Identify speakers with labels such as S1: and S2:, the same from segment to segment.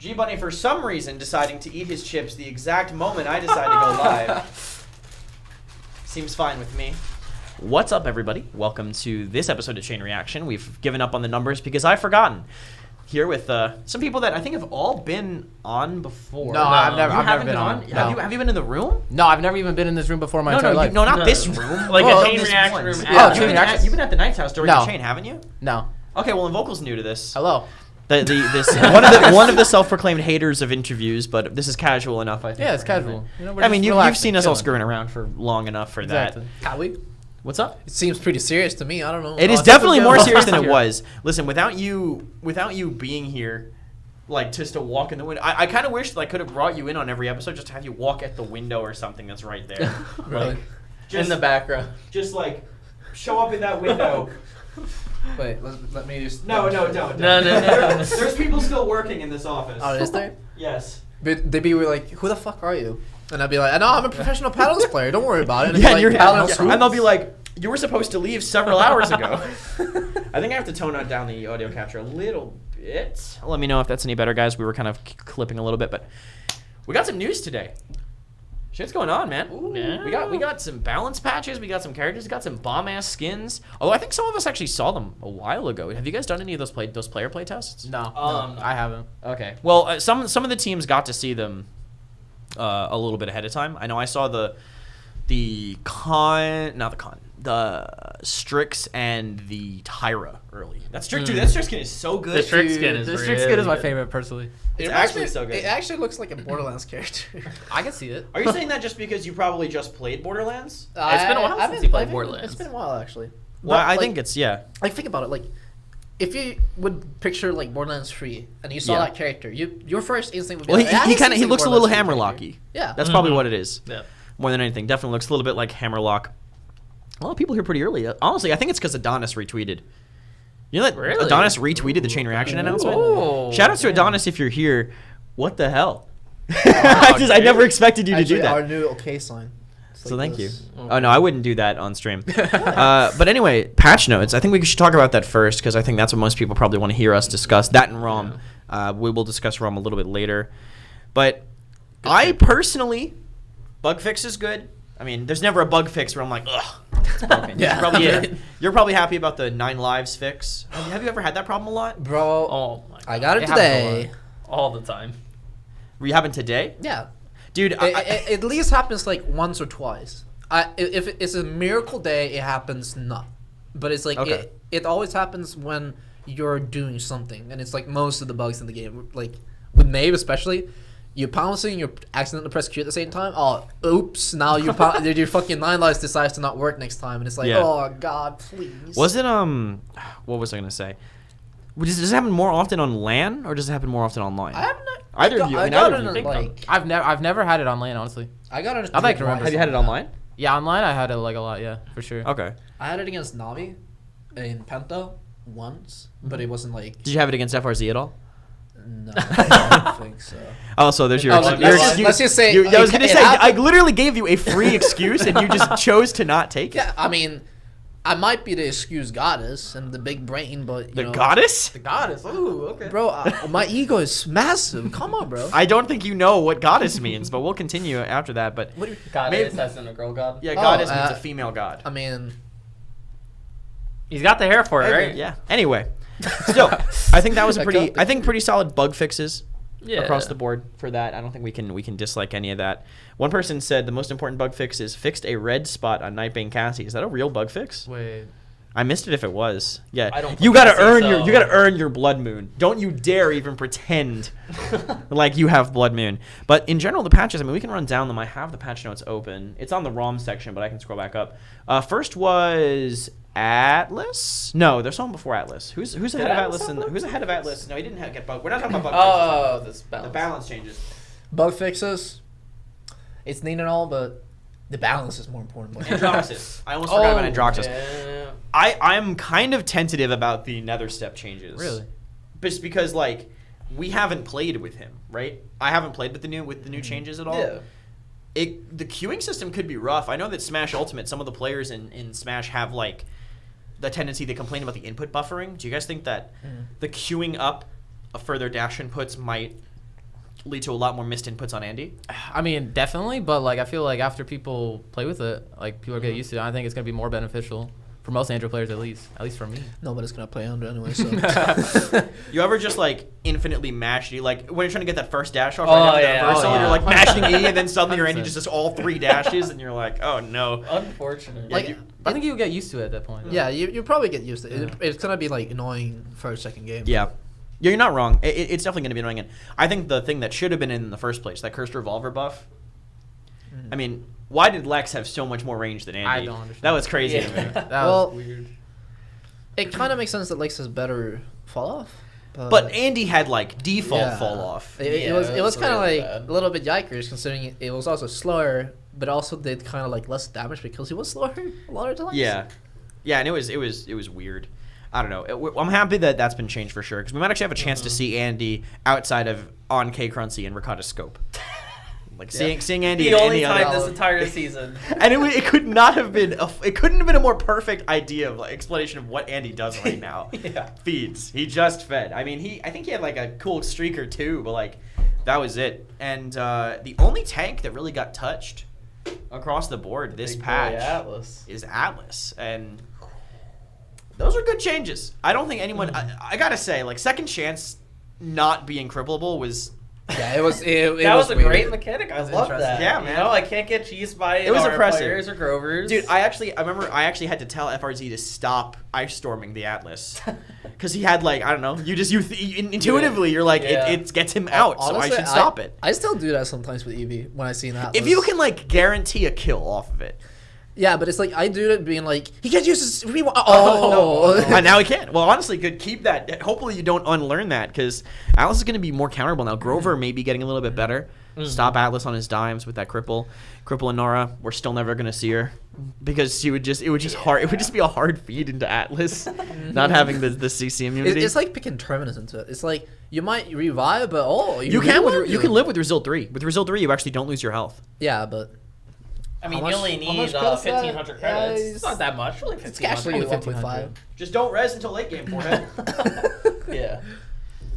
S1: G-Bunny, for some reason, deciding to eat his chips the exact moment I decide to go live. Seems fine with me. What's up, everybody? Welcome to this episode of Chain Reaction. We've given up on the numbers because I've forgotten. Here with some people that I think have all been on before.
S2: No, I've never been on.
S1: No. Have you been in the room?
S2: No, I've never even been in this room before my entire life.
S1: No, not this room.
S3: Like a Chain Reaction room.
S1: You've been at the Night's house during the Chain, haven't you?
S2: No.
S1: Okay, well, Invocal's new to this.
S2: Hello.
S1: One of the self-proclaimed haters of interviews, but this is casual enough, I think.
S2: Yeah, it's casual.
S1: You know, I mean, you've seen us all screwing around for long enough for that.
S4: Have we?
S1: What's up?
S4: It seems pretty serious to me. I don't know.
S1: It is definitely more serious than it was. Listen, without you being here, like just to walk in the window, I kind of wish that I could have brought you in on every episode just to have you walk at the window or something that's right there.
S4: Really?
S1: Just,
S4: in the background.
S1: Just like show up in that window.
S4: Wait, let me just.
S1: No, don't.
S3: No.
S1: There's people still working in this office.
S4: Oh, is there?
S1: Yes.
S4: But they'd be like, "Who the fuck are you?" And I'd be like, "I know, I'm a professional paddles player. Don't worry about it." And
S1: And
S4: and
S1: they'll be like, "You were supposed to leave several hours ago." I think I have to tone down the audio capture a little bit. Let me know if that's any better, guys. We were kind of clipping a little bit, but we got some news today. Shit's going on, man.
S3: Yeah.
S1: We got some balance patches. We got some characters. We got some bomb ass skins. Although I think some of us actually saw them a while ago. Have you guys done any of those player play tests?
S2: No, I haven't.
S1: Okay. Well, some of the teams got to see them a little bit ahead of time. I know I saw the Strix and the Tyra early. That Strix skin is so good.
S3: The Strix skin is
S2: The
S3: really
S2: Strix skin is my
S3: good.
S2: favorite, personally.
S1: It's actually so good.
S4: It actually looks like a Borderlands character.
S2: I can see it.
S1: Are you saying that just because you probably just played Borderlands?
S3: It's been a while since you played Borderlands.
S4: It's been a while, actually.
S1: Well,
S4: But,
S1: I think it's
S4: Like, think about it. Like, if you would picture like Borderlands 3 and you saw that character, your first instinct would be.
S1: Well, he looks a little
S4: Borderlands 3
S1: Hammerlocky.
S4: Yeah.
S1: That's probably what it is.
S3: Yeah.
S1: More than anything, definitely looks a little bit like Hammerlock. A lot of people here pretty early. Honestly, I think it's because Adonis retweeted. You know that
S3: Really?
S1: Adonis retweeted the Chain Reaction announcement?
S3: Ooh.
S1: Shout out to Adonis if you're here. What the hell? I never expected you to do
S4: Actually,
S1: that.
S4: our new okay sign. It's
S1: So
S4: like
S1: thank you.
S4: this.
S1: Oh no, I wouldn't do that on stream. But anyway, patch notes. I think we should talk about that first because I think that's what most people probably want to hear us discuss. That and ROM. We will discuss ROM a little bit later. But I personally, bug fix is good. I mean, there's never a bug fix where I'm like, ugh, it's broken.
S4: Yeah.
S1: You're probably happy about the 9 lives fix. Have you ever had that problem a lot?
S4: Bro,
S3: Oh my God.
S4: I got it
S2: happens a
S4: today.
S3: All the time.
S1: Were you having today?
S4: Yeah.
S1: Dude,
S4: It at least happens like once or twice. If it's a miracle day, it happens not. But it's like
S1: Okay.
S4: it always happens when you're doing something, and it's like most of the bugs in the game. Like with Maeve especially, you're pouncing, you're accidentally press Q at the same time. Oh, oops! Now your fucking 9 lives decides to not work next time, and it's like,
S1: Yeah.
S4: oh god, please.
S1: was it what was I gonna say? Does it happen more often on LAN or does it happen more often online?
S4: I haven't.
S1: Either of you.
S4: I
S1: mean,
S4: got
S1: either
S4: it
S1: of you.
S4: like.
S2: I've never had it on LAN, honestly.
S4: I got it.
S2: I'd like to remember.
S1: Have you had it online?
S2: Yeah, online I had it like a lot. Yeah, for sure.
S1: Okay.
S4: I had it against Navi in Penta once, but it wasn't like.
S1: Did you have it against FRZ at all?
S4: No, I don't think so.
S1: Oh, so there's your.
S4: Oh, let's just say.
S1: I was gonna
S4: it
S1: say I
S4: happened.
S1: literally gave you a free excuse and you just chose to not take it.
S4: Yeah, I mean, I might be the excuse goddess and the big brain, but
S1: The goddess?
S2: The goddess. Ooh, okay.
S4: bro, my ego is massive. Come on, bro.
S1: I don't think you know what goddess means, but we'll continue after that. But
S4: What do you,
S3: Goddess as in a girl god.
S1: yeah,
S4: Oh,
S1: goddess means a female god.
S4: I mean,
S3: He's got the hair for it, right?
S1: Yeah. Anyway, still, I think that was a
S4: I
S1: pretty.
S4: got the-
S1: I think pretty solid bug fixes
S3: Yeah.
S1: across the board for that. I don't think we can dislike any of that. One person said the most important bug fix is fixed a red spot on Nightbane Cassie. Is that a real bug fix?
S2: Wait.
S1: I missed it if it was. Yeah.
S3: I don't
S1: You
S3: think
S1: gotta
S3: so.
S1: earn your blood moon. Don't you dare even pretend like you have blood moon. But in general, the patches. I mean, we can run down them. I have the patch notes open. It's on the ROM section, but I can scroll back up. First was Atlas. No, there's someone before Atlas. Who's ahead of Atlas? Who's ahead of Atlas? No, he didn't get bug. We're not talking about bug
S3: Oh, this
S1: fixes.
S3: balance.
S1: The balance changes.
S4: bug fixes. It's neat and all, but the balance is more important.
S1: Androxus. I almost forgot about Androxus.
S3: Yeah.
S1: I'm kind of tentative about the Nether Step changes.
S2: Really?
S1: Just because like we haven't played with him, right? I haven't played with the new changes at all.
S3: Yeah.
S1: The queuing system could be rough. I know that Smash Ultimate, some of the players in Smash have like the tendency to complain about the input buffering. Do you guys think that the queuing up of further dash inputs might lead to a lot more missed inputs on Andy?
S2: I mean, definitely, but like I feel like after people play with it, like people get used to it. I think it's gonna be more beneficial for most Android players, at least for me.
S4: Nobody's gonna play Android anyway. So
S1: You ever just like infinitely mash E, like when you're trying to get that first dash off
S3: Oh,
S1: right after
S3: yeah.
S1: that reversal,
S3: Oh, yeah.
S1: you're like mashing E, and then suddenly your
S2: 100%.
S1: Andy just does all 3 dashes, and you're like, oh no.
S3: Unfortunate.
S4: like,
S2: I think you get used to it at that point.
S4: yeah, you probably get used to it. It's gonna be like annoying first, second game.
S1: Yeah. Yeah, you're not wrong. It's definitely going to be annoying. And I think the thing that should have been in the first place, that cursed revolver buff. I mean, why did Lex have so much more range than Andy?
S2: I don't understand.
S1: That was crazy
S3: Yeah.
S1: to me.
S2: That
S4: Well,
S2: was weird.
S4: It kind of makes sense that Lex has better fall off.
S1: But Andy had like default
S4: yeah.
S1: fall off.
S4: It
S3: Yeah,
S4: was
S3: it was
S4: kind of
S3: really
S4: like
S3: bad.
S4: a little bit yikers considering it was also slower, but also did kind of like less damage because he was slower a lot of times.
S1: Yeah, yeah, and it was weird. I don't know. I'm happy that that's been changed for sure because we might actually have a chance to see Andy outside of on K Crunchy and Ricotta Scope. Like seeing Andy
S3: the
S1: in
S3: only
S1: any
S3: time
S1: other.
S3: this entire season.
S1: And it could not have been it couldn't have been a more perfect idea of like explanation of what Andy does right now.
S3: Yeah.
S1: Feeds. He just fed. I mean, I think he had like a cool streak or two, but like that was it. And the only tank that really got touched across the board this
S3: Big boy
S1: patch
S3: Atlas.
S1: is Atlas, and those are good changes. I don't think anyone. I gotta say, like second chance not being crippleable was.
S4: Yeah, it was.
S3: That was a
S4: weird.
S3: great mechanic. I
S4: It was
S3: love
S4: interesting.
S3: that.
S1: Yeah,
S3: You
S1: man.
S3: know, I can't get cheesed by
S1: It was
S3: our
S1: impressive.
S3: players or Grovers.
S1: Dude, I remember I actually had to tell FRZ to stop ice storming the Atlas because he had like I don't know. Intuitively you're like
S3: Yeah.
S1: it gets him out, so I
S4: Honestly,
S1: should stop it.
S4: I still do that sometimes with EV when I see that.
S1: If you can like guarantee a kill off of it,
S4: Yeah, but it's like I do it being like he can't use his rewind. Oh,
S1: and now he can. Well, honestly, could keep that. Hopefully, you don't unlearn that because Atlas is going to be more counterable now. Grover may be getting a little bit better. Stop Atlas on his dimes with that cripple and Nora. We're still never going to see her because it would just hard. It would just be a hard feed into Atlas, not having the CC immunity.
S4: it's like picking Terminus into it. It's like you might revive, but
S1: you can live with Result 3. With Result 3, you actually don't lose your health.
S4: Yeah, but
S3: I mean,
S4: How
S3: you
S4: much-
S3: only
S4: how
S3: need
S4: much credits is that?
S3: 1,500 credits.
S4: Yeah,
S3: It's not that much. Really,
S4: it's
S3: 1,500.
S4: actually 1.5.
S1: Just don't res until late game for it.
S3: Yeah.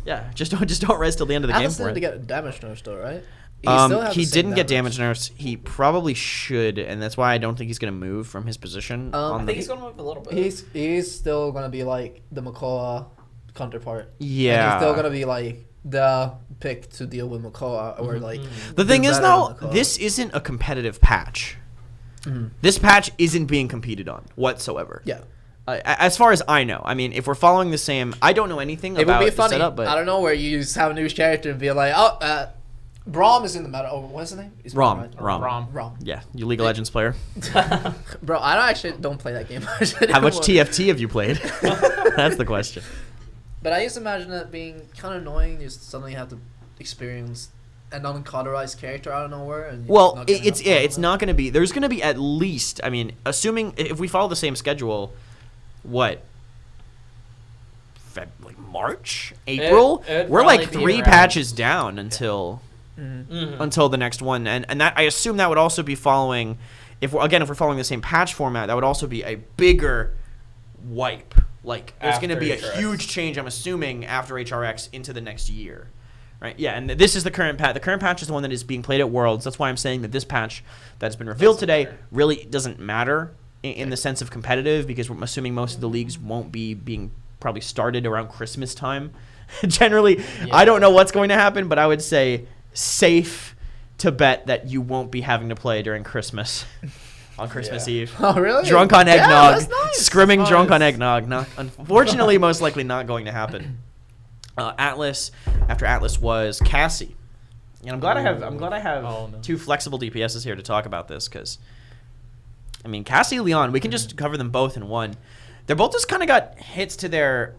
S1: Yeah, just don't res till the end of the game
S4: Atlas
S1: for
S4: didn't
S1: it.
S4: get damage nerfs though, right? still has
S1: He
S4: the same
S1: didn't get damage nerfs. He probably should, and that's why I don't think he's going to move from his position.
S4: I
S1: on
S3: I
S1: the,
S3: think he's going to move a little bit.
S4: He's still gonna be like the Makoa counterpart.
S1: yeah.
S4: And he's still gonna be like the pick to deal with Makoa or like.
S1: The thing
S4: do
S1: is,
S4: better
S1: though,
S4: than Makoa.
S1: this isn't a competitive patch. This patch isn't being competed on whatsoever.
S4: Yeah.
S1: As far as I know, I mean, if we're following the same, I don't know anything
S4: It
S1: about
S4: would be
S1: the
S4: funny.
S1: setup, but
S4: I don't know where you just have a new character and be like, oh, Braum is in the meta. Oh, what's his name? It's
S1: Rom,
S4: right?
S1: Rom.
S4: Rom.
S1: Yeah, you League of Legends player.
S4: Bro, I don't play that game much
S1: How much
S4: anymore.
S1: TFT have you played? That's the question.
S4: But I just imagine it being kind of annoying. You just suddenly have to experience an uncauterized character out of nowhere. And you're
S1: Well,
S4: not getting
S1: it's
S4: enough fun
S1: it's
S4: with
S1: not going to be. There's going to be at least. I mean, assuming if we follow the same schedule, what? Like March, April.
S3: it'd
S1: We're like
S3: probably be
S1: 3
S3: around-
S1: patches down until
S3: Mhm.
S1: until the next one, and that I assume that would also be following. If we're following the same patch format, that would also be a bigger wipe. Like there's going to
S3: After
S1: be a
S3: HRX.
S1: huge change. I'm assuming after HRX into the next year. Right. Yeah, and this is the current patch. The current patch is the one that is being played at Worlds. That's why I'm saying that this patch that's been revealed today really doesn't matter in the sense of competitive, because we're assuming most of the leagues won't be being probably started around Christmas time. Generally, I don't know what's going to happen, but I would say safe to bet that you won't be having to play during Christmas on Christmas
S3: Yeah.
S1: Eve.
S4: Oh, really?
S1: Drunk on
S4: Yeah,
S1: eggnog,
S4: that's nice.
S1: scrimming
S4: That's
S1: drunk on
S4: nice.
S1: eggnog. Not, unfortunately, most likely not going to happen. Atlas, after Atlas was Cassie, and I'm glad I have
S2: Oh, no.
S1: 2 flexible DPSs here to talk about this, because I mean Cassie, Leon, we can just cover them both in one. They're both just kind of got hits to their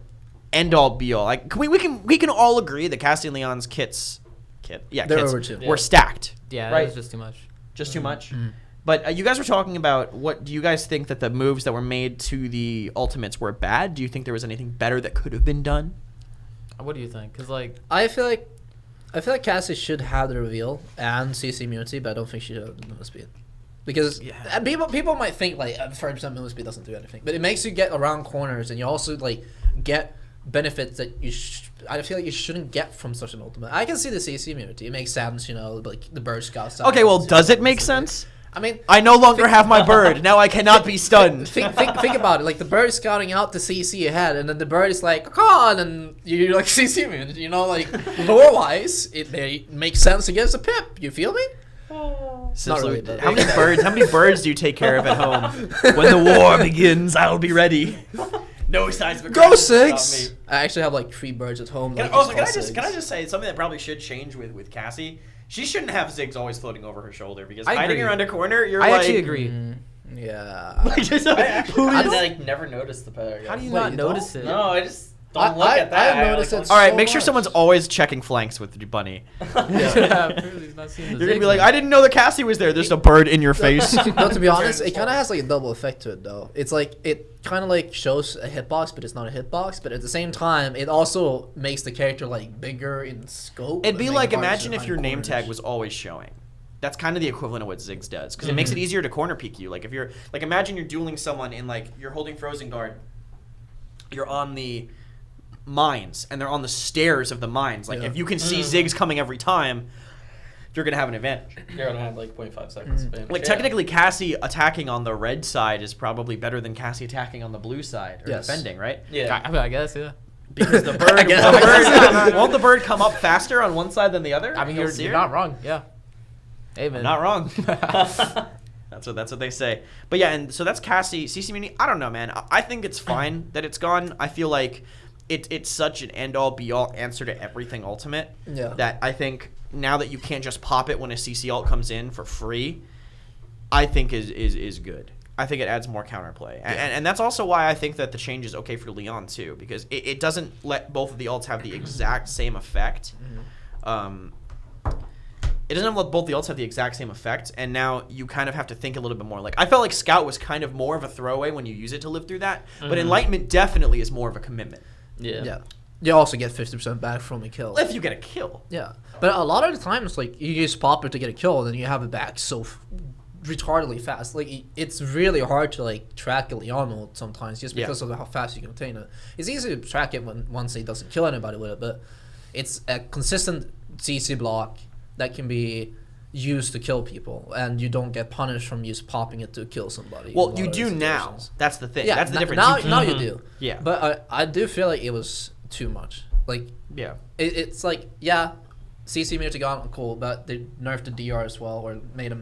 S1: end all be all. Like we can all agree that Cassie and Leon's kits
S4: They're
S1: kits
S4: over 2.
S1: were stacked.
S2: Yeah,
S1: right.
S2: that was just too much.
S1: Just too much. But you guys were talking about, what do you guys think that the moves that were made to the ultimates were bad? Do you think there was anything better that could have been done?
S2: What do you think? Because like,
S4: I feel like Cassie should have the reveal and CC immunity, but I don't think she should have the movement speed. Because and people might think like 30% movement speed doesn't do anything, but it makes you get around corners, and you also like get benefits that I feel like you shouldn't get from such an ultimate. I can see the CC immunity. It makes sense, like the bird scouts.
S1: Okay, well, does it make sense?
S4: I mean,
S1: I no longer have my bird. Now I cannot be stunned.
S4: think about it. Like the bird is scouting out to CC ahead, and then the bird is like, "Caw," and then you're like CC immune. Like lore wise, it makes sense against a pip. You feel me?
S1: Not
S4: really, but-
S1: how many birds do you take care of at home? When the war begins, I'll be ready. No signs of a
S4: Go
S1: crisis will stop
S4: Six!
S1: me.
S4: I actually have like 3 birds at home.
S1: Can,
S4: like,
S1: also,
S4: just
S1: can
S4: call
S1: I just say something that probably should change with Cassie? She shouldn't have Ziggs always floating over her shoulder because
S2: I
S1: hiding
S2: agree.
S1: around a corner, you're
S2: I
S1: like.
S2: actually agree.
S4: Yeah.
S1: Like, just,
S3: I
S1: please.
S3: like never noticed the peg.
S2: How do you
S4: Wait,
S2: not
S4: you
S2: notice
S4: don't?
S2: it?
S3: No, I just don't look at that.
S4: I noticed
S3: like,
S4: it
S1: All right,
S4: so
S1: make sure
S4: much.
S1: someone's always checking flanks with your bunny.
S2: Yeah, apparently he's not seeing the
S1: You're gonna be
S2: zig
S1: like,
S2: now.
S1: I didn't know the Cassie was there. There's a bird in your face.
S4: No, to be honest, it kind of has like a double effect to it though. It's like it kind of like shows a hitbox, but it's not a hitbox. But at the same time, it also makes the character like bigger in scope.
S1: It'd be
S4: and make
S1: like,
S4: it harder to
S1: imagine if
S4: find
S1: your name
S4: corners.
S1: tag was always showing. That's kind of the equivalent of what Ziggs does, because it makes it easier to corner peek you. Like if you're like, imagine you're dueling someone in like you're holding Frozen Guard, you're on the mines and they're on the stairs of the mines. Like
S4: Yeah.
S1: if you can see Ziggs coming every time, you're gonna have an advantage.
S3: You're gonna have like 0.5 seconds. of damage.
S1: Like
S3: Yeah.
S1: technically, Cassie attacking on the red side is probably better than Cassie attacking on the blue side or
S4: Yes.
S1: defending, right?
S3: Yeah.
S2: I mean, I guess, yeah.
S1: Because the bird, won't the bird come up faster on one side than the other?
S2: I mean,
S1: You'll
S2: you're,
S1: see
S2: you're
S1: her?
S2: not wrong. Yeah. Hey, man.
S1: Not wrong. That's what they say. But yeah, and so that's Cassie. CC immunity, I don't know, man. I think it's fine that it's gone. I feel like it's such an end-all, be-all answer to everything ultimate
S4: Yeah.
S1: that I think now that you can't just pop it when a CC ult comes in for free, I think is good. I think it adds more counterplay. And that's also why I think that the change is okay for Leon too, because it doesn't let both of the ults have the exact same effect. It doesn't let both the ults have the exact same effect, and now you kind of have to think a little bit more. Like I felt like Scout was kind of more of a throwaway when you use it to live through that, but Enlightenment definitely is more of a commitment.
S3: Yeah.
S4: Yeah. You also get 50% back from a kill.
S1: If you get a kill.
S4: Yeah. But a lot of the times, like, you just pop it to get a kill, and then you have it back so retardedly fast. Like, it's really hard to, like, track a Leon ult sometimes just because of how fast you can obtain it. It's easy to track it once it doesn't kill anybody with it, but it's a consistent CC block that can be used to kill people, and you don't get punished from just popping it to kill somebody.
S1: Well,
S4: in a
S1: you
S4: lot of
S1: do now.
S4: situations.
S1: That's the thing.
S4: Yeah,
S1: That's the difference.
S4: Now,
S1: You can-
S4: now you do.
S1: Yeah.
S4: But I do feel like it was too much. Like,
S1: yeah.
S4: it's like, yeah, CC immunity gone, cool, but they nerfed the DR as well, or made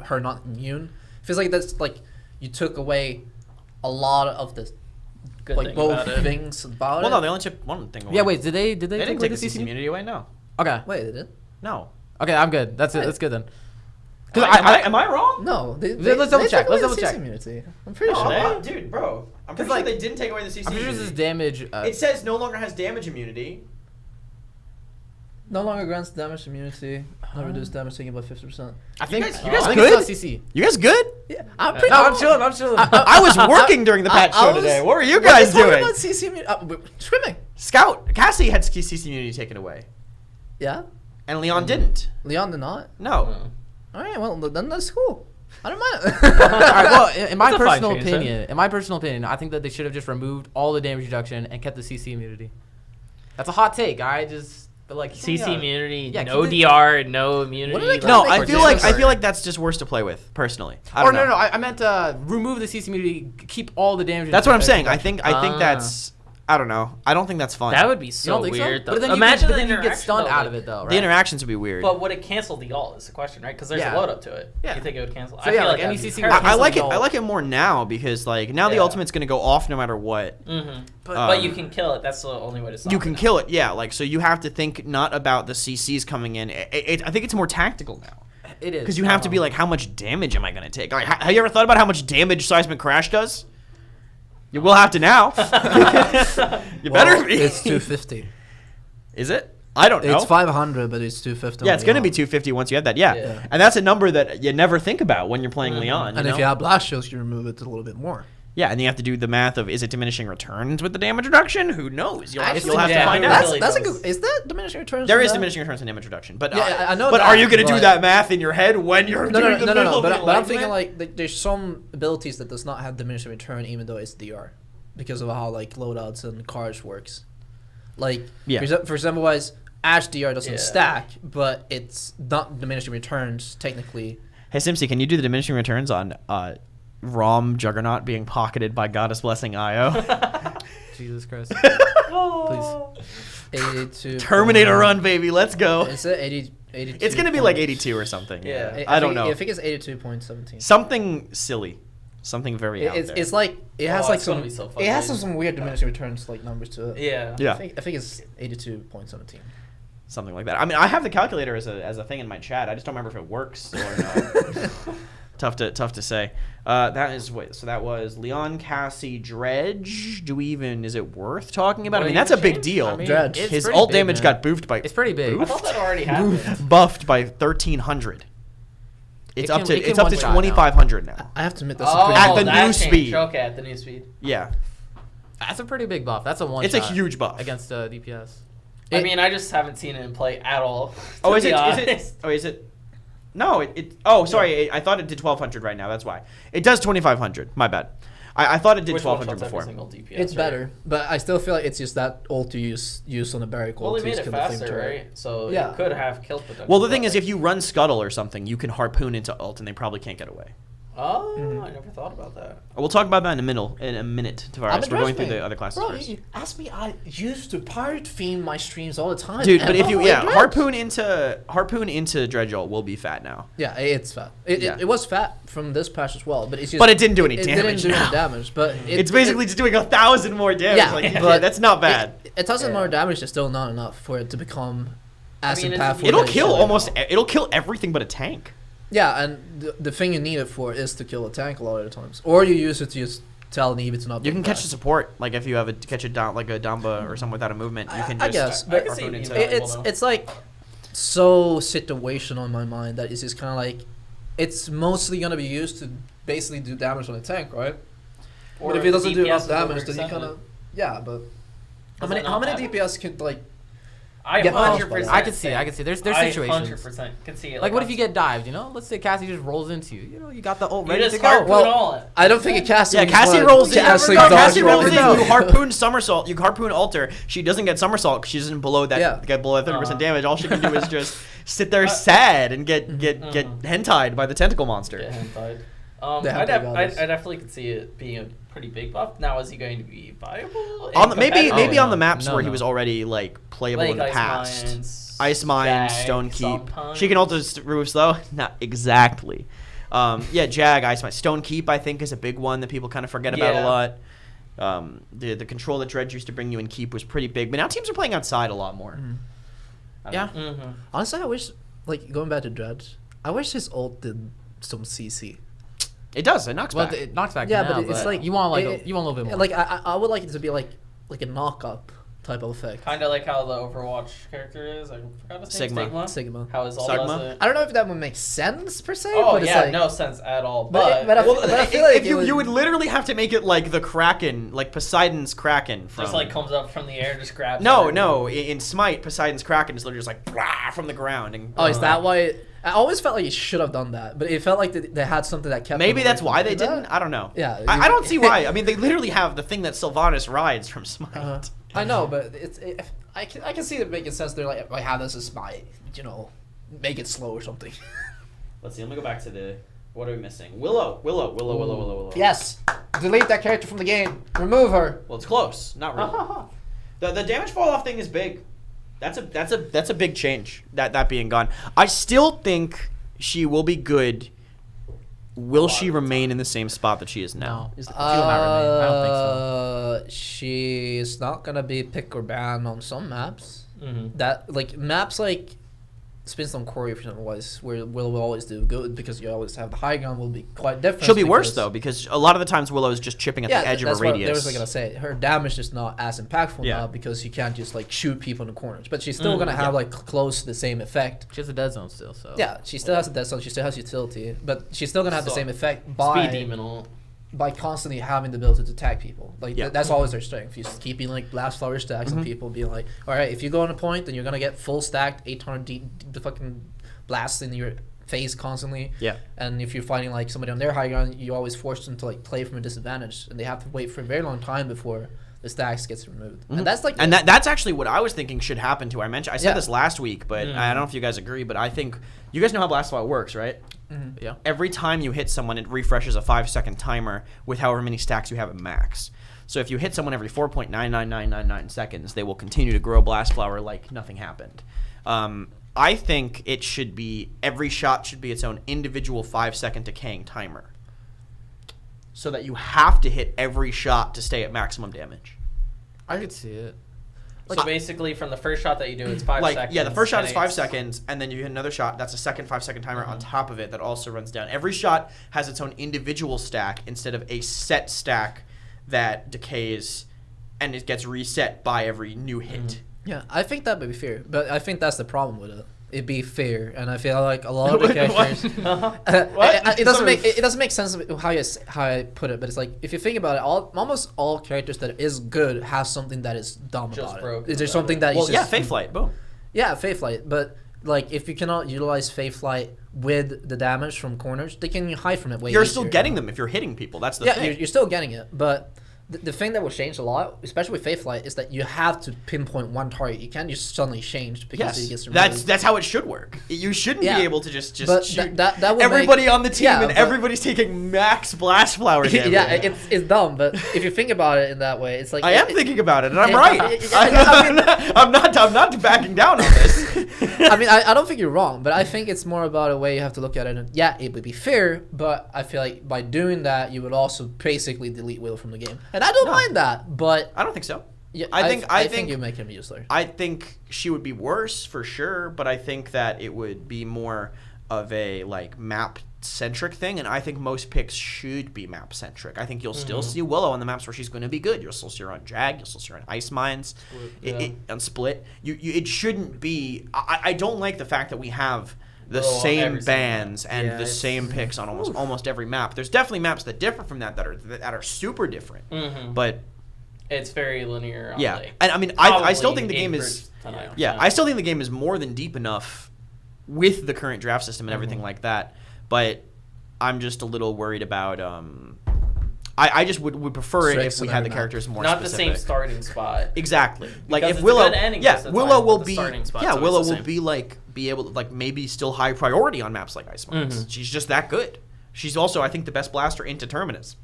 S4: her not immune. Feels like that's like you took away a lot of the
S3: Good
S4: like
S3: thing
S4: both
S3: about it.
S4: things about
S1: Well,
S4: it.
S1: no, they only took one thing away.
S2: Yeah, wait, did they
S1: They didn't
S2: take away
S1: take the CC
S2: CC?
S1: immunity away, no.
S2: Okay.
S4: Wait, they did?
S1: No.
S2: Okay, I'm good. That's it. That's good then.
S1: Am I wrong?
S4: No,
S2: Let's double check.
S4: took away
S2: Let's
S4: the
S2: double
S4: CC
S2: check.
S4: immunity. I'm pretty
S1: No,
S4: sure.
S1: dude, bro. I'm pretty
S2: 'Cause,
S1: sure
S2: like,
S1: they didn't take away the CC
S2: I'm pretty sure this is
S1: immunity.
S2: damage.
S1: It says no longer has damage immunity.
S4: No longer grants damage immunity. No reduced damage taken by 50%.
S2: I think
S1: guys- you guys
S2: I think
S1: good?
S2: it's not CC.
S1: You guys good?
S4: Yeah, I'm pretty.
S2: No, I'm chilling. I'm chilling.
S1: I was working during the patch show today. What were you guys doing?
S4: About CC immunity? Swimming.
S1: Scout, Cassie had CC immunity taken away,
S4: Yeah.
S1: and Leon didn't.
S4: Leon did not.
S1: No.
S3: No.
S4: All right, well then that's cool. I don't mind.
S2: All right, well, in my
S3: That's a fine
S2: personal
S3: change, then.
S2: opinion, I think that they should have just removed all the damage reduction and kept the CC immunity. That's a hot take. I just but like
S3: CC immunity,
S2: Yeah,
S3: no
S2: keep it-
S3: DR, no immunity.
S4: What did they
S1: No,
S4: Make
S1: I
S4: more
S1: feel like
S4: difference.
S1: that's just worse to play with personally. I
S2: Or
S1: don't know.
S2: no, I meant remove the CC immunity, keep all the damage.
S1: That's what I'm
S2: reduction.
S1: saying. I think that's. I don't know. I don't think that's fun.
S3: That would be
S2: You
S3: so
S2: don't think so?
S3: weird.
S2: But then
S3: Imagine
S2: you
S3: the
S2: get
S3: interaction,
S2: stunned
S3: though,
S2: out
S3: like-
S2: of it though, right?
S1: The interactions would be weird.
S3: But would it cancel the ult is the question, right? Because there's
S2: Yeah.
S3: a load up to it.
S2: Yeah.
S3: You think it would cancel?
S2: So
S3: I
S2: yeah,
S3: feel
S2: like
S3: that'd
S2: any
S3: be
S2: CC
S3: terrible.
S1: I like it.
S2: cancel the
S1: I like it more now because like now the
S3: Yeah.
S1: ultimate's gonna go off no matter what.
S3: But you can kill it. That's the only way to stop
S1: You
S3: it
S1: can
S3: now.
S1: kill it, yeah. Like so, you have to think not about the CCs coming in. I think it's more tactical now
S2: It is
S1: because you have to be like, how much damage am I gonna take? Like, have you ever thought about how much damage Seismic Crash does? You will have to now. You better be.
S4: It's 250.
S1: Is it? I don't know.
S4: It's 500, but it's 250.
S1: Yeah, it's gonna be 250 once you have that. Yeah.
S3: Yeah.
S1: And that's a number that you never think about when you're playing Leon.
S4: And
S1: you
S4: if
S1: know?
S4: you have blast shields, you remove it a little bit more.
S1: Yeah, and you have to do the math of is it diminishing returns with the damage reduction? Who knows? You'll have
S3: Actually,
S1: to
S3: yeah,
S1: find
S3: who
S1: out.
S3: really
S4: That's a
S3: does.
S4: good. Is that diminishing returns?
S1: There
S4: for
S1: is
S4: that?
S1: diminishing returns in damage reduction, but
S4: Yeah, I know
S1: But
S4: that,
S1: are you gonna do
S4: but-
S1: that math in your head when you're
S4: No,
S1: doing the
S4: no.
S1: middle of
S4: But
S1: the
S4: I'm
S1: enlightenment?
S4: thinking like there's some abilities that does not have diminishing return, even though it's DR, because of how like loadouts and cards works. Like
S1: Yeah.
S4: for example, wise, Ash DR doesn't
S3: Yeah.
S4: stack, but it's not diminishing returns technically.
S1: Hey, Simsy, can you do the diminishing returns on Rom Juggernaut being pocketed by Goddess Blessing Io?
S2: Jesus Christ.
S3: Oh.
S4: 82.
S1: Terminator run, baby. Let's go.
S4: Is it 80? 82
S1: It's going to be like
S4: points?
S1: 82 or something.
S3: Yeah.
S1: I don't
S4: think-
S1: know.
S4: I think it's 82.17.
S1: Something silly. Something very out
S4: It's
S1: there.
S4: it's like it has
S3: Oh,
S4: like
S3: it's gonna
S4: some
S3: be so
S4: it has
S3: fucking-
S4: some weird diminishing returns like numbers to it.
S3: Yeah.
S1: Yeah.
S4: I think it's 82.17.
S1: Something like that. I mean, I have the calculator as a thing in my chat. I just don't remember if it works or not. Tough to say. That was Leon, Cassie, Dredge. Is it worth talking about? I
S3: What
S1: mean,
S3: do you
S1: that's a big
S3: change?
S1: deal.
S2: I mean,
S4: Dredge.
S2: it's
S1: His
S2: pretty
S1: ult
S2: big,
S1: damage
S2: man.
S1: got boofed by
S2: It's pretty big.
S3: I thought that already happened.
S1: buffed by 1,300. It's up to
S2: it can
S1: it's up to
S2: one-shot now.
S1: 2,500 now.
S4: I have to admit that's
S3: Oh,
S4: a pretty
S1: At the
S3: that
S1: new
S3: changed.
S1: speed.
S3: Okay, at the new speed.
S1: Yeah,
S2: That's a pretty big buff. That's a one.
S1: it's a huge buff.
S2: against DPS.
S3: I mean, I just haven't seen it in play at all.
S1: Oh,
S3: to
S1: is
S3: be
S1: it?
S3: honest.
S1: Oh, is it? No, it. Oh, sorry. I thought it did 1,200 right now. That's why. It does 2,500. My bad. I thought it did
S3: Which
S1: 1,200
S3: one-shots every
S1: before.
S3: single DPS,
S4: It's
S3: right?
S4: better, but I still feel like it's just that ult to use on a barrack
S3: Well,
S4: ult
S3: they
S4: to
S3: made
S4: kill
S3: it
S4: the flame
S3: faster,
S4: turret.
S3: right? So
S4: Yeah.
S3: it could have killed potential.
S1: Well, the thing is, if you run Scuttle or something, you can harpoon into ult, and they probably can't get away.
S3: Oh,
S4: Mhm.
S3: I never thought about that.
S1: We'll talk about that in a minute, Tavares. We're going through the other classes
S4: Bro,
S1: first.
S4: you ask me, I used to pirate theme my streams all the time.
S1: Dude,
S4: and
S1: but if
S4: I'm
S1: you
S4: like, Dredge.
S1: harpoon into Dredge ult will be fat now.
S4: Yeah, it's fat.
S1: Yeah.
S4: It was fat from this patch as well, but it's just.
S1: But it didn't do any
S4: it
S1: damage
S4: didn't do
S1: now.
S4: any damage, but
S1: It's basically just doing 1,000 more damage.
S4: Yeah,
S1: like,
S4: but
S1: that's not bad.
S4: It doesn't
S3: Yeah.
S4: more damage is still not enough for it to become as
S3: mean, it's-
S4: impactful.
S1: It'll
S4: as it
S1: kill
S4: should.
S1: almost. It'll kill everything but a tank.
S4: Yeah, and the thing you need it for is to kill a tank a lot of the times, or you use it to just tell Neve to not.
S1: You can
S4: be
S1: catch a support, like if you have catch a down like a Damba or something without a movement. You can just
S4: I guess,
S3: I
S4: but
S3: can see
S1: harpoon
S3: it
S1: into
S3: being
S1: it.
S3: valuable, though.
S4: it's like so situational in my mind that it's just kind of like it's mostly gonna be used to basically do damage on a tank, right?
S3: Or
S4: but if it doesn't do
S3: DPS
S4: enough
S3: is
S4: damage, then you
S3: overextended.
S4: kind of but how
S3: Does
S4: many
S3: it
S4: how
S3: not
S4: many
S3: matter?
S4: DPS could like
S3: I
S4: get buffed
S3: 100%.
S4: by
S2: I can see. There's situations.
S3: 100% can see it.
S2: Like, what if you get dived? You know, let's say Cassie just rolls into you. You know, you got the ult
S3: You
S2: ready
S3: just
S2: to go.
S3: harpoon
S4: Well,
S3: all it.
S4: I don't think a Cassie.
S1: Yeah,
S4: would
S1: Cassie
S4: wanna
S1: rolls in.
S4: Cassie
S1: No,
S4: dodge
S1: Cassie rolls in.
S4: roll.
S1: You harpoon somersault. You harpoon alter. She doesn't get somersault because she doesn't below that.
S4: Yeah.
S1: Get below 30%
S3: Uh-huh.
S1: damage. All she can do is just sit there sad and get
S3: Mhm.
S1: hentied by the tentacle monster.
S3: Get hentied.
S4: They
S3: I
S4: have their goddess.
S3: definitely could see it being a pretty big buff. Now, is he going to be viable?
S1: On the, maybe
S3: competitive?
S1: maybe
S2: Oh,
S1: on the
S2: no.
S1: maps
S2: No,
S1: where he
S2: no.
S1: was already like playable
S3: Like
S1: in the
S3: Ice
S1: past.
S3: Mines,
S1: Ice Mine,
S3: Jag,
S1: Stone
S3: Sun
S1: Keep.
S3: Punch.
S1: She can alter roofs though. Not exactly. Yeah, Jag, Ice Mine, Stone Keep. I think is a big one that people kind of forget about a
S3: Yeah.
S1: lot. The control that Dredge used to bring you in Keep was pretty big, but now teams are playing outside a lot more. I don't
S2: Yeah.
S1: know.
S3: Mhm.
S4: Honestly, I wish like going back to Dredge, I wish his ult did some CC.
S1: It does. It knocks
S2: Well,
S1: back.
S2: it knocks back.
S4: Yeah,
S2: now,
S4: but it's like
S2: you want
S4: it-
S2: you want a little bit more.
S4: Like I would like it to be like a knock up type of effect.
S3: Kind of like how the Overwatch character is. I forgot his name.
S1: Sigma.
S4: Sigma.
S3: How his all
S1: Sigma?
S3: does it.
S4: I don't know if that would make sense per se.
S3: Oh
S4: but it's
S3: yeah,
S4: like,
S3: no sense at all.
S4: But
S3: But,
S4: I
S1: Well,
S4: but I feel
S1: if
S4: like
S1: you,
S4: it
S1: you would literally have to make it like the Kraken, like Poseidon's Kraken. From,
S3: just like comes up from the air, just grabs.
S1: No,
S3: everything.
S1: no. In Smite, Poseidon's Kraken is literally just like blah, from the ground. And,
S4: Oh, is that why? I always felt like you should have done that, but it felt like they had something that kept.
S1: Maybe
S4: them
S1: that's
S4: away
S1: why
S4: from
S1: they
S4: that.
S1: didn't. I don't know.
S4: Yeah,
S1: I don't see why. I mean, they literally have the thing that Sylvanas rides from Smite.
S4: I know, but I can see it making sense. They're like, I have this as my, make it slow or something.
S1: Let's see. Let me go back to the. What are we missing? Willow.
S4: Yes, delete that character from the game. Remove her.
S1: Well, it's close. Not really. The damage fall off thing is big. That's a big change. That being gone. I still think she will be good. Will she remain in the same spot that she is now?
S2: no, she will not remain. I don't think so.
S4: She's not gonna be pick or ban on some maps.
S3: Mhm.
S4: That like maps like Spinstone Quarry, for example, where Willow will always do good because you always have the high ground will be quite different.
S1: She'll be worse
S4: because-
S1: though because a lot of the times Willow is just chipping at the edge of a
S4: that's
S1: radius.
S4: What I was gonna say. Her damage is not as impactful
S1: Yeah.
S4: now because you can't just like shoot people in the corners, but she's still gonna have like close to the same effect.
S2: She has a dead zone still, so
S4: Yeah, she still has a death zone. She still has utility, but she's still gonna have the
S3: So,
S4: same effect
S3: Speed demon ult.
S4: by constantly having the ability to attack people. Like
S1: Yeah.
S4: that's always their strength. You just keeping like blast flower stacks on people, being like, all right, if you go on a point, then you're gonna get full stacked 800 the fucking blasts in your face constantly.
S1: Yeah.
S4: And if you're fighting like somebody on their high ground, you always force them to like play from a disadvantage, and they have to wait for a very long time before the stacks gets removed, and that's like
S1: and that's actually what I was thinking should happen too. I said
S4: Yeah.
S1: this last week, but I don't know if you guys agree. But I think you guys know how Blast Flower works, right?
S2: Yeah.
S1: Every time you hit someone, it refreshes a 5-second timer with however many stacks you have at max. So if you hit someone every 4.99999 seconds, they will continue to grow Blast Flower like nothing happened. I think it should be every shot should be its own individual 5-second decaying timer, so that you have to hit every shot to stay at maximum damage.
S2: I could see it.
S3: So basically, from the first shot that you do, it's 5 seconds.
S1: Yeah, the first shot
S3: and
S1: is 5
S3: it's-
S1: seconds, and then you hit another shot. That's a second 5-second timer on top of it that also runs down. Every shot has its own individual stack instead of a set stack that decays and it gets reset by every new hit.
S4: Yeah, I think that would be fair, but I think that's the problem with it. It'd be fair, and I feel like a lot of the characters. It doesn't make sense how I put it, but it's like if you think about it, almost all characters that is good have something that is dumb
S3: Just
S4: about
S3: broke
S4: it. Is there
S3: about
S4: something
S3: it.
S4: that
S1: Well,
S4: is
S1: yeah,
S4: just,
S1: Faith Flight, boom.
S4: Yeah, Faith Flight, but like if you cannot utilize Faith Flight with the damage from corners, they can hide from it way
S1: You're
S4: easier.
S1: still getting them if you're hitting people. That's the
S4: Yeah,
S1: thing.
S4: you're still getting it, but the thing that will change a lot, especially with Faith Flight, is that you have to pinpoint one target. You can't just suddenly change because it gets removed.
S1: That's how it should work. You shouldn't
S4: Yeah.
S1: be able to just
S4: But
S1: shoot
S4: that will
S1: everybody
S4: make-
S1: on the team
S4: Yeah,
S1: and
S4: but-
S1: everybody's taking max Blast Flower damage.
S4: Yeah, it's dumb, but if you think about it in that way, it's like
S1: I am thinking about it, and I'm
S4: Yeah,
S1: right.
S4: I mean-
S1: I'm not backing down on this.
S4: I mean, I don't think you're wrong, but I think it's more about a way you have to look at it. And yeah, it would be fair, but I feel like by doing that, you would also basically delete Will from the game, and I don't mind that. But
S1: I don't think so.
S4: yeah,
S1: I
S4: I
S1: think
S4: think you make him useless.
S1: I think she would be worse for sure, but I think that it would be more of a like map centric thing, and I think most picks should be map centric. I think you'll still see Willow on the maps where she's going to be good. You'll still see her on Jag. You'll still see her on Ice Mines. On Split. It shouldn't be. I don't like the fact that we have the
S3: Willow on
S1: same
S3: every single
S1: bans and
S2: Yeah,
S1: the
S2: it's-
S1: same picks on almost every map. There's definitely maps that differ from that are super different, but.
S3: It's very linear. On
S1: Yeah,
S3: like,
S1: and I mean, I still
S3: probably
S1: think the game is
S3: 80%.
S1: yeah, I still think the game is more than deep enough with the current draft system and everything like that. But I'm just a little worried about. I just would prefer it if
S4: Strengths
S1: we
S4: of
S1: had
S4: every
S1: the
S4: map.
S1: characters more
S3: Not
S1: specific.
S3: the same starting spot.
S1: Exactly. Like
S3: Because
S1: if
S3: it's a
S1: Willow,
S3: good ending
S1: yeah,
S3: most of the
S1: Willow
S3: time,
S1: will
S3: but the
S1: be,
S3: starting spot's
S1: yeah,
S3: always
S1: Willow
S3: the
S1: will
S3: same.
S1: be able to maybe still high priority on maps like Ice Mines. She's just that good. She's also, I think, the best blaster into Terminus.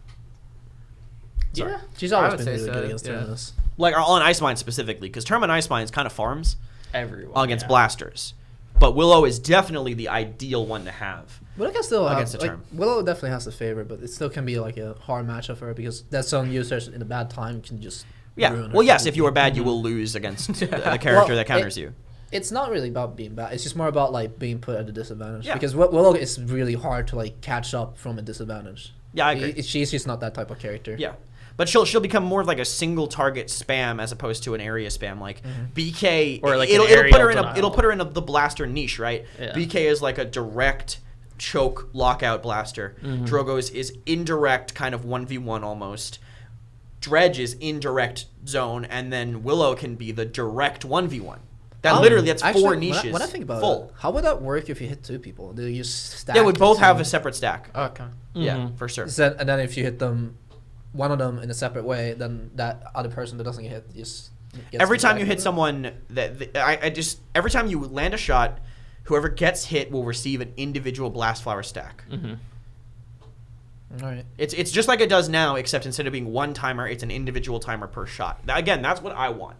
S1: Sorry.
S3: Yeah.
S4: She's
S2: I
S4: always
S2: would
S4: been
S2: say
S4: really
S2: so,
S4: good against
S2: yeah.
S4: Terminus.
S1: Like on Ice Mines specifically, because Termin Ice Mines kind of farms
S3: Everyone.
S1: against
S3: yeah.
S1: blasters, but Willow is definitely the ideal one to have.
S4: But I can still
S1: Against
S4: have,
S1: the
S4: like,
S1: term.
S4: Willow definitely has the favor, but it still can be like a hard matchup for her because that some users in a bad time can just
S1: Yeah.
S4: ruin her
S1: Well, yes,
S4: completely.
S1: if you are bad, you will lose against the character that counters you.
S4: It's not really about being bad. It's just more about like being put at a disadvantage.
S1: Yeah.
S4: Because Willow is really hard to like catch up from a disadvantage.
S1: Yeah, I agree.
S4: She's just not that type of character.
S1: Yeah. But she'll become more of like a single target spam as opposed to an area spam. Like BK,
S3: Or like
S1: it'll
S3: an aerial
S1: put her in
S3: denial.
S1: it'll put her in the blaster niche, right?
S3: Yeah.
S1: BK is like a direct choke lockout blaster. Drogo's is indirect kind of 1v1 almost. Dredge is indirect zone, and then Willow can be the direct 1v1. That literally that's
S4: Actually,
S1: four
S4: when
S1: niches.
S4: When I think about
S1: full.
S4: it, how would that work if you hit two people? Do you stack?
S1: Yeah, we both
S4: it
S1: have
S4: to-
S1: a separate stack.
S2: Okay.
S1: Yeah, for sure.
S4: And then if you hit them, one of them in a separate way, then that other person that doesn't get hit just gets
S1: Every
S4: the
S1: time
S4: stack.
S1: you hit someone I just every time you land a shot, whoever gets hit will receive an individual blast flower stack.
S4: All right.
S1: It's just like it does now, except instead of being one timer, it's an individual timer per shot. Again, that's what I want.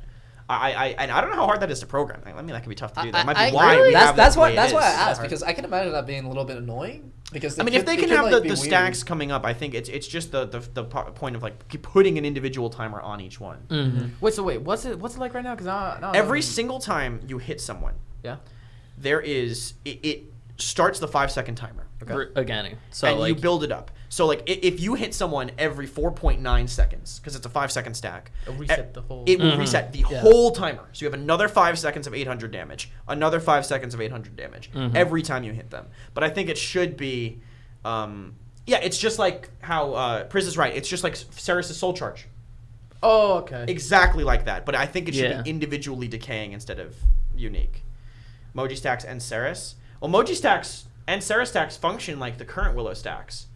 S1: And I don't know how hard that is to program. I mean, that can be tough to do. That might be why we have
S4: that's
S1: that
S4: why
S1: way
S4: that's
S1: it
S4: why I
S1: is.
S4: asked because I can imagine that being a little bit annoying. Because
S1: I mean, if they can
S4: could,
S1: have
S4: like, be
S1: the
S4: weird.
S1: stacks coming up, I think it's just the point of like keep putting an individual timer on each one.
S2: Wait, so what's it like right now? Because now
S1: Every single time you hit someone,
S2: yeah.
S1: there is it starts the 5-second timer.
S3: Again. So
S1: And
S3: like
S1: you build it up. So like if you hit someone every 4.9 seconds, because it's a 5-second stack,
S2: It'll reset the whole.
S1: it will reset the whole timer. So you have another 5 seconds of 800 damage, another 5 seconds of 800 damage every time you hit them. But I think it should be, it's just like how Priz is right. It's just like Ceres' soul charge,
S2: Oh, okay.
S1: exactly like that. But I think it should
S3: Yeah.
S1: be individually decaying instead of unique. Moji stacks and Ceres. Well, Moji stacks and Ceres stacks function like the current Willow stacks.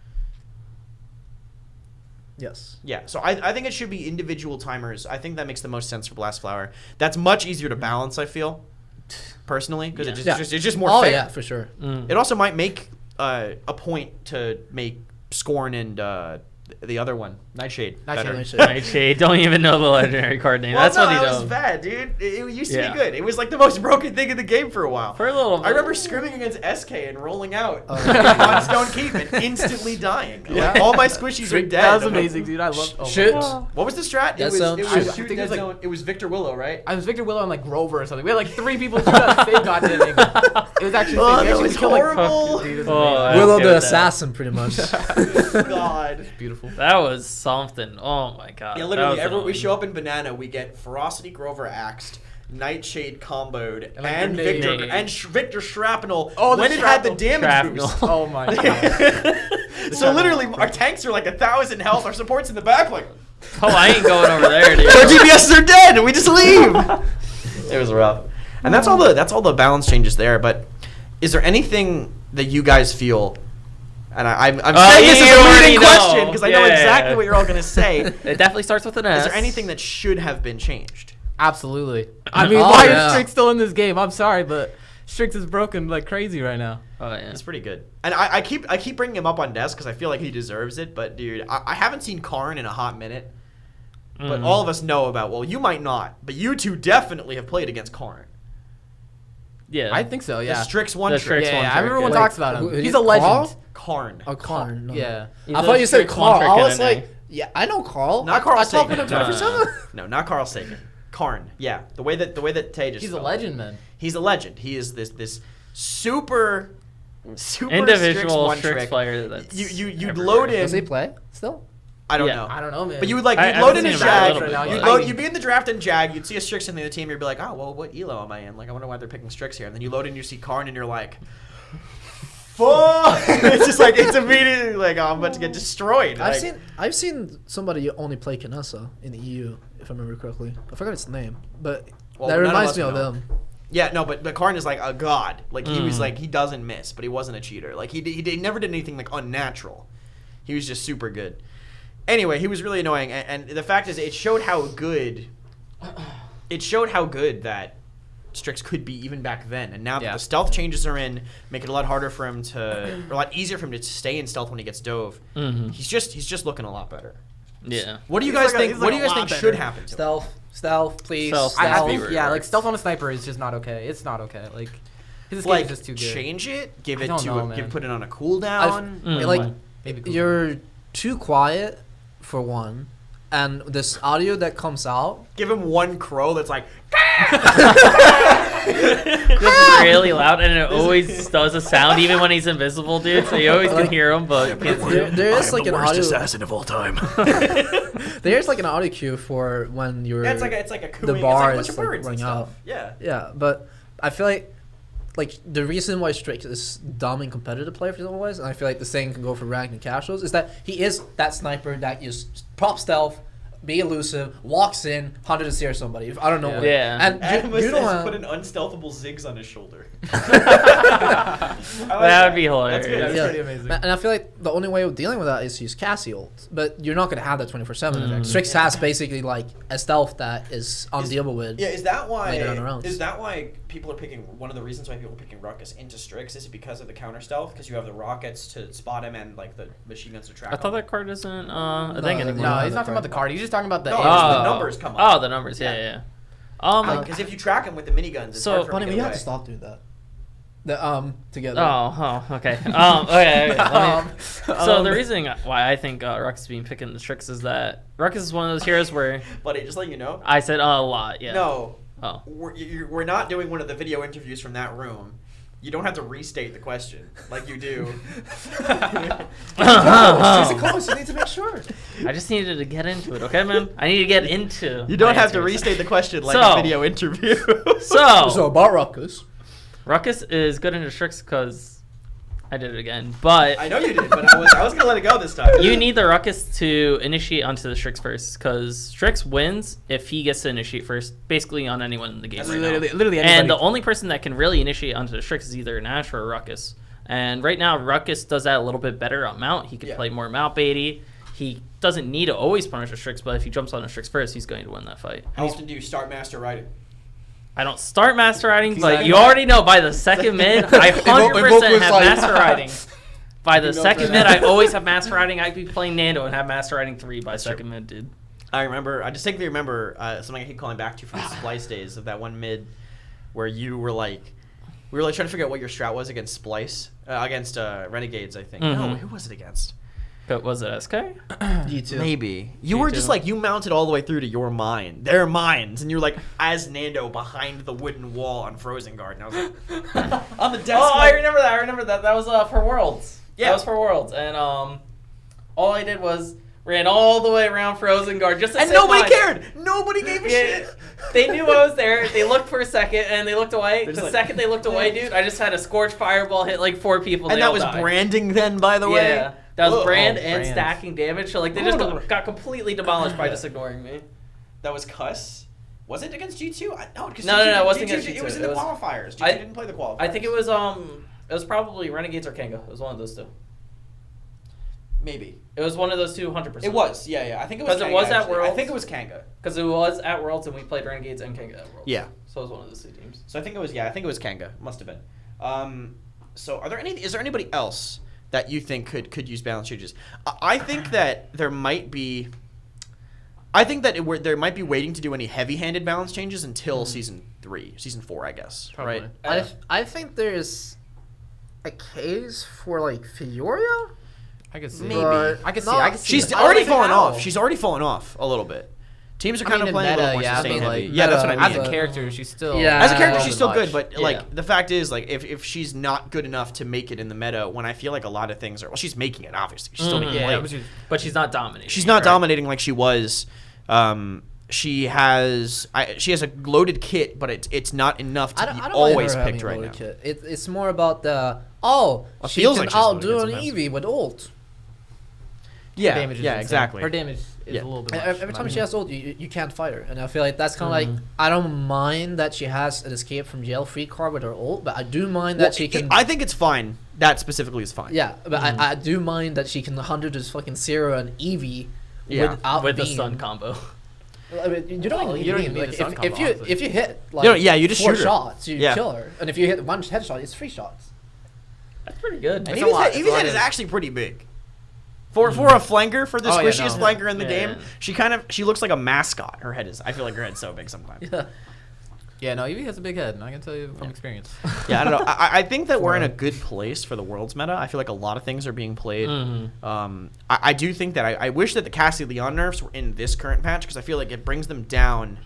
S4: Yes.
S1: Yeah, so I think it should be individual timers. I think that makes the most sense for Blast Flower. That's much easier to balance, I feel, personally, because it's just more
S4: Oh
S1: fair.
S4: yeah, for sure.
S1: It also might make a point to make Scorn and the other one, Nightshade, better.
S2: Nightshade. Don't even know the legendary card name.
S1: Well,
S2: That's
S1: no,
S2: what he
S1: that
S2: does.
S1: was bad, dude. It used to
S2: Yeah.
S1: be good. It was like the most broken thing in the game for a while.
S2: For a little bit.
S1: I remember scrimming against SK and rolling out on Stone Keep and instantly dying. Like, all my squishies are dead.
S2: That was
S1: I'm like,
S2: amazing, dude. I love. Oh
S4: Shoot.
S1: what was the strat?
S4: Dead
S1: It
S4: zone.
S1: was
S2: I
S1: shoot
S2: think
S1: dead
S2: it was like-
S1: zone. It was Victor Willow, right?
S2: I was Victor Willow and like Grover or something. We had like 3 people shoot at the same goddamn thing. It was actually
S1: Oh,
S2: sick. We
S1: that
S2: actually
S1: was
S2: killed, like,
S1: horrible.
S2: dude, it was
S5: Oh,
S2: amazing.
S5: I
S4: Willow
S5: okay
S4: the
S5: with that.
S4: assassin, pretty much.
S1: God.
S2: Beautiful.
S5: That was something. Oh my god.
S1: Yeah,
S5: That
S1: literally,
S5: was
S1: everywhere we
S5: annoying.
S1: show up in Banana, we get Ferocity Grover axed, Nightshade comboed,
S2: And, like,
S1: and
S2: grenade.
S1: Victor Victor Shrapnel
S2: Oh, the
S1: when it had the
S2: shrapnel.
S1: damage
S5: Shrapnel.
S1: boost.
S2: Oh my god.
S1: So literally, our tanks are like 1,000 health. Our support's in the back, like,
S5: Oh, I ain't going over there, dude.
S1: our DPSs are dead, and we just leave. It was rough, and that's all the balance changes there. But is there anything that you guys feel? And I'm saying this
S5: you
S1: as a
S5: already
S1: leading
S5: know.
S1: question because I know
S5: Yeah.
S1: exactly what you're all gonna say.
S5: It definitely starts with an S.
S1: Is there anything that should have been changed?
S2: Absolutely. I mean,
S4: Oh,
S2: why
S4: yeah.
S2: is Strix still in this game? I'm sorry, but Strix is broken like crazy right now.
S5: Oh yeah.
S1: It's pretty good. And I keep bringing him up on Desk because I feel like he deserves it. But dude, I haven't seen Karn in a hot minute. But
S5: Mhm.
S1: all of us know about. Well, you might not, but you two definitely have played against Karn.
S5: Yeah.
S2: I think so, yeah.
S1: The Strix one
S5: The
S1: trick.
S5: Strix
S2: Yeah,
S5: one
S2: I
S5: trick,
S2: remember one
S5: yeah.
S2: talks about him.
S4: Who-
S2: He's
S4: who-
S2: a legend.
S4: Carl?
S1: Karn.
S4: Oh, Karn. No.
S2: Yeah.
S5: He's
S4: I
S5: a
S4: thought you said
S5: Strix one
S4: Carl.
S5: trick
S4: I
S5: in
S4: was
S5: a
S4: like,
S5: name.
S4: yeah, I know Carl.
S1: Not Carl
S4: I talked with
S1: Sagan.
S4: him
S5: No,
S4: 24/7.
S1: No, not Carl Sagan. Karn. Yeah, the way that Tay just.
S2: He's a
S1: spelled it.
S2: legend, man.
S1: He's a legend. He is this super
S5: Individual
S1: one
S5: Strix
S1: trick.
S5: player that's
S1: You'd
S5: everywhere.
S1: load in.
S4: Does he play still?
S1: I don't
S5: Yeah.
S1: know.
S2: I don't know, man.
S1: But you would like
S5: I-
S1: you'd
S5: I've
S1: load in
S5: seen
S1: a
S5: him a
S1: Jag.
S5: little bit.
S1: You'd be in the draft in Jag. You'd see a Strix in the team. You'd be like, oh well, what elo am I in? Like, I wonder why they're picking Strix here. And then you load in, you see Karn, and you're like, fuck! It's just like it's immediately like, oh, I'm about to get destroyed. Like,
S4: I've seen somebody only play Kanessa in the EU, if I remember correctly. I forgot its name, but
S1: Well,
S4: that
S1: none of
S4: reminds
S1: us
S4: me of
S1: know.
S4: them.
S1: Yeah, no, but Karn is like a god. Like he was
S5: Mm.
S1: like he doesn't miss, but he wasn't a cheater. Like he never did anything like unnatural. He was just super good. Anyway, he was really annoying, and the fact is, it showed how good. It showed how good that Strix could be even back then, and now that
S2: Yeah.
S1: the stealth changes are in, make it a lot harder for him to, or a lot easier for him to stay in stealth when he gets dove.
S5: Mhm.
S1: He's just looking a lot better.
S5: Yeah.
S1: What do you
S3: He's
S1: guys
S3: like a-
S1: think?
S3: he's
S1: What
S3: like
S1: do you
S3: a
S1: guys
S3: lot
S1: think should
S3: better.
S1: happen to him?
S4: Stealth, please.
S5: Stealth.
S2: I
S5: Stealth.
S2: think,
S5: Stealth.
S2: yeah, like stealth on a sniper is just not okay. It's not okay. Like his escape
S1: Like
S2: is just too good.
S1: change it, give
S2: I
S1: it
S2: don't
S1: to
S2: know,
S1: a,
S2: man.
S1: put it on a cooldown.
S5: Mm.
S4: Like
S2: Maybe cool.
S4: you're too quiet for one, and this audio that comes out.
S1: Give him one crow that's like.
S5: Just really loud, and it always does a sound, even when he's invisible, dude. So you always can
S4: Like-
S5: hear him, but you can't see him.
S4: There is like an audio.
S1: of all time.
S4: There's like an audio cue for when you're.
S1: Yeah, it's like a cooing.
S4: the
S1: It's
S4: bar
S1: like a bunch
S4: is
S1: of
S4: like
S1: birds and
S4: running
S1: stuff.
S4: out.
S1: Yeah.
S4: Yeah, but I feel like the reason why Strix is dumb in competitive play for some ways, and I feel like the same can go for ranked and casuals, is that he is that sniper that is prop stealth, be elusive, walks in, hunted to steer somebody. I don't know.
S2: Yeah.
S4: what.
S5: Yeah.
S4: And
S1: Animus
S4: you don't
S1: has
S4: have,
S1: put an unstealthable Ziggs on his shoulder.
S5: That would be hilarious.
S1: That's good.
S2: That's
S4: yeah.
S2: pretty amazing.
S4: And I feel like the only way of dealing with that is to use Cassie ult. But you're not going to have that 24/7 effect. Strix has basically like a stealth that is undealable with.
S1: Yeah, is that why?
S4: Later on the rounds.
S1: Is that why people are picking? One of the reasons why people are picking Ruckus into Strix is it because of the counter stealth? Because you have the rockets to spot him and like the machine guns to track.
S5: I thought
S1: him?
S5: that card isn't a thing
S4: No,
S5: anymore.
S2: No,
S4: Yeah,
S2: he's not
S4: that's
S2: talking about the card. He's just talking about the.
S1: No,
S2: aim.
S1: it's the numbers come up.
S5: Oh, the numbers. Yeah,
S1: Yeah.
S5: yeah.
S1: Because if you track him with the miniguns, it's
S5: So-
S1: hard for him
S4: Bunny,
S1: to
S4: we
S1: get
S4: have
S1: away.
S4: to stop doing that. Together.
S5: Oh, okay. Okay. Let me- so the
S2: Um,
S5: reason why I think Ruckus is being picked in the Strix is that Ruckus is one of those heroes where
S1: Buddy, just let you know.
S5: I said a lot. Yeah.
S1: No,
S5: Oh.
S1: we're not doing one of the video interviews from that room. You don't have to restate the question like you do.
S4: Close. You need to make sure.
S5: I just needed to get into it, okay, man? I need to get into.
S1: You don't
S5: my
S1: have to
S5: answers.
S1: restate the question like
S5: So-
S1: a video interview.
S4: So about Ruckus.
S5: Ruckus is good in the Strix because I did it again, but
S1: I know you did, but I was gonna let it go this time.
S5: you need the Ruckus to initiate onto the Strix first because Strix wins if he gets to initiate first, basically on anyone in the game
S1: That's
S5: right
S2: literally
S5: now.
S2: anybody.
S5: And the only person that can really initiate onto the Strix is either Nash or Ruckus. And right now, Ruckus does that a little bit better on Mount. He can
S1: Yeah.
S5: play more Mount baity. he doesn't need to always punish a Strix, but if he jumps on a Strix first, he's going to win that fight.
S1: How often do you start master riding?
S5: I don't start master riding, but
S2: Exactly.
S5: you already know by the second mid, I 100% have master riding. By the second mid, I always have master riding. I'd be playing Nando and have master riding 3 by second mid, dude.
S1: I distinctly remember something I keep calling back to from the Splice days of that one mid where you were like, we were like trying to figure out what your strat was against Splice, against Renegades, I think. No, who was it against?
S5: But was it SK?
S4: G2.
S1: Maybe. You were just like, you mounted all the way through to your mine, their mines, and you were like, as Nando behind the wooden wall on Frozen Guard. And I was like, on the desk.
S3: Oh, I
S1: like,
S3: remember that. That was for Worlds.
S1: Yeah.
S3: That was for Worlds. And all I did was ran all the way around Frozen Guard just to
S1: and
S3: save
S1: nobody
S3: mine.
S1: cared. Nobody gave a
S3: Yeah,
S1: shit.
S3: they knew I was there. They looked for a second, and they looked away.
S1: They're
S3: The
S1: just
S3: second they looked away, dude, I just had a Scorch Fireball hit like 4 people.
S1: And
S3: they
S1: that
S3: all
S1: was
S3: died.
S1: branding then, by the way.
S3: Yeah, that was
S1: Whoa.
S3: brand
S2: Oh,
S3: and
S2: brand.
S3: stacking damage. So like they just got completely demolished by just ignoring me.
S1: That was Cuss. Was it against G2? No, because
S3: No, it wasn't
S1: G2,
S3: against
S1: It
S3: G2.
S1: was in the
S3: It was-
S1: qualifiers. G2
S3: I-
S1: didn't play the qualifiers.
S3: I think it was probably Renegades or Kanga. It was one of those two.
S1: Maybe.
S3: It was one of those two, 100%.
S1: It was, yeah. I think it was
S3: 'Cause it
S1: Kanga,
S3: was at
S1: actually. I
S3: Worlds.
S1: think it was Kanga.
S3: Because it was at Worlds and we played Renegades and Kanga at Worlds.
S1: Yeah.
S3: So it was one of those two teams.
S1: So I think it was Kanga. Must have been. So is there anybody else that you think could use balance changes? I think that there might be. I think that there might be waiting to do any heavy-handed balance changes until season 4, I guess.
S2: Probably.
S1: Right?
S4: I think there's a case for like Fioria.
S2: I can see.
S1: Maybe.
S2: I can see.
S4: No,
S2: I can see.
S1: She's
S2: it.
S1: already
S4: like
S1: fallen
S4: how.
S1: off. She's already fallen off a little bit. Teams are
S2: I
S1: kind
S2: mean,
S1: of
S2: in
S1: playing a little
S2: meta,
S1: more
S2: yeah,
S1: sustain
S2: but,
S1: heavy.
S2: like,
S1: Yeah, that's what I
S4: meta-
S1: mean.
S2: As a character, she's still.
S4: Yeah.
S1: As a character,
S4: Well,
S1: she's still good,
S2: much.
S1: but like the fact is, like if she's not good enough to make it in the meta, when I feel like a lot of things are, well, she's making it obviously. She's still making
S2: Yeah,
S1: plays.
S5: But she's not dominating.
S1: She's not
S5: right?
S1: dominating like she was. She has a loaded kit, but it's not enough to
S4: I
S1: be
S4: don't
S1: always
S4: mind her
S1: picked
S4: having
S1: right
S4: a
S1: now.
S4: loaded kit. It's more about the
S1: It
S4: she
S1: feels
S4: can
S1: like she's loaded
S4: outdo
S1: kit
S4: an
S1: sometimes.
S4: Eevee with ult.
S1: Yeah,
S2: Her damage is
S1: yeah,
S2: insane.
S1: exactly.
S2: Her damage is
S1: Yeah.
S2: a little bit. Much.
S4: Every time she has ult, you can't fight her, and I feel like that's kind of like I don't mind that she has an escape from jail free card with her ult, but I do mind that she can.
S1: I think it's fine. That specifically is fine.
S4: Yeah, but I do mind that she can 100 this fucking Zero and Eevee
S1: Yeah,
S4: without
S5: with the
S4: beam.
S5: stun combo.
S4: I mean, you don't
S2: Well,
S4: even
S2: you don't
S4: need
S2: even
S4: beam.
S2: need
S4: Like,
S2: the stun
S4: if
S2: combo,
S4: you
S2: honestly.
S4: if you hit like
S1: You just
S4: 4
S1: shoot her.
S4: shots, you
S1: Yeah.
S4: kill her, and if you hit 1 headshot, it's 3 shots.
S3: That's pretty good.
S1: And
S2: It's a lot.
S1: Eevee's head is actually pretty big. For a flanker, for the
S2: Oh, yeah,
S1: squishiest
S2: no.
S1: flanker in the
S5: Yeah.
S1: game, she looks like a mascot. Her head is. I feel like her head's so big sometimes.
S4: Yeah.
S2: Yeah, no, Eevee has a big head. And I can tell you from experience.
S1: Yeah, I don't know. I think that we're in a good place for the world's meta. I feel like a lot of things are being played. I do think that I wish that the Cassie Leon nerfs were in this current patch because I feel like it brings them down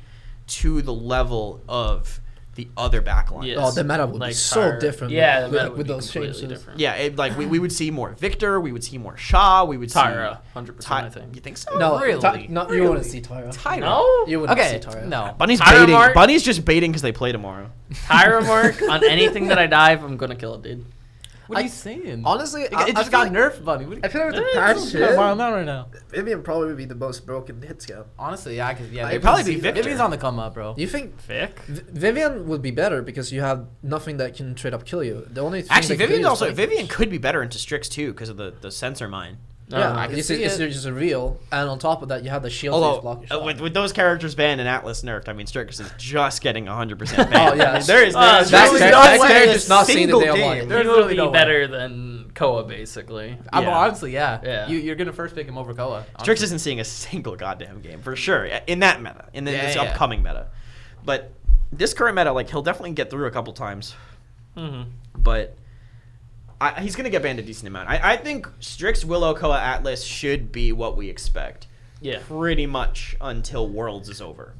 S1: to the level of the other backlines.
S5: Yes.
S4: Oh, the meta would be
S5: Like
S4: so
S5: Tyra.
S4: different.
S5: Yeah, the
S4: with,
S5: meta would
S4: with
S5: be
S4: those
S5: completely
S4: changes.
S5: different.
S1: Yeah, like we would see more Victor, we would see more Shaw, we would
S5: Tyra,
S1: see
S5: 100%,
S1: Ty-
S5: I think.
S1: You think so?
S4: No,
S2: Really?
S4: no, you
S2: Really?
S4: wouldn't see Tyra.
S2: Tyra.
S5: No?
S4: You wouldn't
S2: Okay.
S4: see Tyra.
S2: No.
S1: Bunny's
S5: Tyra
S1: baiting.
S5: Mark?
S1: Bunny's just baiting because they play tomorrow.
S5: Tyra mark on anything that I dive, I'm gonna kill it, dude.
S2: What are you saying?
S4: Honestly,
S2: it
S4: I
S2: just
S4: feel
S2: got
S4: like-
S2: nerfed, buddy. What
S4: I feel like with the
S2: Eh,
S4: patch
S2: it's
S4: shit,
S2: come on right now.
S4: Vivian probably would be the most broken hit scout.
S2: Honestly, yeah,
S4: I'd
S2: Vivian's-
S1: probably be Victor.
S2: Vivian's on the come up, bro.
S4: You think
S5: Vic?
S4: Vivian would be better because you have nothing that can straight up kill you. The only thing
S1: Actually,
S4: that can kill
S1: Vivian
S4: you is
S1: also
S4: flankers.
S1: Vivian could be better into Strix too because of the sensor mine.
S4: Yeah,
S2: I can
S4: it's,
S2: see
S4: it's
S2: it.
S4: just a real, and on top of that, you have the shield to
S1: Although
S4: block your shot.
S1: with those characters banned and Atlas nerfed, I mean Strix is just getting 100% banned.
S4: Oh, yeah.
S1: I mean, there is
S5: That's
S1: really
S5: that
S1: no
S4: character's
S1: way in a
S4: not seeing the
S1: single
S4: day of
S1: game.
S4: light.
S5: He
S2: There's
S5: will
S2: literally
S5: be
S2: no way.
S5: better than Koa, basically.
S2: I'm
S1: Yeah.
S2: honestly, yeah.
S5: Yeah.
S2: You're gonna first pick him over Koa.
S1: Strix isn't seeing a single goddamn game for sure in that meta, in this
S2: Yeah.
S1: upcoming meta. But this current meta, like he'll definitely get through a couple times,
S5: Mm-hmm.
S1: but he's gonna get banned a decent amount. I think Strix, Willow, Koa, Atlas should be what we expect.
S5: Yeah.
S1: Pretty much until Worlds is over.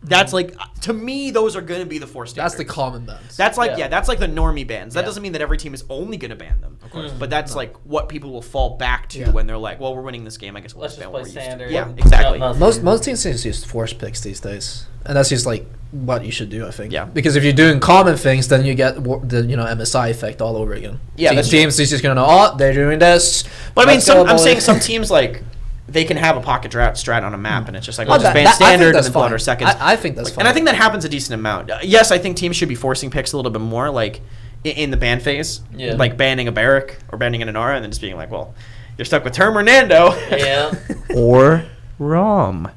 S1: That's like to me, those are gonna be the 4 standards.
S4: That's the common bans.
S1: That's like
S5: Yeah.
S1: that's like the normie bans. That
S4: Yeah.
S1: doesn't mean that every team is only gonna ban them, of course. But that's like what people will fall back to
S4: Yeah.
S1: when they're like, "Well, we're winning this game. I guess we'll
S3: Let's
S1: just ban
S3: just
S1: what
S3: play
S1: we're used to."
S3: standard.
S1: Yeah, exactly.
S3: Yeah,
S4: Most teams just force picks these days, and that's just like what you should do, I think.
S1: Yeah.
S4: Because if you're doing common things, then you get the MSI effect all over again.
S1: Yeah,
S4: So
S1: that's
S4: teams is just gonna know, oh, they're doing this.
S1: But I mean,
S4: Let's go,
S1: I'm
S4: boys.
S1: saying some teams like they can have a pocket strat on a map, and it's just like
S4: Oh,
S1: we'll just ban
S4: I think
S1: standard and
S4: that's
S1: then blow
S4: fine.
S1: under seconds.
S4: I think that's fine.
S1: And I think that happens a decent amount. Yes, I think teams should be forcing picks a little bit more, like in the ban phase,
S3: Yeah.
S1: like banning a Barrack or banning an Inara, and then just being like, well, You're stuck with Term or Nando.
S5: Yeah.
S1: Or Rom.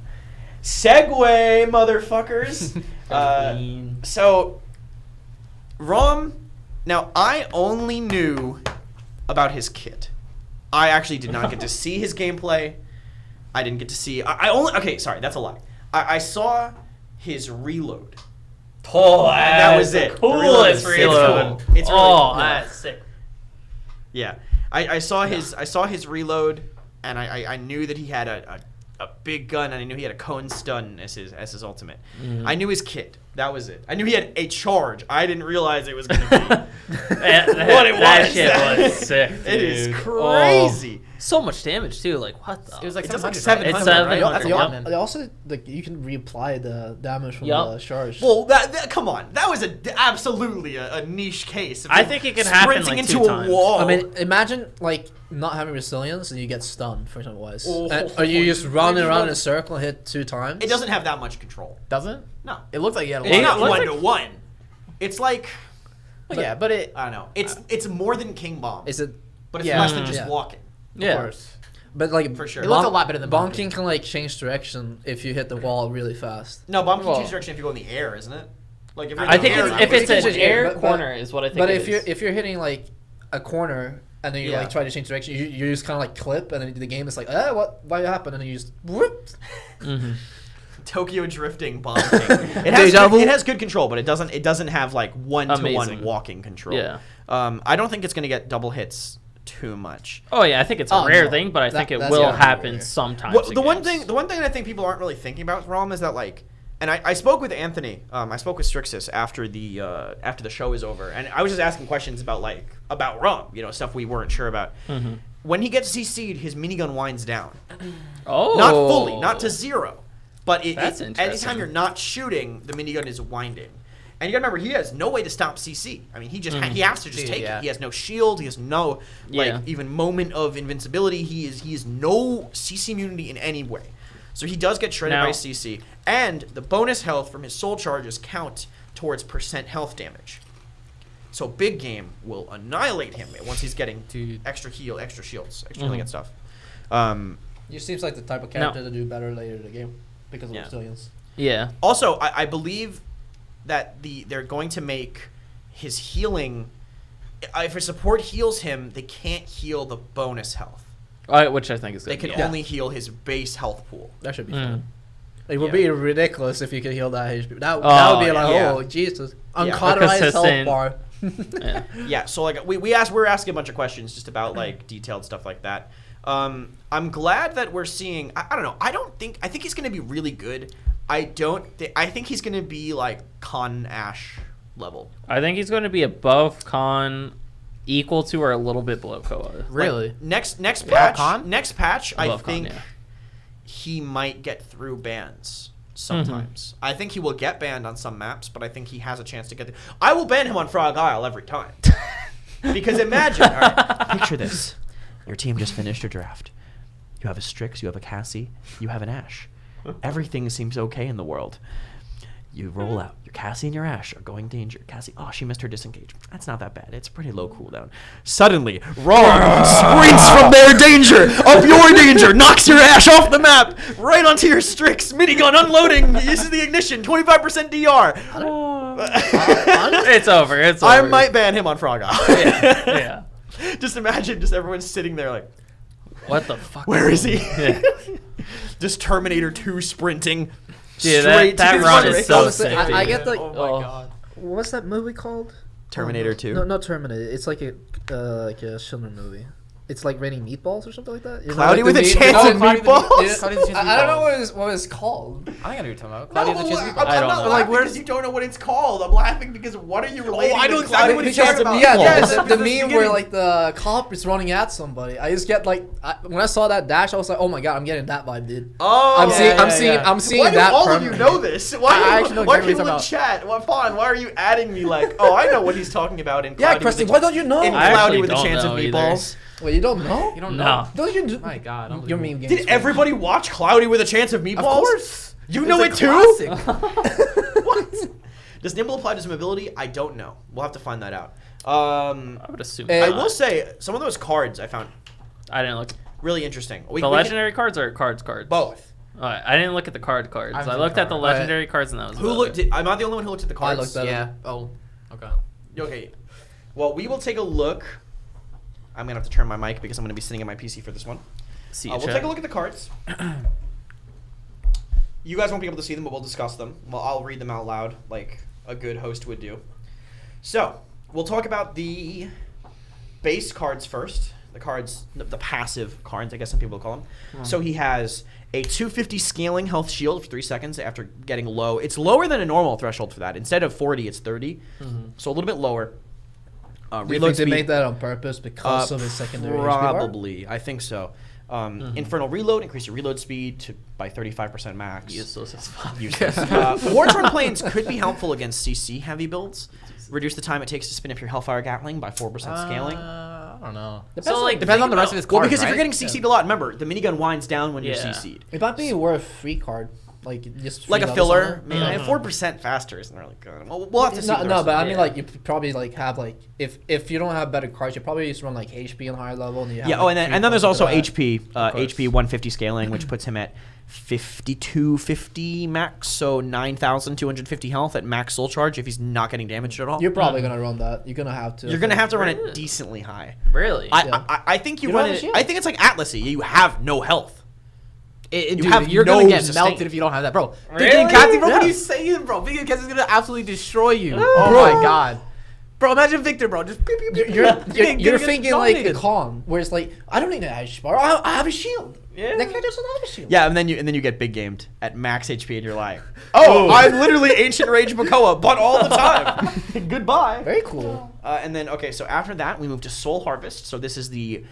S1: Segway, motherfuckers. So, Rom, now I only knew about his kit. I actually did not get to see his gameplay. I didn't get to see. Okay, sorry, that's a lie. I saw his reload.
S5: Oh,
S1: And that was it. The
S5: Coolest
S1: is-
S5: reload.
S1: It's cool. It's really
S5: oh,
S1: cool.
S5: that's sick.
S1: Yeah, I saw his reload, and I knew that he had a big gun, and I knew he had a cone stun as his ultimate. I knew his kit. That was it. I knew he had a charge. I didn't realize it was gonna be what it was.
S5: That shit was sick.
S1: It is
S5: dude.
S1: crazy.
S5: So much damage too. Like what? The?
S2: It was like
S1: It does like
S2: 700, right?
S1: 700,
S5: It's 700.
S1: right?
S5: Yep.
S4: They also like you can reapply the damage from
S5: Yup.
S4: the charge.
S1: Well, that come on, that was absolutely a niche case. of
S5: I
S1: him
S5: think it could happen,
S1: sprinting
S5: like,
S1: into
S5: 2
S1: a
S5: times.
S1: wall.
S4: I mean, imagine like not having resilience and you get stunned for example wise.
S1: Oh,
S4: Or you just running
S1: you
S4: around
S1: run-
S4: in a circle, hit 2 times.
S1: it doesn't have that much control.
S2: Doesn't?
S1: No,
S2: It looks like you had a
S1: it's
S2: lot.
S1: not
S5: looks
S1: 1-to-1. It's like
S2: Well, yeah, but it.
S1: I don't know. It's more than King Bomb,
S4: Is it?
S1: but it's
S2: yeah.
S1: less than just
S4: Yeah.
S1: walking.
S5: Yeah.
S2: Of course.
S4: But like
S1: For sure.
S2: It looks a lot better than
S4: Bomb
S2: bonking.
S4: King can like change direction if you hit the wall really fast.
S1: No, bomb can
S5: Well-
S1: change direction if you go in the air, isn't it? Like if you're in
S5: I
S1: the
S5: think
S1: air,
S5: if it's
S1: it's
S5: an air
S4: but-
S5: corner is what I think.
S4: But
S5: it
S4: if
S5: is.
S4: you're hitting like a corner and then you
S1: Yeah.
S4: like try to change direction, you just kind of like clip and then the game is like, what happened? And then you just whoop.
S5: Mhm.
S1: Tokyo drifting bomb king. It has good control, but it doesn't have like 1-to-1
S5: Amazing.
S1: walking control.
S5: Yeah.
S1: I don't think it's gonna get double hits too much.
S5: Oh yeah, I think it's a
S4: Oh,
S5: rare
S4: no.
S5: thing, but I think
S4: That-
S5: it
S4: that's
S5: will
S4: gotta be
S5: happen
S4: rare.
S5: sometimes.
S1: Well,
S5: in
S1: the one
S5: games.
S1: thing I think people aren't really thinking about with ROM is that like, and I spoke with Anthony. I spoke with Strixus after the show is over, and I was just asking questions about ROM, stuff we weren't sure about.
S5: Mm-hmm.
S1: When he gets CC'd, his minigun winds down.
S5: Oh.
S1: Not fully, not to 0, but
S5: That's interesting.
S1: anytime you're not shooting, the minigun is winding. And you gotta remember, he has no way to stop CC. I mean, he has to just
S2: Dude,
S1: take
S2: yeah.
S1: it. He has no shield. He has no
S5: Yeah.
S1: even moment of invincibility. He is no CC immunity in any way. So he does get shredded
S5: Now-
S1: by CC, and the bonus health from his soul charges count towards % health damage. So big game will annihilate him once he's getting
S2: Dude.
S1: extra heal, extra shields, extra
S5: Mhm.
S1: healing and stuff.
S4: You seems like the type of character to do better later in the game because of
S1: Yeah.
S4: resilience.
S5: Yeah.
S1: Also, I believe that they're going to make his healing. If a support heals him, they can't heal the bonus health.
S5: Which I think is good.
S1: They can
S5: yeah.
S1: only heal his base health pool.
S4: That should be
S5: Mm.
S4: fun. It would
S1: Yeah.
S4: be ridiculous if you could heal that HP. That
S5: Oh,
S4: would be like,
S1: yeah.
S4: oh Jesus,
S1: Yeah.
S4: uncauterized health
S5: Consistent.
S4: bar.
S5: Yeah.
S1: Yeah, so like we're asking a bunch of questions just about like detailed stuff like that. I'm glad that we're seeing. I don't know. I think he's gonna be really good. I think he's gonna be like Con Ash level.
S5: I think he's going to be above Con, equal to or a little bit below Koa.
S2: Really?
S1: Like, next
S2: Above
S1: patch.
S2: Con?
S1: Next patch, I
S5: Above Con,
S1: think
S5: yeah.
S1: he might get through bans sometimes. I think he will get banned on some maps, but I think he has a chance to get there. I will ban him on Frog Isle every time. Because imagine, all right, picture this. Your team just finished your draft. You have a Strix, you have a Cassie, you have an Ashe. Everything seems okay in the world. You roll out. Your Cassie and your Ashe are going danger. Cassie, oh, she missed her disengage. That's not that bad. It's a pretty low cooldown. Suddenly, Rom springs from their danger, up your danger, knocks your Ashe off the map, right onto your Strix, minigun unloading, uses the ignition, 25% DR.
S5: It's over. It's over.
S1: I might ban him on Frog Isle.
S5: Yeah.
S1: Just imagine just everyone sitting there like,
S5: What the fuck?
S1: where is he?
S5: Yeah.
S1: Just Terminator 2 sprinting
S5: Dude,
S1: straight
S5: that
S1: to his
S5: run
S1: run
S5: is
S1: rate.
S5: so
S4: Honestly,
S5: sick.
S4: I
S5: dude.
S4: get the
S2: Oh my
S5: Oh.
S2: god.
S4: what's that movie called?
S1: Terminator 2?
S4: No, not Terminator. It's like a Schindler movie. It's like raining meatballs or something like that. You know,
S1: Cloudy
S4: like
S1: with
S4: the
S1: a
S4: meat-
S1: chance
S4: no,
S1: of
S4: Cloudy with the-
S1: meatballs?
S4: yeah,
S2: Cloudy with a chance of
S4: I don't know
S2: meatballs.
S4: what it's called.
S2: I think I know what you're talking about. Cloudy with the Chance of Meatballs.
S5: I don't know.
S1: not
S5: Like,
S1: laughing
S4: where's-
S1: because you don't know what it's called. I'm laughing because what are you relating?
S5: I know
S1: to
S5: exactly
S1: Cloudy
S5: what
S1: with
S5: he's
S1: a Chance
S5: talking
S1: of
S5: about.
S1: Meatballs?
S4: Yeah,
S1: Yes,
S4: the
S1: that's the
S4: meme where
S1: beginning.
S4: like the cop is running at somebody. I just get like when I saw that dash, I was like, oh my god, I'm getting that vibe, dude.
S1: Oh,
S4: I'm seeing, I'm
S2: yeah,
S4: seeing,
S2: yeah.
S4: I'm seeing
S1: Why do
S4: that.
S1: all of you
S4: permanently.
S1: know this? Why,
S2: I actually know
S1: why are
S2: exactly
S1: people
S2: what
S1: in
S2: you're
S1: chat? Well, Fawn, why are you adding me like, oh, I know what he's talking about in
S4: Yeah,
S1: Cloudy
S4: Krusty,
S1: with a
S4: why don't you know?
S1: in
S5: I
S1: Cloudy
S5: actually
S1: with a
S5: don't
S1: Chance of
S5: know either.
S1: Meatballs?
S4: Wait, you don't know?
S2: You don't
S5: No.
S2: know?
S4: Don't you?
S2: My god.
S4: Your
S2: unbelievable.
S4: meme game.
S1: Did everybody watch Cloudy with a Chance of Meatballs?
S2: Of course.
S1: You know it
S2: It's
S1: too?
S2: a
S1: What? Does Nimble apply to some ability? I don't know. We'll have to find that out.
S5: I would assume.
S4: I
S1: I
S5: not.
S1: will say some of those cards I found.
S5: I didn't look.
S1: really interesting.
S5: The legendary cards or cards?
S1: Both.
S5: Alright, I didn't look at the cards.
S2: I've
S5: I
S2: seen
S5: looked at the
S2: card.
S5: legendary cards, and that was
S1: Who
S5: about
S1: looked?
S5: it.
S1: I'm not the only one who looked at the
S4: I
S1: cards.
S4: looked at
S2: Yeah.
S4: it.
S2: Oh. Okay.
S1: Okay. Well, we will take a look. I'm gonna have to turn my mic because I'm gonna be sitting at my PC for this one.
S5: See
S1: We'll take a look at the cards. You guys won't be able to see them, but we'll discuss them. Well, I'll read them out loud like a good host would do. So, we'll talk about the base cards first. The cards, the passive cards, I guess some people call them. So he has a 250 scaling health shield for 3 seconds after getting low. It's lower than a normal threshold for that. Instead of 40, it's 30. So a little bit lower.
S4: Do you
S1: Reload
S4: think they
S1: speed,
S4: made that on purpose because of his secondary HP bar?
S1: probably. I think so. Infernal reload, increase your reload speed by 35% max.
S5: Useless as fuck.
S1: Useless. War-torn planes could be helpful against CC heavy builds. Reduce the time it takes to spin up your Hellfire Gatling by 4% scaling.
S2: I don't know.
S5: So, like,
S2: Depends on the rest of
S5: think
S2: his
S1: Well,
S2: cards,
S1: because if
S2: right?
S1: you're getting CC'd a lot, remember, the minigun winds down when you're
S5: Yeah.
S1: CC'd.
S4: It might be worth free card, like just
S1: Like
S4: free
S1: a
S4: levels on
S1: filler.
S4: it.
S1: Man, 4% faster isn't really good. Well, we'll have to see.
S4: No,
S1: what the
S4: no,
S1: rest
S4: but
S1: of
S4: I
S1: it-
S4: mean,
S5: yeah.
S4: like you probably like have like if you don't have better cards, you probably just run like HP on higher level. And you have,
S1: Yeah.
S4: like,
S1: Oh, and then there's
S4: free
S1: also
S4: cards for that.
S1: HP.
S2: Of course.
S1: HP 150 scaling, which puts him at 5250 max, so 9,250 health at max soul charge if he's not getting damaged at all.
S4: You're probably gonna run that. You're gonna have to.
S1: You're gonna have to run
S5: Really?
S1: it decently high.
S5: Really?
S4: Yeah.
S1: I think you
S4: You don't
S1: run
S4: have a
S1: it.
S4: shield.
S1: I think it's like Atlasy. You have no health.
S2: Dude,
S1: have
S2: you're
S1: no
S2: gonna get
S1: sustain.
S2: melted if you don't have that, bro.
S5: Really?
S2: Big Cassie, bro, what are
S4: Yeah.
S2: you saying, bro? Big Cassie is gonna absolutely destroy you. Oh my god, bro! Imagine Victor, bro. Just pew, pew, pew,
S4: You're
S2: pew.
S4: you're
S2: Get
S4: thinking like a
S2: dominated.
S4: con, where it's like I don't need an HP bar. I have a shield.
S5: Yeah.
S4: That character doesn't have a shield.
S1: Yeah, and then you get big gamed at max HP, and you're like, oh, I'm literally Ancient Rage Makoa, but all the time. Goodbye.
S4: Very cool.
S1: And then, okay, so after that, we move to Soul Harvest. So this is the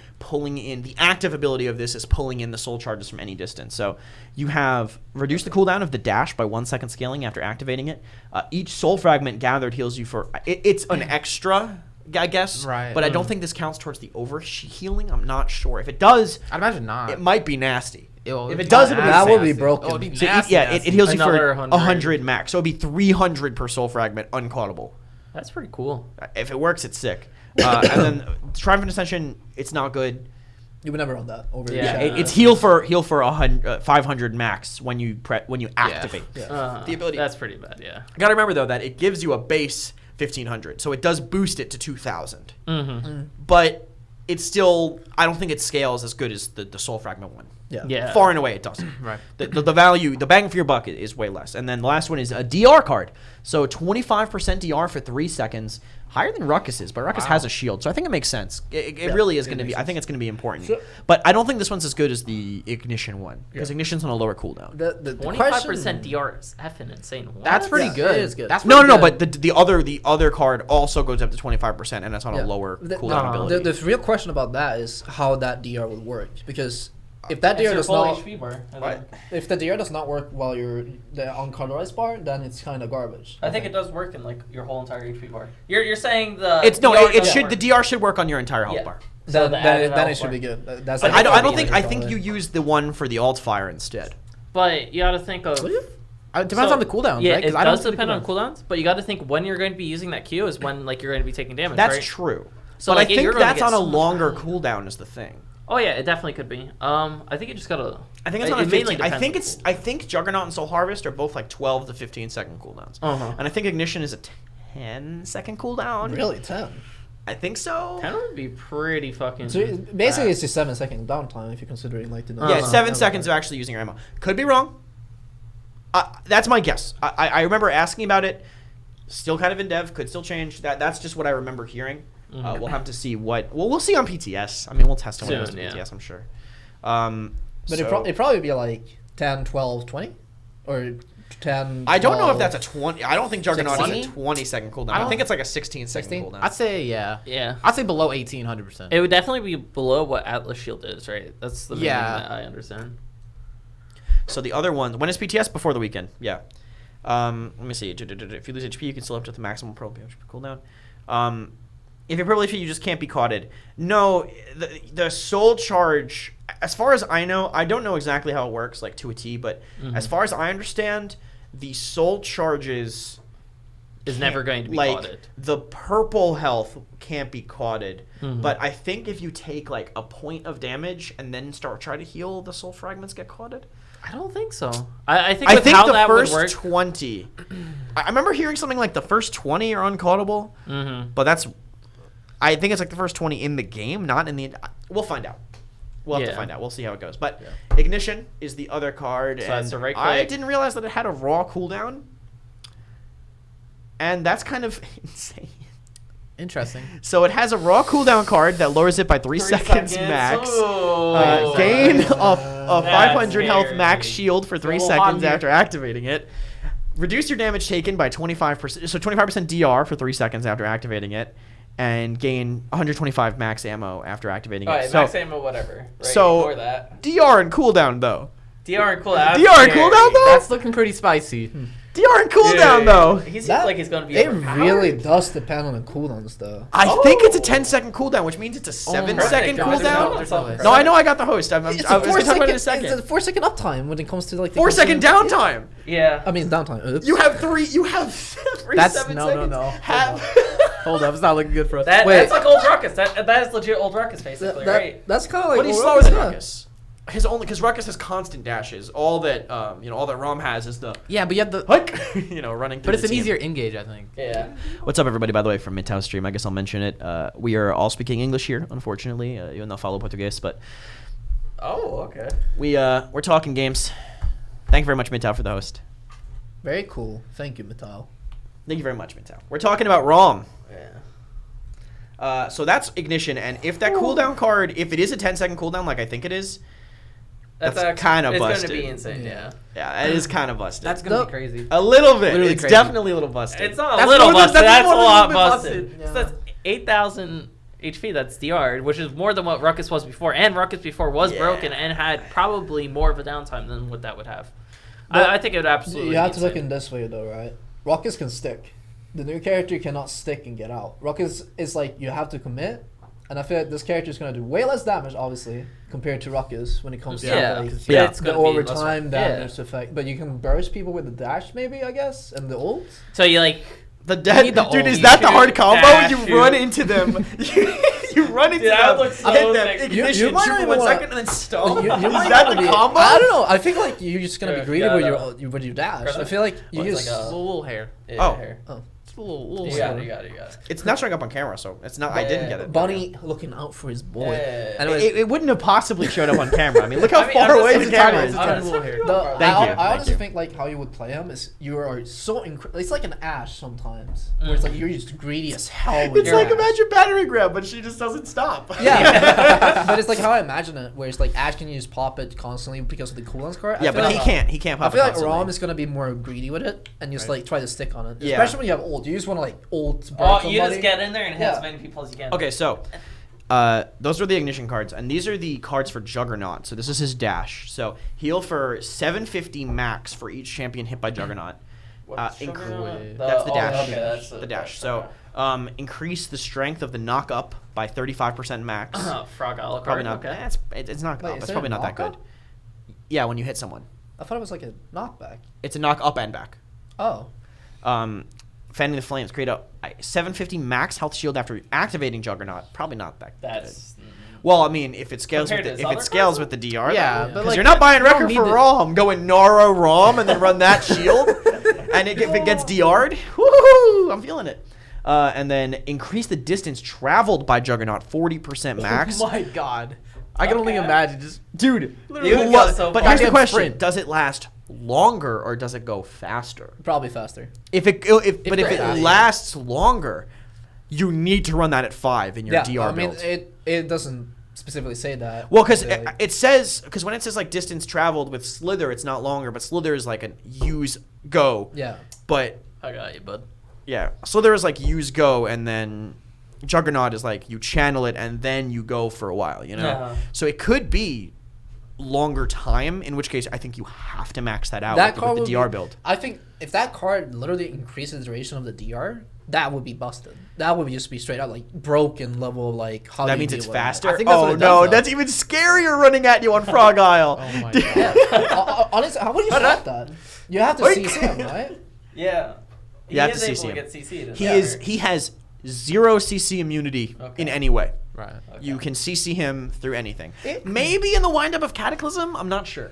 S1: active ability of this is pulling in the soul charges from any distance. So you have reduced the cooldown of the dash by 1 second scaling after activating it. Each soul fragment gathered heals you for, it's an extra, I guess.
S2: Right.
S1: But I don't think this counts towards the over healing. I'm not sure. If it does,
S2: I'd imagine not.
S1: it might be nasty.
S2: It'll
S1: If
S2: be
S1: it does, it'll be
S4: That will be
S2: nasty.
S4: broken.
S2: Oh, it'll be
S1: So
S2: nasty,
S1: it
S2: nasty.
S1: heals you for
S5: Another
S1: 100 max. So it'd be 300 per soul fragment, uncauntable.
S5: That's pretty cool.
S1: If it works, it's sick. And then Triumphant Ascension, it's not good.
S4: You would never run that over.
S5: Yeah,
S4: the
S1: Yeah,
S4: shadow.
S1: it's heal for 500 max when you activate.
S4: Yeah.
S1: The ability.
S5: That's pretty bad. Yeah.
S1: Gotta remember though that it gives you a base 1500, so it does boost it to 2000.
S5: Mm-hmm.
S1: But it's still, I don't think it scales as good as the soul fragment one.
S4: Yeah.
S5: Yeah.
S1: Far and away, it doesn't.
S2: Right.
S1: The value, the bang for your buck is way less. And then the last one is a DR card. So 25% DR for 3 seconds, higher than Ruckus's, but Ruckus has a shield, so I think it makes sense. It really is going to be. I think it's going to be important.
S4: So-
S1: But I don't think this one's as good as the Ignition one because Ignition's on a lower cooldown.
S4: The
S5: 25%
S4: question-
S5: DR is effing insane. What?
S2: That's pretty
S4: Yeah,
S2: good.
S4: it is good.
S2: That's
S1: No,
S2: pretty
S1: but
S2: good.
S1: the other card also goes up to 25%, and that's on
S4: Yeah.
S1: a lower
S4: The-
S1: cooldown
S2: no,
S1: ability.
S4: The real question about that is how that DR would work, because if that
S5: It's
S4: DR
S5: your
S4: does
S5: full
S4: not,
S5: HP bar. I
S1: What?
S5: think.
S4: if the DR does not work while you're the on colorized bar, then it's kind of garbage.
S5: I think it does work in like your whole entire HP bar. You're saying the
S1: It's no,
S5: DR
S1: it
S5: doesn't
S1: should.
S5: work.
S1: The DR should work on your entire health
S5: Yeah.
S1: bar.
S5: So
S4: Then,
S5: the
S4: then,
S5: added
S4: it, then it
S5: health
S4: should
S5: bar.
S4: be good. That's
S1: But
S4: like
S1: I don't
S4: probably
S1: think.
S4: the
S1: I think you
S4: problem.
S1: use the one for the alt fire instead.
S5: But you got to think of.
S4: What do you-
S2: It depends
S5: So,
S2: on the cooldowns,
S5: Yeah,
S2: right?
S5: it
S2: 'Cause I don't
S5: does
S2: see the
S5: depend on
S2: cooldowns.
S5: cooldowns, but you got to think when you're going to be using that Q is when like you're going to be taking damage.
S1: That's
S5: right?
S1: true.
S5: So,
S1: but
S5: like,
S1: I think
S5: you're gonna
S1: that's
S5: get
S1: on a
S5: so much
S1: longer
S5: value.
S1: cooldown is the thing.
S5: Oh yeah, it definitely could be. I think you just gotta.
S1: I think it's on
S5: it
S1: a
S5: mainly
S1: 15. I
S5: depends
S1: think
S5: on
S1: it's.
S5: the
S1: I think Juggernaut and Soul Harvest are both like 12 to 15 second cooldowns,
S5: Uh-huh.
S1: and I think Ignition is a 10-second cooldown.
S4: Really 10.
S1: I think so.
S5: 10 would be pretty fucking.
S4: So basically, it's a 7-second downtime if you're considering like the.
S1: Yeah,
S5: Uh-huh.
S1: it's 7 seconds of actually using your ammo. Could be wrong. That's my guess. I remember asking about it. Still kind of in dev. Could still change. That's just what I remember hearing.
S5: Mhm.
S1: We'll have to see what. Well, we'll see on PTS. I mean, we'll test it when it goes to
S5: Soon, yeah.
S1: PTS. I'm sure.
S4: But
S1: So-
S4: it'd probably be like 10, 12, 20? Or 10.
S1: I don't know if
S4: 12.
S1: that's a 20. I don't think Juggernaut is
S2: 16?
S1: a 20-second cooldown.
S2: I
S1: I
S2: don't-
S1: think it's like a 16-second
S4: 16?
S1: cooldown.
S2: I'd say yeah.
S5: Yeah.
S2: I'd say below 18, 100%.
S5: It would definitely be below what Atlas Shield is, right? That's the main
S2: Yeah.
S5: thing that I understand.
S1: So the other one, when is PTS? Before the weekend. Yeah. Let me see. If you lose HP, you can still up to the maximum pro cooldown. If you're purple HP, you just can't be caughted. No, the soul charge, as far as I know, I don't know exactly how it works, like to a T, but as far as I understand, the soul charges
S5: is never going to be
S1: like
S5: caughted.
S1: the purple health can't be caughted.
S5: Mhm.
S1: But I think if you take like a point of damage and then try to heal, the soul fragments get caughted.
S5: I don't think so. I think with how
S1: the
S5: that would
S1: first
S5: work.
S1: 20. I remember hearing something like the first 20 are uncaughable,
S5: Mm-hmm.
S1: but I think it's like the first 20 in the game, not in the. We'll find out. We'll have to
S5: Yeah.
S1: find out. We'll see how it goes. But Ignition is the other card,
S5: So
S1: and
S5: that's a right
S1: I
S5: click.
S1: didn't realize that it had a raw cooldown, and that's kind of insane.
S2: Interesting.
S1: So it has a raw cooldown card that lowers it by 3 seconds max.
S3: Oh.
S1: Gain a
S3: That's
S1: 500 health
S3: scary.
S1: max shield for 3
S5: Little
S1: seconds
S5: Handir.
S1: after activating it. Reduce your damage taken by 25%. So 25% DR for 3 seconds after activating it. And gain 125 max ammo after activating
S3: All
S1: it.
S3: right,
S1: So
S3: max ammo, whatever. Right,
S1: so-
S3: ignore that.
S1: DR and cooldown though.
S3: DR and cooldown.
S1: DR and cooldown though?
S2: That's looking pretty spicy.
S1: DR and cooldown though.
S3: He seems
S4: That-
S3: like he's gonna be.
S4: It
S3: overpowered.
S4: really does depend on the cooldowns, though.
S1: I think it's a 10-second cooldown, which means it's a 7-second
S2: God.
S1: cooldown. No, I know I got the host. I was
S4: It's
S1: going
S4: a
S1: to talk about it in a second.
S4: It's a 4-second uptime when it comes to like the
S1: 4-second
S4: consumer-
S1: downtime.
S3: Yeah.
S4: I mean downtime. Oops.
S1: You have three 7
S2: No,
S1: seconds.
S2: no.
S1: Have
S2: Hold up, it's not looking good for us.
S3: That,
S4: Wait.
S3: that's like old Ruckus. That is legit old Ruckus, basically, right?
S4: That's kind of like.
S1: But he's
S4: well,
S1: slower than
S4: yeah.
S1: Ruckus. His only because Ruckus has constant dashes. All that all that Rom has is the
S2: Yeah, but you have the.
S1: hike, running. Through
S2: But it's
S1: the
S2: an
S1: team.
S2: easier engage, I think.
S3: Yeah.
S1: What's up, everybody? By the way, from Midtown Stream, I guess I'll mention it. We are all speaking English here, unfortunately. Even though I follow Portuguese, but
S3: Oh, okay.
S1: we're talking games. Thank you very much, Midtown, for the host.
S4: Very cool. Thank you, Metal.
S1: Thank you very much, Midtown. We're talking about Rom.
S3: Yeah.
S1: So that's Ignition, and if that cooldown card, if it is a 10-second cooldown, like I think it is, that's kinda
S3: It's
S1: busted.
S3: gonna be insane. Yeah.
S1: yeah, it is kind of busted.
S2: That's gonna
S4: No.
S2: be crazy.
S1: a little bit.
S2: Literally
S1: It's
S2: crazy.
S1: definitely a little busted.
S3: It's not a
S2: That's
S3: little
S2: more than-
S3: busted.
S2: that's
S3: That's a
S2: more than a
S3: lot
S2: little bit
S3: busted.
S2: busted.
S3: So that's 8,000 HP. That's DR, which is more than what Ruckus was before. And Ruckus before was
S1: Yeah.
S3: broken and had probably more of a downtime than what that would have.
S4: But
S3: I think it would absolutely.
S4: You have
S3: be
S4: to look
S3: insane.
S4: in this way, though, right? Ruckus can stick. The new character cannot stick and get out. Ruckus is like you have to commit, and I feel like this character is gonna do way less damage, obviously, compared to Ruckus when it comes to
S3: Yeah.
S4: like,
S1: Yeah.
S3: It's
S4: the
S3: gonna be
S4: overtime
S3: lesser.
S4: damage effect. But you can burst people with the dash, maybe, I guess, and the ult.
S3: So you like.
S1: The dead
S2: need the
S1: dude,
S2: ult.
S1: is that the
S3: Shoot,
S1: hard combo?
S3: dash,
S1: You
S3: shoot.
S1: run into them. you run into
S3: Dude, that
S1: them.
S3: would look so
S1: hit them.
S3: sick.
S1: Ignition.
S4: You might
S1: shoot
S4: not
S1: for
S4: even
S1: 1
S4: wanna-
S1: second and then stop.
S4: You
S1: Is
S4: might
S1: that
S4: wanna
S1: the
S4: be-
S1: combo?
S4: I don't know. I think like you're just gonna
S3: Yeah,
S4: be greedy
S3: yeah,
S4: with
S3: no.
S4: your dash.
S3: Really?
S4: I feel like you
S3: Well, it's
S4: just.
S3: like
S2: It's a little hair.
S3: Yeah,
S1: Oh.
S3: here.
S2: It's a little
S3: You got
S2: hair.
S3: it. You got it. You got it.
S1: It's not showing up on camera, so it's not. I didn't get it.
S4: Bunny looking out for his boy.
S3: Yeah.
S4: Anyways,
S1: It wouldn't have possibly showed up on camera. I mean, look how
S3: I mean,
S1: far
S3: I'm just-
S1: away
S3: it's
S1: the
S3: a tiny-
S1: camera
S3: it's
S1: is.
S3: a tiny little hair.
S4: The,
S1: Thank
S4: I,
S1: you,
S4: I
S1: thank
S4: honestly
S1: you.
S4: think like how you would play him is you are so it's like an Ash sometimes, where it's like you're just greedy as hell. With
S1: It's
S4: your
S1: like
S4: Ash.
S1: imagine battering ram, but she just doesn't stop.
S4: Yeah, but it's like how I imagine it, where it's like Ash can just pop it constantly because of the cooldowns card. I
S1: Yeah,
S4: feel
S1: but
S4: like,
S1: he can't. He can't
S4: I
S1: pop
S4: feel
S1: it
S4: like
S1: constantly.
S4: Rom is gonna be more greedy with it and just like try to stick on it,
S1: Yeah.
S4: especially when you have ult. You just want to like ult.
S3: Oh,
S4: burn
S3: you just
S4: somebody.
S3: get in there and hit
S4: Yeah.
S3: as many people as you can.
S1: Okay, so those are the Ignition cards, and these are the cards for Juggernaut. So this is his dash. So heal for 750 max for each champion hit by Juggernaut.
S3: What's
S1: inc-
S3: Juggernaut?
S1: That's the dash.
S3: Okay, that's
S1: the dash. So increase the strength of the knock up by 35% max.
S3: Frog Owl card.
S1: Probably not.
S3: Okay.
S1: It's not.
S4: Wait, is
S1: It's
S4: there
S1: probably
S4: a
S1: not that
S4: knock
S1: good.
S4: up?
S1: Yeah, when you hit someone,
S4: I thought it was like a knockback.
S1: it's a knock up and back.
S4: Oh,
S1: Fanning the Flames, create a 750 max health shield after activating Juggernaut. Probably not that good.
S3: That's.
S1: Well, I mean, if it scales
S3: Compared
S1: with
S3: to
S1: the,
S3: his
S1: if it
S3: other
S1: scales
S3: cards?
S1: with the DR,
S2: Yeah,
S1: because
S2: but, like,
S1: you're not buying
S2: you don't
S1: record
S2: need
S1: for
S2: to-
S1: Rom, going Naro Rom and then run that shield, and if it gets DR'd, woohoo! I'm feeling it. And then increase the distance traveled by Juggernaut 40% max.
S2: Oh my god. I can only
S3: Okay.
S2: imagine just.
S1: Dude,
S3: You would go so
S1: but
S3: far.
S1: here's the
S2: Goddamn
S1: question:
S2: sprint.
S1: does it last longer or does it go faster?
S4: probably faster.
S1: If it
S2: faster.
S1: lasts longer, you need to run that at 5 in your DR
S4: I mean
S1: build.
S4: it doesn't specifically say that.
S1: Well, because
S4: Say, like-
S1: it says, because when it says like distance traveled with Slither, it's not longer, but Slither is like a use go.
S4: yeah.
S1: But
S3: I got you, bud.
S1: yeah, Slither is like use go, and then Juggernaut is like you channel it and then you go for a while, you know?
S3: Uh-huh.
S1: So it could be longer time, in which case I think you have to max that out
S4: That
S1: with
S4: card
S1: the
S4: would
S1: DR
S4: be-
S1: build.
S4: I think if that card literally increases the duration of the DR, that would be busted. That would just be straight out like broken level of like how
S1: That
S4: do you
S1: means
S4: deal
S1: it's
S4: with it.
S1: faster?
S2: I think that's
S1: Oh
S2: what it does,
S1: no,
S2: though.
S1: that's even scarier running at you on Frog Isle.
S2: Oh my
S1: Dude.
S2: god.
S4: Honestly, how would you stop that? You have to
S1: Oink.
S4: see him, right?
S3: Yeah.
S1: You have to
S3: is
S1: CC
S3: able to
S1: him.
S3: get CC'd.
S1: He has 0 CC immunity
S3: Okay.
S1: in any way.
S2: Right.
S3: Okay.
S1: You can CC him through anything. Maybe in the windup of Cataclysm, I'm not sure.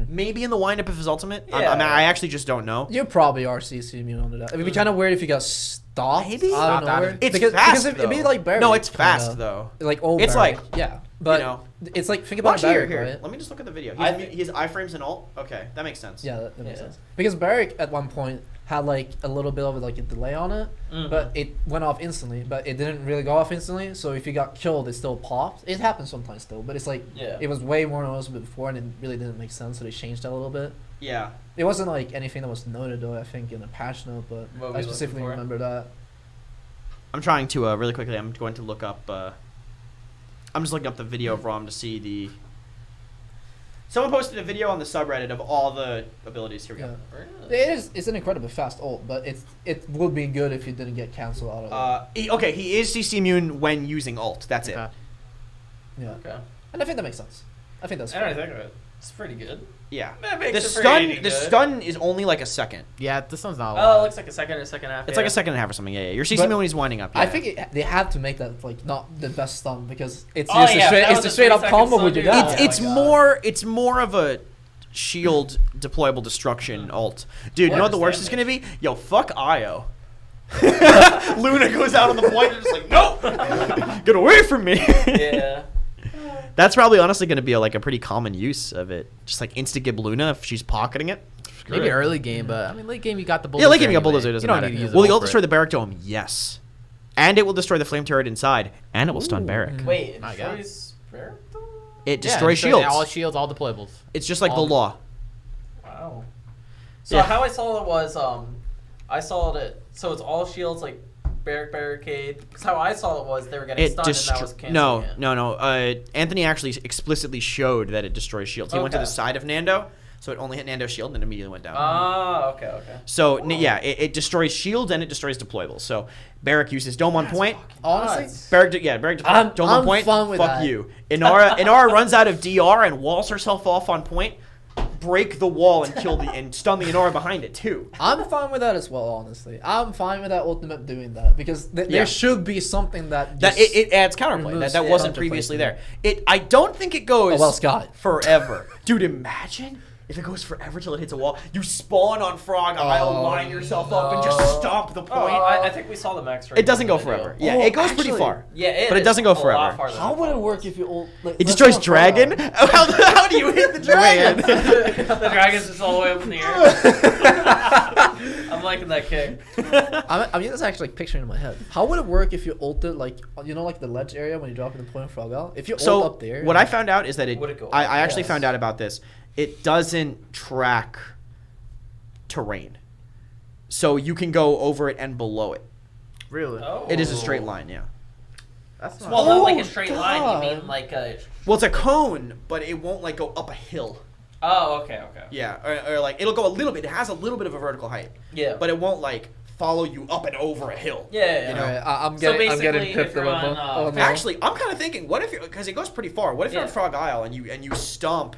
S1: Maybe in the windup of his ultimate.
S3: Yeah.
S1: I actually just don't know.
S4: You probably are CC immune on that. It'd be kind of weird if you got stopped.
S1: Maybe?
S4: I don't
S2: Stopped
S4: know.
S2: out of-
S1: It's
S4: because
S1: fast,
S4: it'd be
S1: though.
S4: like Barrick.
S1: No, it's
S4: kinda.
S1: fast though.
S4: Like old.
S1: It's
S4: Barrick.
S1: like,
S4: yeah, but
S1: you know.
S4: it's like think about
S1: Watch
S4: Barrick,
S1: here.
S4: right?
S1: Let me just look at the video.
S3: I
S1: He
S3: think-
S1: has iframes and alt. Okay, that makes sense.
S4: Yeah, that makes
S3: Yeah.
S4: sense. Because Barrick at one point had like a little bit of like a delay on it, but it went off instantly. But it didn't really go off instantly. So if you got killed, it still popped. It happens sometimes still, but it's like it was way more noticeable before, and it really didn't make sense. So they changed that a little bit.
S1: Yeah.
S4: It wasn't like anything that was noted though. I think in a patch note, but
S3: What were
S4: I
S3: we
S4: specifically
S3: looking for?
S4: remember that.
S1: I'm trying to really quickly. I'm going to look up. I'm just looking up the video of Rom to see the. Someone posted a video on the subreddit of all the abilities. Here we
S4: Yeah.
S1: go.
S4: It's an incredibly fast ult, but it would be good if you didn't get cancelled out of it.
S1: Okay, he is CC immune when using alt. That's it.
S2: Okay.
S4: Yeah,
S3: Okay.
S4: and I think that makes sense. I think that's
S3: I don't
S4: fair.
S3: think of it. It's pretty good.
S1: Yeah.
S3: That makes
S1: The
S3: it pretty
S1: stun.
S3: good.
S1: The stun is only like a second.
S2: Yeah, this one's not a
S3: Oh,
S2: lot.
S3: it looks like a second or second half.
S1: It's like a second and a half or something. Yeah, yeah. Your CC
S4: But
S1: immune when he's winding up. Yeah.
S4: I think they have to make that like not the best stun because it's
S3: Oh,
S4: just
S3: yeah, that
S4: it's
S3: was
S4: a
S3: a
S4: straight up
S3: 3-second
S4: combo
S3: stun,
S4: with your
S3: dude.
S4: dad.
S3: Oh
S1: it's
S3: my God.
S1: more it's more of a shield deployable destruction alt. Dude, you know what the worst is gonna be? Yo, fuck Io. Luna goes out on the point and just like, nope, get away from me.
S3: Yeah.
S1: That's probably honestly gonna be like a pretty common use of it. Just like insta gib Luna if she's pocketing it.
S2: Maybe
S1: it.
S2: early game, but I mean late game you got the bulldozer.
S1: Yeah, like giving a
S2: anyway.
S1: bulldozer doesn't
S2: you don't
S1: matter.
S2: Need to use
S1: Will the
S2: ult
S1: ult
S2: for
S1: destroy
S2: it.
S1: the barrack dome? Yes. And it will destroy the flame turret inside, and it will stun barrack.
S3: Wait, it
S2: My God.
S3: destroys where?
S1: It
S2: Yeah,
S1: destroys
S2: destroys
S1: shields.
S2: all shields, all deployables.
S1: It's just like the
S2: all-
S1: law.
S3: Wow. So
S1: Yeah.
S3: how I saw it was I saw it so it's all shields like barricade. Because how I saw it was they were getting
S1: It
S3: stunned and that was canceling
S1: no,
S3: it.
S1: no. Anthony actually explicitly showed that it destroys shields. He went to the
S3: Okay.
S1: side of Nando, so it only hit Nando's shield and then immediately went down.
S3: Ah, okay.
S1: So yeah, it destroys shields and it destroys deployables. So Barrack uses dome on point.
S4: Honestly,
S3: Nuts.
S1: Barrack, dome on
S4: I'm
S1: point.
S4: fine with
S1: fuck
S4: that.
S1: you. Inara runs out of DR and walls herself off on point. Break the wall and kill and stun the Inara behind it too.
S4: I'm fine with that as well. Honestly, I'm fine with that ultimate doing that because
S1: Yeah.
S4: there should be something that
S1: That
S4: just
S1: it adds counterplay
S4: removes
S1: that wasn't
S4: counterplay
S1: previously
S4: from
S1: there. I don't think it goes.
S4: Oh, well, Scott.
S1: Forever, dude. Imagine if it goes forever till it hits a wall. You spawn on Frog Isle, line yourself up, and just stomp the point.
S3: Oh, I think we saw the max rate.
S1: It doesn't go
S3: on the video.
S1: forever. Yeah,
S4: Oh,
S1: it goes pretty
S4: actually-
S1: far.
S3: Yeah,
S1: But it
S3: is
S1: doesn't go
S3: a lot
S1: forever.
S3: farther than
S4: How
S3: I
S4: would
S3: thought
S4: it work
S3: was.
S4: if you ult? Like,
S1: It
S4: let's
S1: destroys
S4: not try
S1: dragon.
S4: that.
S1: How do you hit the dragon?
S3: The dragon's just all the way up in the air. I'm liking that kick.
S4: I mean, that's actually like picturing in my head. How would it work if you ulted like like the ledge area when you drop in the point frog out? If you ult
S1: So
S4: up there,
S1: what I found out is that
S3: Would it go
S1: I
S3: up?
S1: actually
S3: Yes.
S1: found out about this. It doesn't track terrain, so you can go over it and below it.
S2: Really?
S3: Oh.
S1: It is a straight line. Yeah.
S2: That's not
S3: Well, not like
S4: Oh,
S3: a straight line. You
S4: God.
S3: mean like a?
S1: Well, it's a cone, but it won't like go up a hill.
S3: Oh, okay.
S1: Yeah, or like it'll go a little bit. It has a little bit of a vertical height,
S3: Yeah.
S1: but it won't like follow you up and over a hill.
S3: Yeah.
S1: You know?
S4: Alright, I'm
S3: So
S4: getting
S3: basically,
S4: pipped
S3: if you're
S4: about
S3: on,
S4: that. Oh, no.
S1: Actually, I'm kind of thinking, what if you because it goes pretty far. What if you're on
S3: Yeah.
S1: Frog Isle and you stomp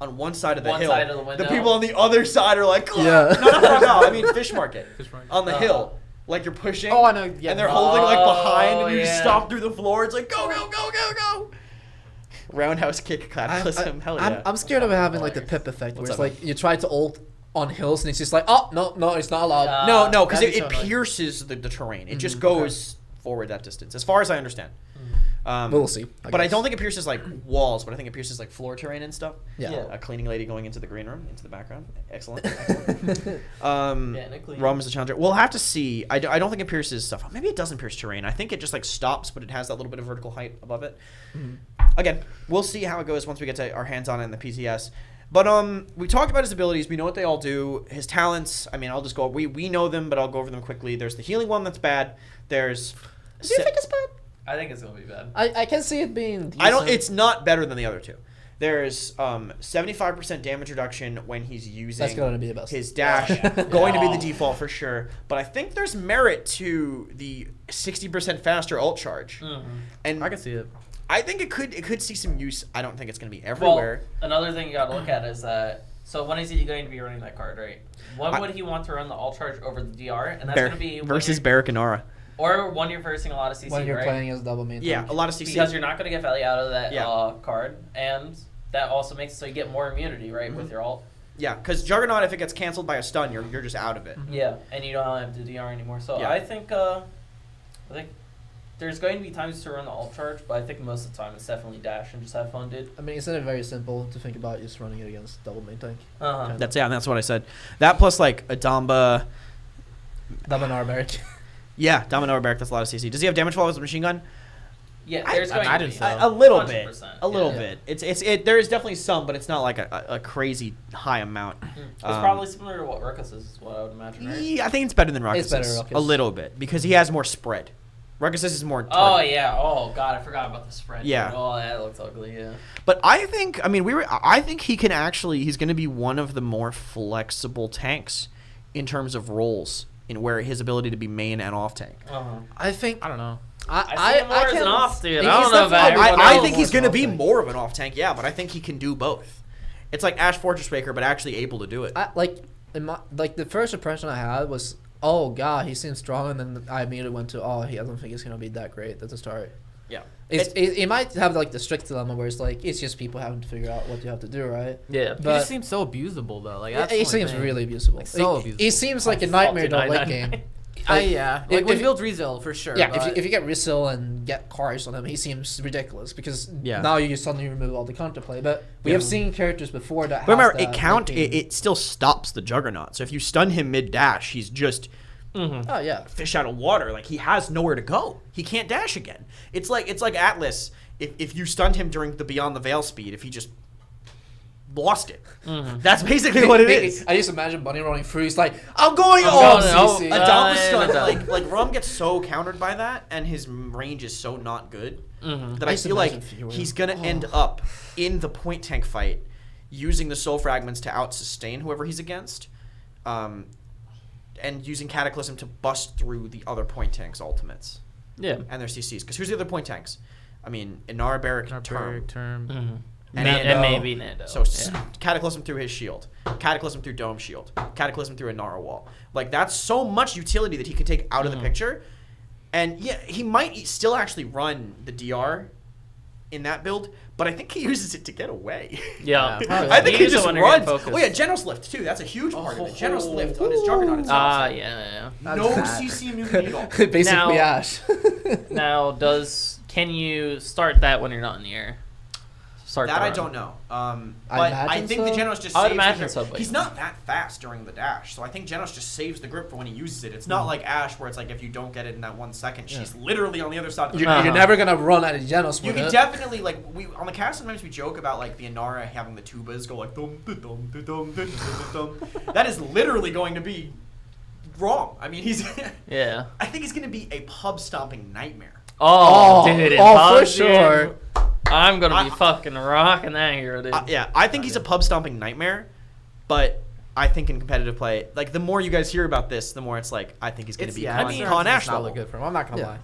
S1: on one side of the
S3: One
S1: hill?
S3: side of the window.
S1: people on the other side are like,
S4: Yeah.
S1: no, not Frog Isle. I mean Fish Market.
S2: Fish market.
S1: On the
S3: Oh.
S1: hill, like you're pushing.
S2: Oh, I know. Yeah.
S1: And they're holding like behind, and you just
S3: yeah.
S1: stomp through the floor. It's like go go go go go. Roundhouse kick cataclysm. Hell yeah.
S4: I'm scared of having like the
S3: Hilarious.
S4: pip effect, where
S1: What's
S4: it's
S1: up,
S4: like you try to ult on hills and it's just like, oh no, it's not allowed.
S1: No, because
S2: that'd
S1: it
S2: be so annoying.
S1: pierces the terrain. It just goes forward that distance, as far as I understand.
S4: We'll see.
S1: But I don't think it pierces like walls, but I think it pierces like floor terrain and stuff.
S4: Yeah.
S1: A cleaning lady going into the green room, into the background. Excellent.
S3: Yeah, Nick Lee.
S1: Rom is the challenger. We'll have to see. I don't think it pierces stuff. Maybe it doesn't pierce terrain. I think it just like stops, but it has that little bit of vertical height above it. Again, we'll see how it goes once we get to our hands on it in the PTS. But we talked about his abilities. We know what they all do. His talents. I mean, I'll just go. We know them, but I'll go over them quickly. There's the healing one that's bad. There's.
S4: Do you think it's bad?
S3: I think it's gonna be bad.
S4: I can see it being. Decent.
S1: I don't. It's not better than the other two. There's 75% damage reduction when he's using
S4: That's going to be the best.
S1: his dash. Going to be the default for sure. But I think there's merit to the 60% faster ult charge. And
S2: I can see it.
S1: I think it could see some use. I don't think it's going to be
S3: Well,
S1: everywhere.
S3: another thing you gotta look at is that So when is he going to be running that card, right? When would he want to run the alt charge over the DR? And that's going to be
S1: versus Barrack and Nara.
S3: or when you're versing a lot of CC,
S4: when you're
S3: right?
S4: playing as double main.
S1: Yeah,
S4: tank.
S1: a lot of CC.
S3: Because you're not going to get value out of that
S1: Yeah.
S3: card, and that also makes it so you get more immunity, right,
S1: Mm-hmm.
S3: with your alt.
S1: Yeah, because Juggernaut, if it gets canceled by a stun, you're just out of it.
S3: Yeah, and you don't have the DR anymore. So
S1: Yeah.
S3: I think there's going to be times to run the alt charge, but I think most of the time it's definitely dash and just have fun, dude.
S4: I mean, isn't it very simple to think about just running it against double main tank?
S3: Uh-huh.
S1: That's what I said. That plus like a Damba.
S4: Double Narberg.
S1: Yeah, Domino Barrack, that's a lot of CC. Does he have damage fall with his machine gun?
S3: Yeah,
S1: I
S3: there's going to
S2: imagine
S3: be.
S2: so.
S1: A little bit.
S3: 100%.
S1: A little
S4: Yeah.
S1: bit. It's there is definitely some, but it's not like a crazy high amount.
S3: It's probably similar to what Ruckus is what I would imagine, right?
S1: Yeah, I think it's better than Ruckus.
S4: It's better than Ruckus.
S1: A little bit because he has more spread. Ruckus is more.
S3: Oh, yeah. Oh, God, I forgot about the spread.
S1: Yeah.
S3: Dude. Oh, that looks ugly, yeah.
S1: But I think I think he can actually he's going to be one of the more flexible tanks in terms of roles in where his ability to be main and off tank.
S3: Uh-huh.
S4: I think
S2: I don't know.
S3: I see him more as an off, dude. I
S4: he's
S3: don't know about
S4: definitely-
S3: everyone
S1: I
S3: else.
S1: think he's going to be
S4: off-tank.
S1: more of an off tank, yeah, but I think he can do both. It's like Ash Fortress Breaker, but actually able to do it.
S4: Like the first impression I had was, oh god, he seems strong, and then I immediately went to, oh, I don't think he's gonna be that great at the start.
S1: Yeah.
S4: It might have like the strict dilemma where it's like it's just people having to figure out what you have to do, right?
S3: Yeah.
S2: He
S4: But-
S2: just seems so abusable though. Like
S4: It,
S2: that's
S4: it
S2: the
S4: seems
S2: only thing.
S4: really abusable.
S2: Like, so
S4: It
S2: abusable.
S4: seems like a nightmare to late game.
S2: Yeah. Like
S4: if-
S2: when
S4: if-
S2: build Rezel for sure.
S4: Yeah,
S2: but-
S4: if you get Risil and get cars on him, he seems ridiculous because
S1: Yeah.
S4: now you suddenly remove all the counterplay. But we have seen characters before that.
S1: But remember,
S4: has that late game.
S1: it still stops the Juggernaut. So if you stun him mid dash, he's just
S4: Oh yeah.
S1: fish out of water. Like he has nowhere to go. He can't dash again. It's like Atlas. If you stunned him during the Beyond the Veil speed, if he just lost it, that's basically what it is.
S4: I just imagine Bunny running through. He's like, I'm going
S3: I'm
S4: all
S3: going all-
S4: CC.
S1: A Dom stun,
S3: done.
S1: like Rum gets so countered by that, and his range is so not good that I
S4: I just
S1: feel like
S4: imagine Fury.
S1: he's gonna end up in the point tank fight using the soul fragments to out sustain whoever he's against, and using Cataclysm to bust through the other point tanks' ultimates
S3: Yeah.
S1: and their CCs. Because who's the other point tanks? I mean, Inara, Barrack,
S2: Barbaric
S1: Term.
S2: term.
S1: And
S3: And
S1: Nando.
S3: maybe Nando.
S1: So Cataclysm through his shield, Cataclysm through Dome shield, Cataclysm through a Nara wall. Like that's so much utility that he can take out of the picture. And yeah, he might still actually run the DR in that build, but I think he uses it to get away.
S3: Yeah.
S4: probably.
S1: I think he
S3: uses it
S1: just
S3: when you're getting
S1: runs.
S3: focused.
S1: Oh yeah, Generous Lift too. That's a huge part of it. Generous Lift on his Juggernaut itself.
S3: Ah, yeah.
S1: No
S4: That's bad.
S1: CC immunity at all.
S4: Basically,
S3: Now-
S4: Ash.
S3: Now, can you start that when you're not in the air? Start
S1: That
S3: the
S1: I
S3: run.
S1: don't know.
S4: I
S1: But I
S4: imagine
S1: think the
S4: so.
S1: Genos just
S3: I would
S1: saves
S3: imagine
S1: the grip.
S3: so, but-
S1: He's not that fast during the dash, so I think Genos just saves the grip for when he uses it. It's not like Ash where it's like if you don't get it in that 1 second, she's literally on the other side of the
S4: You're,
S1: map.
S4: you're never gonna run out of Genos
S1: You
S4: with
S1: can
S4: it.
S1: definitely we on the cast sometimes we joke about like the Inara having the tubas go like dum dum dum dum dum dum. That is literally going to be wrong. I mean, he's
S3: Yeah.
S1: I think he's going to be a pub stomping nightmare.
S3: Oh, dude.
S4: for
S3: Pug,
S4: sure.
S3: dude. I'm going to be
S1: I-
S3: fucking rocking that hero, dude.
S1: Yeah, I think he's a pub stomping nightmare, but I think in competitive play, like the more you guys hear about this, the more it's like I think he's going to be Con Ash
S2: not
S1: level.
S2: look good for him. I'm not gonna
S4: Yeah.
S2: lie.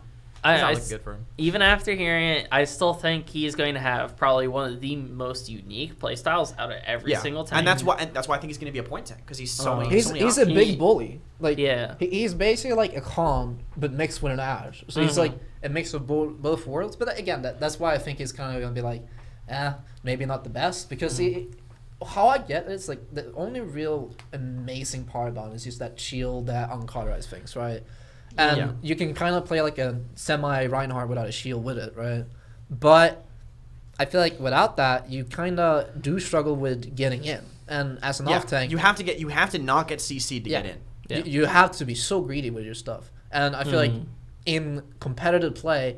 S3: I-
S2: It's not
S3: I
S2: look
S3: s-
S2: good for him.
S3: Even after hearing it, I still think he's going to have probably one of the most unique playstyles out of every single time.
S1: and that's why I think he's going to be a point tank because he's so many.
S4: He's
S1: so many
S4: a
S1: options.
S4: big bully. Like
S3: Yeah.
S4: he's basically like a Kong but mixed with an Ash. So he's like a mix of both worlds. But again, that's why I think he's kind of gonna be like, maybe not the best because how I get it, it's like the only real amazing part about it is just that shield that uncauterized things, right? And
S1: Yeah.
S4: you can kind of play like a semi Reinhardt without a shield with it, right? But I feel like without that, you kind of do struggle with getting in. And as an off tank,
S1: you have to not get CC'd to
S4: Yeah.
S1: get in.
S3: Yeah.
S4: you have to be so greedy with your stuff. And I feel like in competitive play,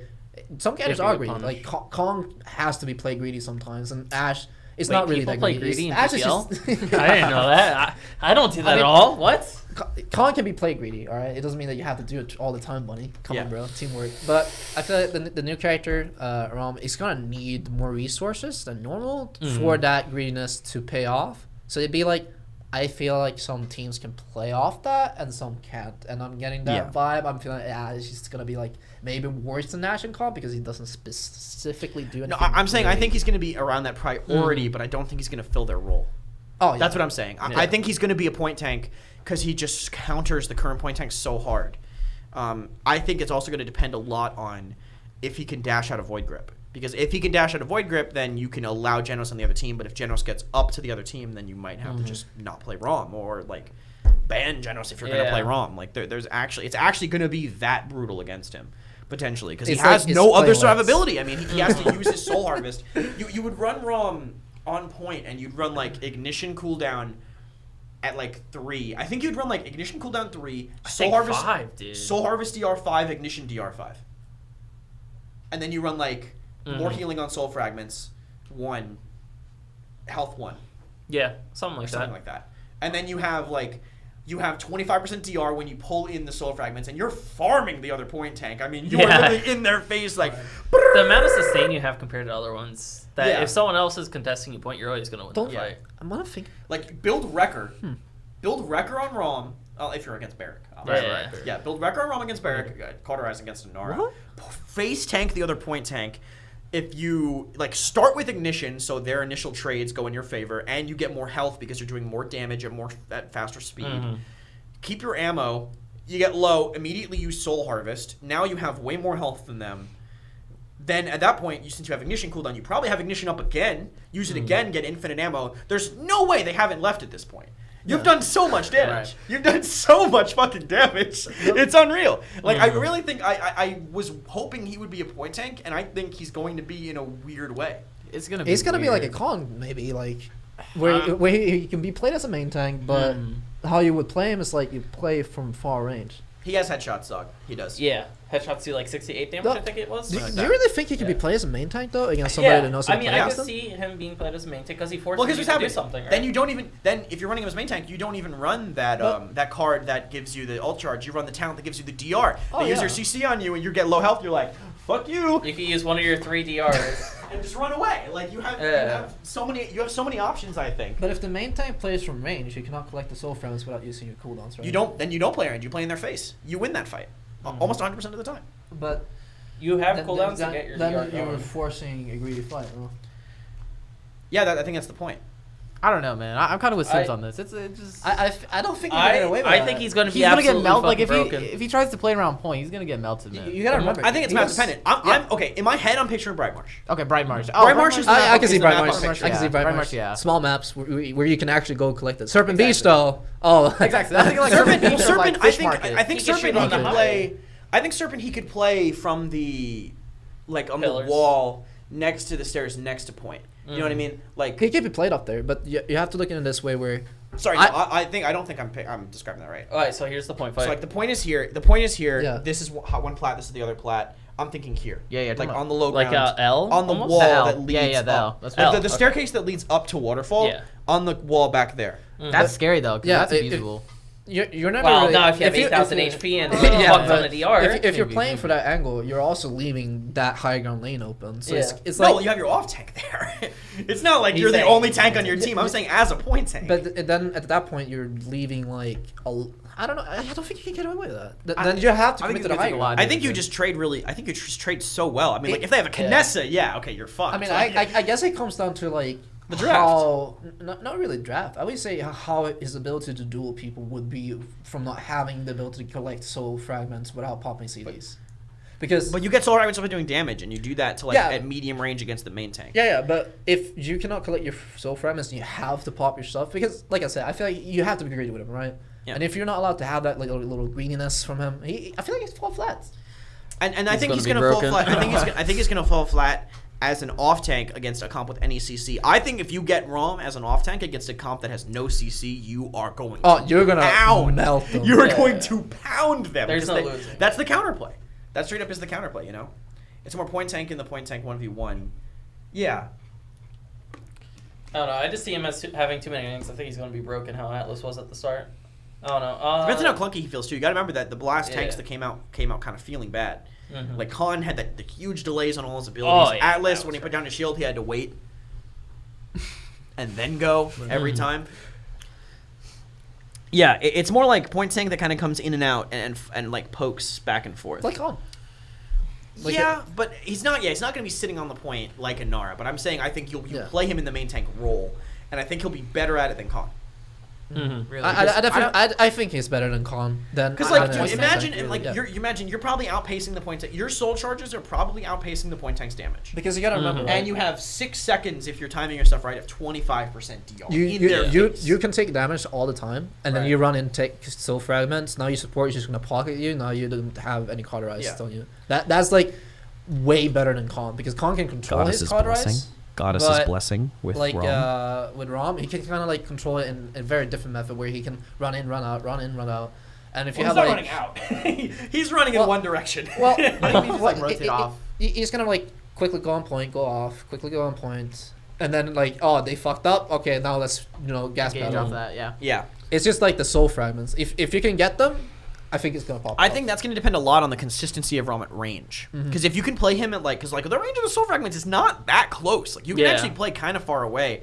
S4: some characters
S3: You
S4: are
S3: have to
S4: greedy.
S3: get
S4: Like Kong has to be played greedy sometimes, and Ash is
S3: Wait,
S4: not really
S3: people
S4: that
S3: play
S4: greedy.
S3: greedy in
S4: Ash is
S3: PPL?
S4: just
S3: I didn't know that. I don't do that
S4: I mean-
S3: at all. What?
S4: Kong can be played greedy, all right. It doesn't mean that you have to do it all the time, Bunny. Come
S1: Yeah.
S4: on, bro, teamwork. But I feel like the new character, Rom, is gonna need more resources than normal for that greediness to pay off. So it'd be like, I feel like some teams can play off that and some can't, and I'm getting that vibe. I'm feeling it's just gonna be like maybe worse than Nash and Comp because he doesn't specifically do anything.
S1: No, I'm saying I
S4: great.
S1: think he's going to be around that priority, but I don't think he's going to fill their role.
S4: Oh, yeah.
S1: That's what I'm saying. I think he's going to be a point tank because he just counters the current point tank so hard. I think it's also going to depend a lot on if he can dash out of Void Grip. Because if he can dash out of Void Grip, then you can allow Genos on the other team. But if Genos gets up to the other team, then you might have to just not play ROM or like ban Genos if you're going to play ROM. Like it's actually going to be that brutal against him potentially because he has no other survivability. I mean, he has to use his Soul Harvest. You would run ROM on point and you'd run like Ignition cooldown at like 3. I think you'd run like Ignition cooldown 3, Soul Harvest
S5: 5, dude.
S1: Soul Harvest DR5, Ignition DR5. And then you run like more healing on Soul Fragments, 1, health 1.
S5: Yeah, something like
S1: Something
S5: that.
S1: like that. And then you have 25% DR when you pull in the Soul Fragments, and you're farming the other point tank. I mean, you are literally in their face like...
S5: The amount of sustain you have compared to other ones, that if someone else is contesting you point, you're always going to win the fight.
S4: I'm gonna think.
S1: Like, build Wrecker. Build Wrecker on ROM. If you're against Barrack.
S5: Right.
S1: Yeah, build Wrecker on ROM against Barrack, Cauterize against Inara. Face tank the other point tank. If you start with Ignition, so their initial trades go in your favor, and you get more health because you're doing more damage at faster speed. Keep your ammo. You get low. Immediately use Soul Harvest. Now you have way more health than them. Then at that point, since you have Ignition cooldown, you probably have Ignition up again. Use it again. Get infinite ammo. There's no way they haven't left at this point. You've done so much damage.
S5: Right.
S1: You've done so much fucking damage. It's unreal. I really think I was hoping he would be a point tank, and I think he's going to be in a weird way.
S2: It's gonna be.
S4: He's gonna be like a Kong, maybe where he can be played as a main tank, but how you would play him is like you play from far range.
S1: He has headshots, dog. He does.
S5: Yeah, headshots do like 68 damage,
S4: No.
S5: I think it was.
S4: Do
S5: Something
S4: you
S5: like
S4: really think he could be played as a main tank though against
S5: that.
S4: somebody that knows how
S5: I
S4: to
S5: mean,
S4: play
S5: I
S4: against
S5: could
S4: him?
S5: see him being played as a main tank because he forces
S1: Well,
S5: you
S1: because
S5: to
S1: what's
S5: do
S1: happening?
S5: something, right?
S1: Then you don't even. Then if you're running him as main tank, you don't even run that that card that gives you the ult charge. You run the talent that gives you the DR. They use your CC on you, and you get low health. You're like, fuck you,
S5: You could use one of your 3 DRs.
S1: and just run away. Like you have so many options. I think.
S4: But if the main tank plays from range, you cannot collect the soul fragments without using your cooldowns, right?
S1: You don't. Then you don't play range. You play in their face. You win that fight, almost 100% of the time.
S4: But
S5: You have cooldowns to get your
S4: then
S5: DR
S4: you're
S5: going.
S4: forcing a greedy fight. Huh?
S1: Yeah, I think that's the point.
S2: I don't know, man. I'm kind of with Sims
S5: I-
S2: on this. It's just.
S4: I don't think you can get away with
S5: I
S4: that.
S5: think he's going to be
S2: He's gonna get
S5: absolutely
S2: melted. Like
S5: fucking
S2: if
S5: broken.
S2: he tries to play around point, he's gonna get melted, man.
S4: You gotta remember.
S1: I think it's
S4: he
S1: map
S4: was-
S1: dependent. I'm okay. In my head, I'm picturing Bright Marsh.
S2: Okay, Bright Marsh.
S1: Bright Marsh is the
S4: I can see
S1: the
S4: Bright
S1: map
S4: Marsh.
S1: on picture.
S4: I can see Bright
S2: Bright
S4: Marsh.
S2: Marsh, yeah.
S4: Small maps where you can actually go collect it. Serpent Beach though. Oh,
S2: Exactly. I think like
S1: Serpent,
S2: Serpent,
S1: Serpent,
S2: like, fish market.
S1: I think
S5: He can
S1: Serpent
S5: shoot
S1: he
S5: on the
S1: could
S5: highway.
S1: play. I think Serpent he could play from the, on
S5: Pillars.
S1: the wall next to the stairs next to point. You know what I mean? Like,
S4: he can be played up there, but you have to look in this way where.
S1: sorry, no, I don't think I'm describing that right.
S5: All right, so here's the point fight.
S1: So like the point is here. The point is here.
S4: Yeah.
S1: This is one plat. This is the other plat. I'm thinking here.
S2: Yeah,
S1: Like
S2: talking
S1: on the low
S5: like
S1: ground.
S5: L
S1: on the
S5: almost?
S1: wall
S2: The L.
S1: that leads
S2: Yeah, the L.
S1: up.
S2: That's
S1: Like
S5: L,
S1: the
S5: okay.
S1: staircase that leads up to Waterfall.
S5: Yeah.
S1: On the wall back there.
S2: That's scary though. 'Cause
S4: Yeah,
S2: that's
S4: it-
S2: abusable.
S4: You're never.
S5: Well,
S4: really,
S5: now if you have
S4: you-
S5: 8,000
S4: you-
S5: HP and
S4: Yeah,
S5: fucked on
S4: but
S5: the DR.
S4: if you're
S2: Maybe,
S4: playing
S2: maybe.
S4: for that angle, you're also leaving that high ground lane open. So
S5: Yeah.
S4: it's
S1: No,
S4: like.
S1: you have your off tank there. It's not like
S5: He's
S1: you're the
S5: saying-
S1: only tank on your team. I'm saying as a point tank.
S4: But then at that point, you're leaving like I don't know. I don't think you can get away with that. Then you have to
S2: I think
S4: commit to the
S2: it's
S4: high
S2: a
S4: ground.
S2: lot.
S1: I think you just trade really. I think you just trade so well. I mean, like if they have a Kinessa, yeah, okay, you're fucked.
S4: I mean,
S1: Like,
S4: I guess it comes down to like
S1: The draft.
S4: How, not really draft. I would say how his ability to duel people would be from not having the ability to collect soul fragments without popping CDs. Because
S1: But you get soul fragments by doing damage, and you do that to like
S4: Yeah.
S1: at medium range against the main tank.
S4: yeah, but if you cannot collect your soul fragments, you have to pop your stuff. Because, like I said, I feel like you have to be greedy with him, right?
S1: Yeah.
S4: And if you're not allowed to have that like little greediness from him, I feel like he's fall flat.
S1: And I think
S2: gonna
S1: he's
S2: be
S1: gonna fall
S2: broken.
S1: flat. I think he's gonna fall flat as an off tank against a comp with any CC. I think if you get Rom as an off tank against a comp that has no CC, you are going.
S4: Oh, you're gonna
S1: pound.
S4: melt them.
S1: You are
S5: Yeah.
S1: going to pound them.
S5: There's
S1: because
S5: no losing.
S1: That's the counterplay. That straight up is the counterplay. You know, it's more point tank in the point tank 1v1. Yeah.
S5: I don't know. I just see him as having too many innings. I think he's going to be broken how Atlas was at the start. I don't know.
S1: Depends on how clunky he feels too. You got to remember that the blast tanks
S5: Yeah.
S1: that came out kind of feeling bad.
S5: Mhm.
S1: Like Khan had the huge delays on all his abilities.
S5: Oh, yeah,
S1: Atlas,
S5: that
S1: when he
S5: was
S1: put down his shield, he had to wait and then go every time. Yeah, it's more like point tank that kind of comes in and out and like pokes back and forth.
S4: like on. like
S1: yeah, but he's not. Yeah, he's not going to be sitting on the point like a Nara. But I'm saying I think you'll
S4: Yeah.
S1: play him in the main tank role, and I think he'll be better at it than Con.
S5: Mm-hmm.
S2: Really?
S4: I think he's better than Con.
S1: Because
S4: I
S1: like,
S4: don't
S1: dude,
S4: know.
S1: imagine
S4: Really,
S1: like
S4: yeah.
S1: you're probably outpacing the point. Your soul charges are probably outpacing the point tank's damage.
S4: Because you gotta remember, right?
S1: And you have 6 seconds if you're timing your stuff right of 25% DR.
S4: You can take damage all the time, and then
S1: Right.
S4: you run in take soul fragments. Now your support is just gonna pocket you. Now you don't have any cauterize on you. That's like way better than Con, because Con can control his cauterize.
S1: Goddess's
S4: But,
S1: blessing with
S4: Like
S1: Rom.
S4: with Rom, he can kind of like control it in a very different method where he can run in, run out, run in, run out. And if you
S1: Well,
S4: have
S1: he's
S4: like
S1: not running out. He's running in
S4: Well-
S1: one direction.
S4: well,
S2: I think he just like rotate off.
S4: He's gonna like quickly go on point, go off, quickly go on point, and then like, oh, they fucked up. Okay, now let's gas
S2: Gauge
S4: pedal.
S2: off that, yeah.
S1: Yeah.
S4: It's just like the soul fragments. If you can get them, I think it's gonna pop.
S1: I
S4: off.
S1: think that's going to depend a lot on the consistency of Rom at range. Because if you can play him at because the range of the soul fragments is not that close. Like you can
S5: Yeah.
S1: actually play kind of far away.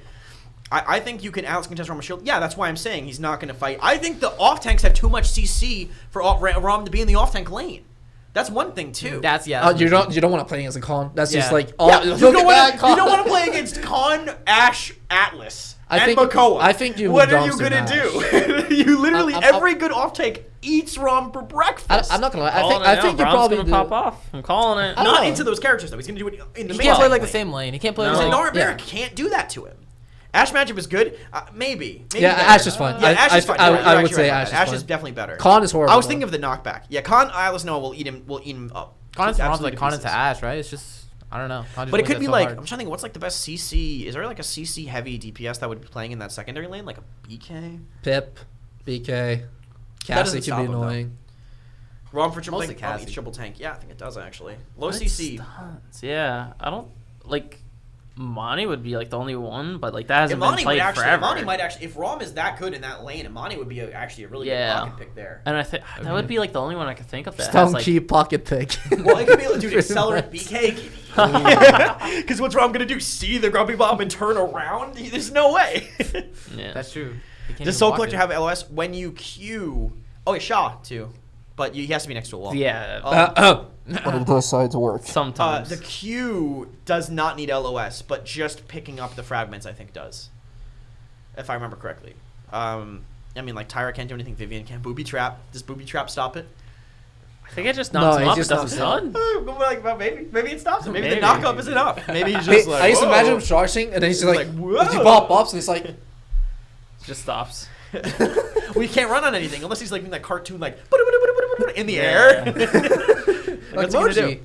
S1: I think you can Alex contest Rom with shield. Yeah, that's why I'm saying he's not going to fight. I think the off tanks have too much CC for Rom to be in the off tank lane. That's one thing too.
S2: That's yeah.
S4: You don't want to play against a Con. That's just
S2: Yeah.
S4: like
S1: Yeah,
S4: look
S1: you
S4: at
S1: don't
S4: that Con.
S1: want to play against Con, Ash, Atlas,
S4: I
S1: and
S4: think-
S1: Makoa.
S4: I think you
S1: What
S4: would
S1: are you
S4: dumpster
S1: gonna do? You literally
S4: I'm-
S1: every good off tank eats Rom for breakfast.
S4: I'm not gonna lie.
S5: Calling
S4: I
S5: it
S4: think
S5: out.
S4: you
S5: Rom's
S4: probably
S5: gonna
S4: do.
S5: pop off. I'm calling it.
S4: I don't
S1: not
S4: know.
S1: into those characters though. He's gonna do it in the
S2: He
S1: main
S2: can't play like the
S1: lane.
S2: same lane. He can't play
S5: No.
S2: the same.
S1: Nora Barrett
S4: Yeah.
S1: can't do that to him. Ash matchup is good. Maybe.
S4: Yeah,
S1: better.
S4: Ash is fine.
S1: Yeah, Ash is fine. You're right,
S4: I
S1: you're
S4: would
S1: actually
S4: say
S1: right
S4: Ash
S1: about
S4: is
S1: that. Ash is
S4: fine.
S1: definitely better.
S4: Con is horrible.
S1: I was thinking of the knockback. Yeah, Con, Atlas Noah will eat him up.
S2: Con into Rom's
S1: Absolutely
S2: like Con
S1: pieces.
S2: into Ash, right? It's just I don't know. Con just
S1: But it
S2: wins
S1: could
S2: that
S1: be
S2: so
S1: like
S2: hard.
S1: I'm trying to think. What's like the best CC? Is there like a CC heavy DPS that would be playing in that secondary lane, like a BK?
S4: Pip, BK,
S1: That
S4: Cassie
S1: doesn't
S4: could
S1: stop
S4: be
S1: him, though.
S4: annoying.
S1: Rom for triple
S2: Mostly
S1: tank.
S2: Cassie.
S1: Triple tank. Yeah, I think it does actually. Low
S5: What
S1: CC.
S5: stunts? Yeah, I don't like. Mani would be like the only one, but like that hasn't
S1: Imani
S5: been played forever.
S1: Imani might actually, if Rom is that good in that lane, Imani would be actually a really
S5: Yeah.
S1: good pocket pick there.
S5: And I think that would be like the only one I could think of that has
S4: Stone
S5: like.
S4: key pocket pick.
S1: Well, it could be, dude,
S4: Pretty
S1: accelerate
S4: much.
S1: BK. Because what's Rom gonna do? See the Grumpy Bomb and turn around? There's no way.
S5: Yeah.
S2: That's true. He can't
S1: Does
S2: even
S1: Soul
S2: block
S1: Collector
S2: it.
S1: have LOS when you Q? Oh, yeah, Shaw too, but he has to be next to a wall.
S5: Yeah.
S4: One of those sides work.
S5: Sometimes.
S1: The Q does not need LOS, but just picking up the fragments, I think, does. If I remember correctly. I mean, like, Tyra can't do anything, Vivian can't. Booby Trap. Does Booby Trap stop it?
S5: I think it just
S4: No,
S5: knocks
S4: it
S5: him up. It
S4: just
S5: doesn't
S4: knocks
S5: stun.
S1: Maybe it stops it. Maybe the
S5: Maybe.
S1: knock up is enough. Maybe he's just like,
S4: I used to imagine him
S1: whoa.
S4: charging, and then he's just like,
S1: Whoa.
S4: he pop ups, and he's like,
S5: Just stops.
S1: We can't run on anything unless he's like in that cartoon, like, in the air.
S4: like
S1: What's he gonna do?
S4: emoji.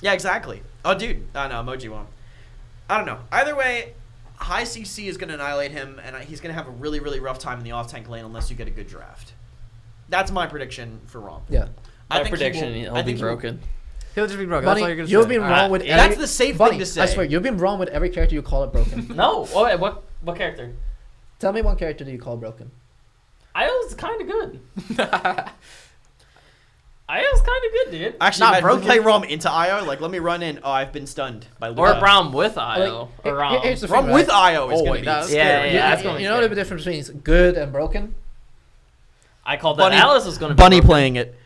S1: Yeah, exactly. Oh, dude. Oh, no, emoji won't. I don't know. Either way, high CC is going to annihilate him, and he's going to have a really, really rough time in the off-tank lane unless you get a good draft. That's my prediction for Rom.
S4: Yeah.
S5: My prediction, he'll be broken.
S2: He'll just be broken. That's all you're
S4: Bunny,
S2: gonna
S4: you've
S2: say.
S4: been wrong with
S5: yeah.
S4: every...
S1: That's the safe
S4: Bunny,
S1: thing to say.
S4: I swear, you've been wrong with every character you call it broken.
S5: No. Oh, wait, what character?
S4: Tell me one character that you call broken.
S5: Io's kind of good. Io's kind of good, dude.
S1: Actually,
S2: Not
S1: imagine
S2: broken.
S1: play Rom into Io. Like, let me run in. Oh, I've been stunned by
S5: Or
S1: Luna.
S5: Rom with Io.
S4: Like,
S5: or Rom.
S4: here's the
S1: Rom
S4: thing,
S1: with
S4: right?
S1: Io is
S2: Oh,
S1: going
S2: wait,
S1: to be
S2: that's
S5: Yeah,
S1: scary.
S5: yeah, that's gonna be
S4: You know the difference between good and broken?
S5: I called that
S1: Bunny-
S5: Alice was going to be
S1: Bunny
S5: broken.
S1: playing it.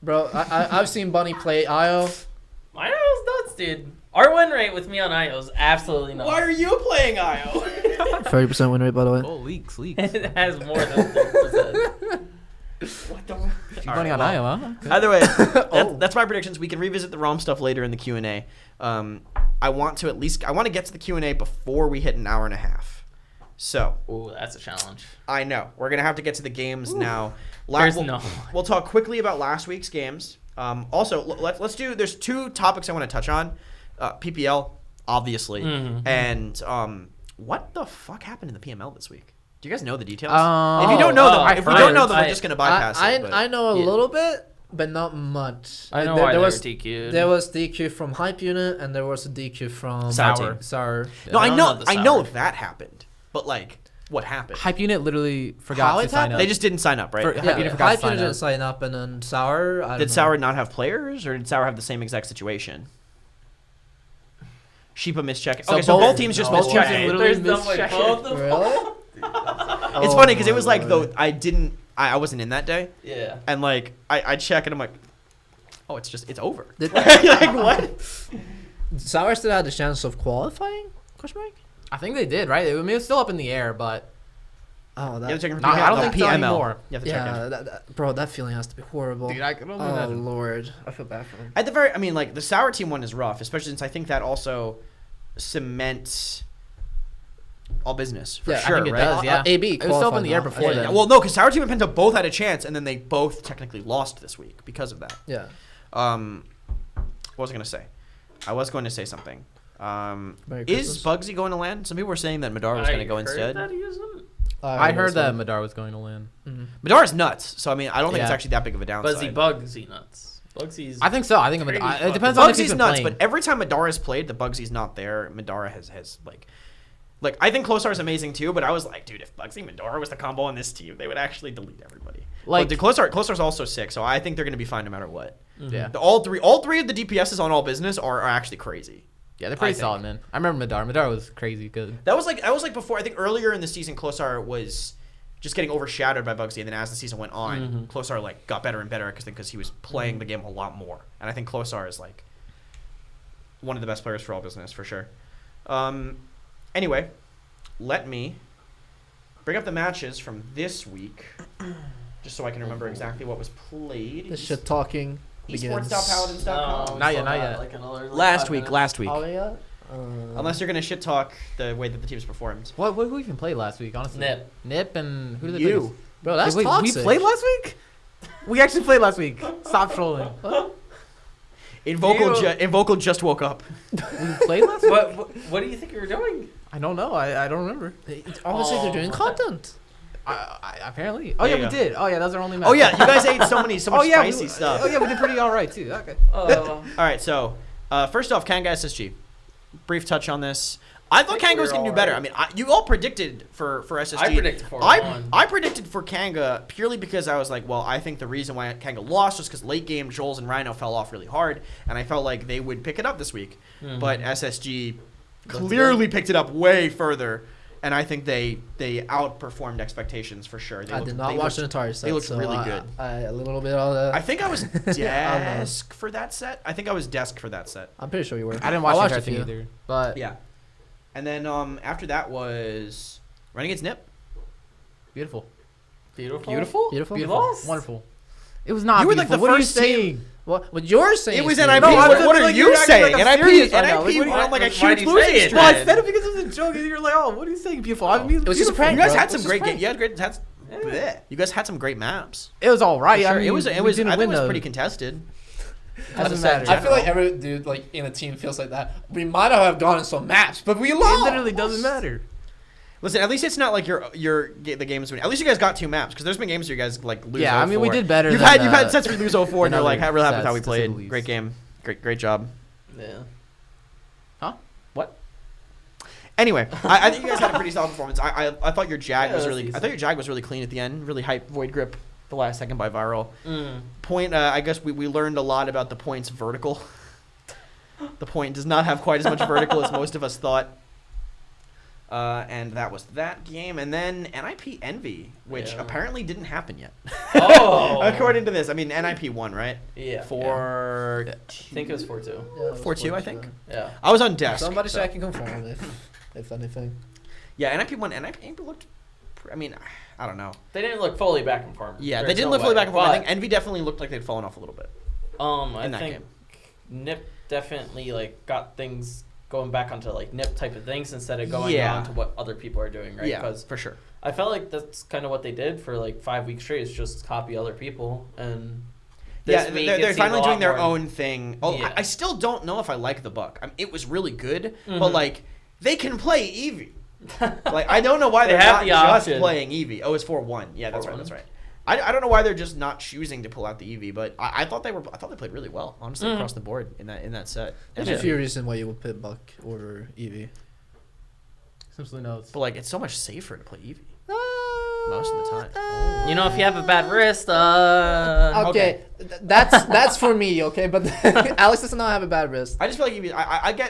S4: Bro, I've seen Bunny play Io.
S5: Io's nuts, dude. Our win rate with me on Io is absolutely nuts.
S1: Why are you playing Io?
S4: 30% win rate, by the way.
S2: Oh, leaks.
S5: It has more than 30%.
S1: What the?
S2: Keep
S1: All
S2: running
S1: right,
S2: on
S1: well,
S2: Io, huh?
S1: Either way,
S4: Oh.
S1: that's my predictions. We can revisit the ROM stuff later in the Q&A. I want to get to the Q&A before we hit an hour and a half. So,
S5: Ooh, that's a challenge.
S1: I know. We're going to have to get to the games now.
S5: There's
S1: we'll,
S5: no-
S1: We'll talk quickly about last week's games. Also, let's do, there's two topics I want to touch on. PPL, obviously.
S5: Mhm.
S1: And what the fuck happened in the PML this week? Do you guys know the details?
S2: Um,
S1: if you don't know them,
S5: I
S1: if we don't know
S5: heard.
S1: them, we're just going to bypass
S4: I
S1: it. but-
S4: I know a
S5: yeah.
S4: little bit, but not much.
S5: I know
S4: there,
S5: why
S4: there
S5: they
S4: was
S5: were DQ'd.
S4: there was DQ from Hype Unit, and there was a DQ from
S1: Sour.
S4: Sour.
S1: No,
S5: I
S1: I
S5: don't
S1: know,
S5: know the
S1: I know
S5: sour.
S1: that happened, but like, what happened?
S2: Hype Unit literally forgot
S4: How
S2: to
S4: it
S2: sign
S4: happened?
S2: up.
S1: They just didn't sign up, right?
S2: For-
S4: Yeah,
S2: Hype Unit forgot to
S4: Hype
S2: sign
S4: Unit
S2: up.
S4: didn't sign up, and then Sour. I don't
S1: Did
S4: know.
S1: Sour not have players, or did Sour have the same exact situation? Sheepa mischecking.
S2: So
S1: Okay, so
S2: both-
S1: both teams just
S2: no, both teams
S1: mischecking.
S2: literally
S5: There's no way
S2: mischecked.
S5: both of them.
S4: Really?
S1: It's funny because it was like though I wasn't in that day,
S5: Yeah.
S1: and like I check and I'm like, oh, it's over.
S4: Did-
S1: Like what?
S4: Sour still had the chance of qualifying? Question mark?
S2: I think they did, right? I mean, it was still up in the air, but
S4: Oh,
S1: You have to
S4: that.
S1: check in for
S2: No, I don't
S1: the
S2: think so
S1: PML.
S2: anymore.
S1: You have to check in.
S4: Yeah, bro, that feeling has to be horrible.
S2: dude, I can only
S4: Oh
S2: imagine.
S4: lord, I feel bad for them.
S1: At the very, I mean, like the Sour Team one is rough, especially since I think that also cements all business for
S4: Yeah, I
S1: sure,
S2: think it
S1: right?
S2: does. Yeah.
S4: AB
S2: It was still up in
S4: qualified
S2: the air
S4: now.
S2: before
S1: Yeah,
S2: then.
S1: well, no, because Sour Team and Penta both had a chance, and then they both technically lost this week because of that.
S4: Yeah.
S1: What was I gonna say? I was going to say something.
S4: Merry
S1: Is
S4: Christmas.
S1: Bugsy going to land? Some people were saying that Madara was going to go instead.
S5: That he isn't.
S2: I heard that Madar was going to land.
S1: Madara's nuts, so I mean, I don't think it's
S2: Yeah.
S1: actually that big of a downside.
S5: Bugsy nuts. Bugsy's.
S2: I think so. I think
S5: Crazy
S2: it
S5: fucking-
S2: depends on if he's
S1: Bugsy's
S2: been
S1: nuts,
S2: playing.
S1: but every time Madara's played, the Bugsy's not there. Madara has like I think Closar's amazing too, but I was like, dude, if Bugsy and Madara was the combo on this team, they would actually delete everybody.
S2: Like-
S1: Like Closar's also sick, so I think they're going to be fine no matter what.
S2: Yeah.
S1: All three of the DPSs on all business are actually crazy.
S2: Yeah, they're
S1: I
S2: pretty
S1: think.
S2: solid, man. I remember Madar. Madar was crazy good.
S1: That was like before. I think earlier in the season, Closar was just getting overshadowed by Bugsy, and then as the season went on, Closar like got better and better because he was playing the game a lot more. And I think Closar is like one of the best players for all business for sure. Anyway, let me bring up the matches from this week, just so I can remember exactly what was played.
S4: The shit talking begins.
S1: Esports.paladins.com.
S2: Not yet, not yet.
S3: Like another, like,
S1: Last
S3: 5
S1: week,
S3: minutes.
S1: last week.
S4: Oh yeah.
S1: Unless you're gonna shit talk the way that the teams performed.
S2: Who even played last week, honestly? Nip and who did they play?
S1: You.
S4: Bro, that's
S2: Wait,
S4: toxic.
S2: we played last week? We actually played last week. Stop trolling.
S1: Invocal just woke up.
S2: We played last week?
S3: What do you think you were doing?
S2: I don't know. I don't remember.
S4: Obviously, they're doing content.
S2: Apparently. Oh
S1: There
S2: yeah,
S1: you
S2: we
S1: go.
S2: did. Oh yeah, that was our only match.
S1: Oh yeah, you guys ate so much spicy stuff.
S2: Oh yeah, we did pretty all right too. Okay.
S1: All right, so first off, Kanga SSG. Brief touch on this. I thought
S3: think
S1: Kanga
S3: we
S1: was
S3: were
S1: going to do
S3: all
S1: better.
S3: right.
S1: I mean, you all predicted for SSG.
S3: I predicted 4-1.
S1: I predicted for Kanga purely because I was like, well, I think the reason why Kanga lost was because late game Joels and Rhino fell off really hard, and I felt like they would pick it up this week. But SSG clearly picked it up way further, and I think they outperformed expectations for sure.
S4: I did not watch the entire set.
S1: they looked
S4: so
S1: really
S4: I-
S1: good.
S4: I a little bit of the.
S1: I think I was
S4: Yeah, I know.
S1: desk for that set. I think I was desk for that set.
S4: I'm pretty sure you were.
S2: I didn't watch the
S4: watched
S2: entire
S4: a
S2: thing
S4: few.
S2: either. But
S1: Yeah. And then after that was Renegade's Nip.
S2: beautiful.
S3: Beautiful.
S2: Beautiful?
S4: Beautiful.
S2: Beautiful. Wonderful. It was not
S1: You were like
S2: beautiful.
S1: the
S2: What are you
S1: first team-
S2: saying?
S4: What you're saying?
S1: It was
S4: is
S1: NIP.
S4: beautiful.
S2: No, I
S1: what
S2: feel
S1: what are
S2: like
S1: you
S2: you're acting
S1: saying?
S2: like I'm
S1: NIP,
S2: serious right now. Like,
S1: NIP
S2: what
S1: went on like a
S3: why
S1: huge
S3: do you
S1: losing
S3: say it
S1: streak.
S2: Well, I
S3: then?
S2: said it because it was a joke, and you're like, "Oh, what are you saying, beautiful?" I mean,
S4: It was just a prank.
S1: You guys
S4: bro.
S1: had some
S4: It was
S1: great
S4: just a
S1: games. You had great. Bleh. You guys had some great maps.
S2: It was all right.
S1: For sure.
S2: I mean,
S1: It was.
S2: we
S1: I think
S2: didn't
S1: it
S2: win
S1: was
S2: though.
S1: pretty contested.
S2: Doesn't
S1: As
S2: matter.
S4: I feel like every dude like in a team feels like that. We might have gone in some maps, but we lost.
S2: It literally doesn't matter.
S1: Listen, at least it's not like the games. At least you guys got 2 maps because there's been games where you guys like lose.
S2: Yeah, I mean, we
S1: 0-4.
S2: did better
S1: You've
S2: than,
S1: had sets where you lose 0-4 and
S2: than
S1: you're like,
S2: other
S1: real happy with how we
S2: sets, to say the
S1: played.
S2: least.
S1: Great game. Great job.
S3: Yeah.
S1: What? Anyway, I think you guys had a pretty solid performance. I thought your Jag
S3: Yeah,
S1: was
S3: it was
S1: really. I
S3: decent.
S1: thought your Jag was really clean at the end. Really hype void grip the last second by Viral.
S3: Mm.
S1: Point. I guess we learned a lot about the point's vertical. The point does not have quite as much vertical as most of us thought. And that was that game. And then NIP Envy, which
S3: Yeah.
S1: apparently didn't happen yet.
S3: Oh.
S1: According to this, I mean NIP won, right?
S3: Yeah.
S1: For
S3: I think it was 4-2.
S4: Yeah, it was
S1: 4-2, I think.
S3: Yeah.
S1: I was on desk.
S4: Somebody
S1: so-
S4: say I can confirm if anything.
S1: Yeah, NIP won. NIP looked. I mean, I don't know.
S3: They didn't look fully back and forth.
S1: Yeah, they
S3: There's
S1: didn't
S3: no
S1: look fully
S3: way.
S1: back and forth. I
S3: But,
S1: think Envy definitely looked like they'd fallen off a little bit.
S3: I
S1: in that
S3: think
S1: game.
S3: Nip definitely like got things going back onto like Nip type of things instead of going
S1: Yeah.
S3: on to what other people are doing, right?
S1: Yeah,
S3: Because
S1: for sure.
S3: I felt like that's kind of what they did for like 5 weeks straight, is just copy other people. And
S1: Yeah,
S3: this week
S1: they're
S3: it seemed
S1: finally
S3: a lot
S1: doing their
S3: more-
S1: own thing. Oh,
S3: Yeah.
S1: I still don't know if I like the Buck. I mean, it was really good, but
S3: Mhm.
S1: like they can play Eevee. Like I don't know why
S3: They
S1: they're
S3: have
S1: not
S3: the
S1: just
S3: option.
S1: playing Eevee. Oh, it's 4-1. Yeah, that's right.
S3: 4-1.
S1: That's right. I don't know why they're just not choosing to pull out the Eevee, but I thought they played really well, honestly,
S3: Mhm.
S1: across the board in that set.
S4: There's
S1: And
S4: a few reasons why you would pit Buck or Eevee.
S2: Simply knows.
S1: but like it's so much safer to play Eevee most of the time.
S5: You know, if you have a bad wrist,
S4: Okay, that's for me. Okay, but Alex does not have a bad wrist.
S1: I just feel like Eevee,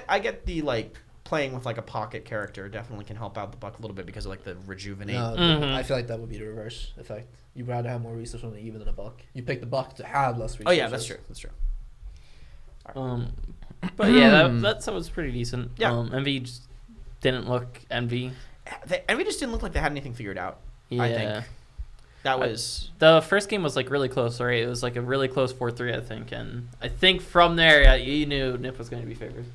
S1: I get the like playing with like a pocket character definitely can help out the Buck a little bit because of like the rejuvenate.
S4: No,
S5: Mhm.
S4: I feel like that would be the reverse effect. You'd rather have more resources on the Eevee than a Buck. You pick the Buck to have less resources.
S1: Oh yeah, that's true. That's true.
S5: but yeah, that was pretty decent.
S1: Yeah.
S5: Envy just didn't look Envy.
S1: And we just didn't look like they had anything figured out.
S5: Yeah.
S1: I think that was.
S5: The first game was like really close, right? It was like a really close 4-3, I think, and I think from there you knew Nip was going to be favored.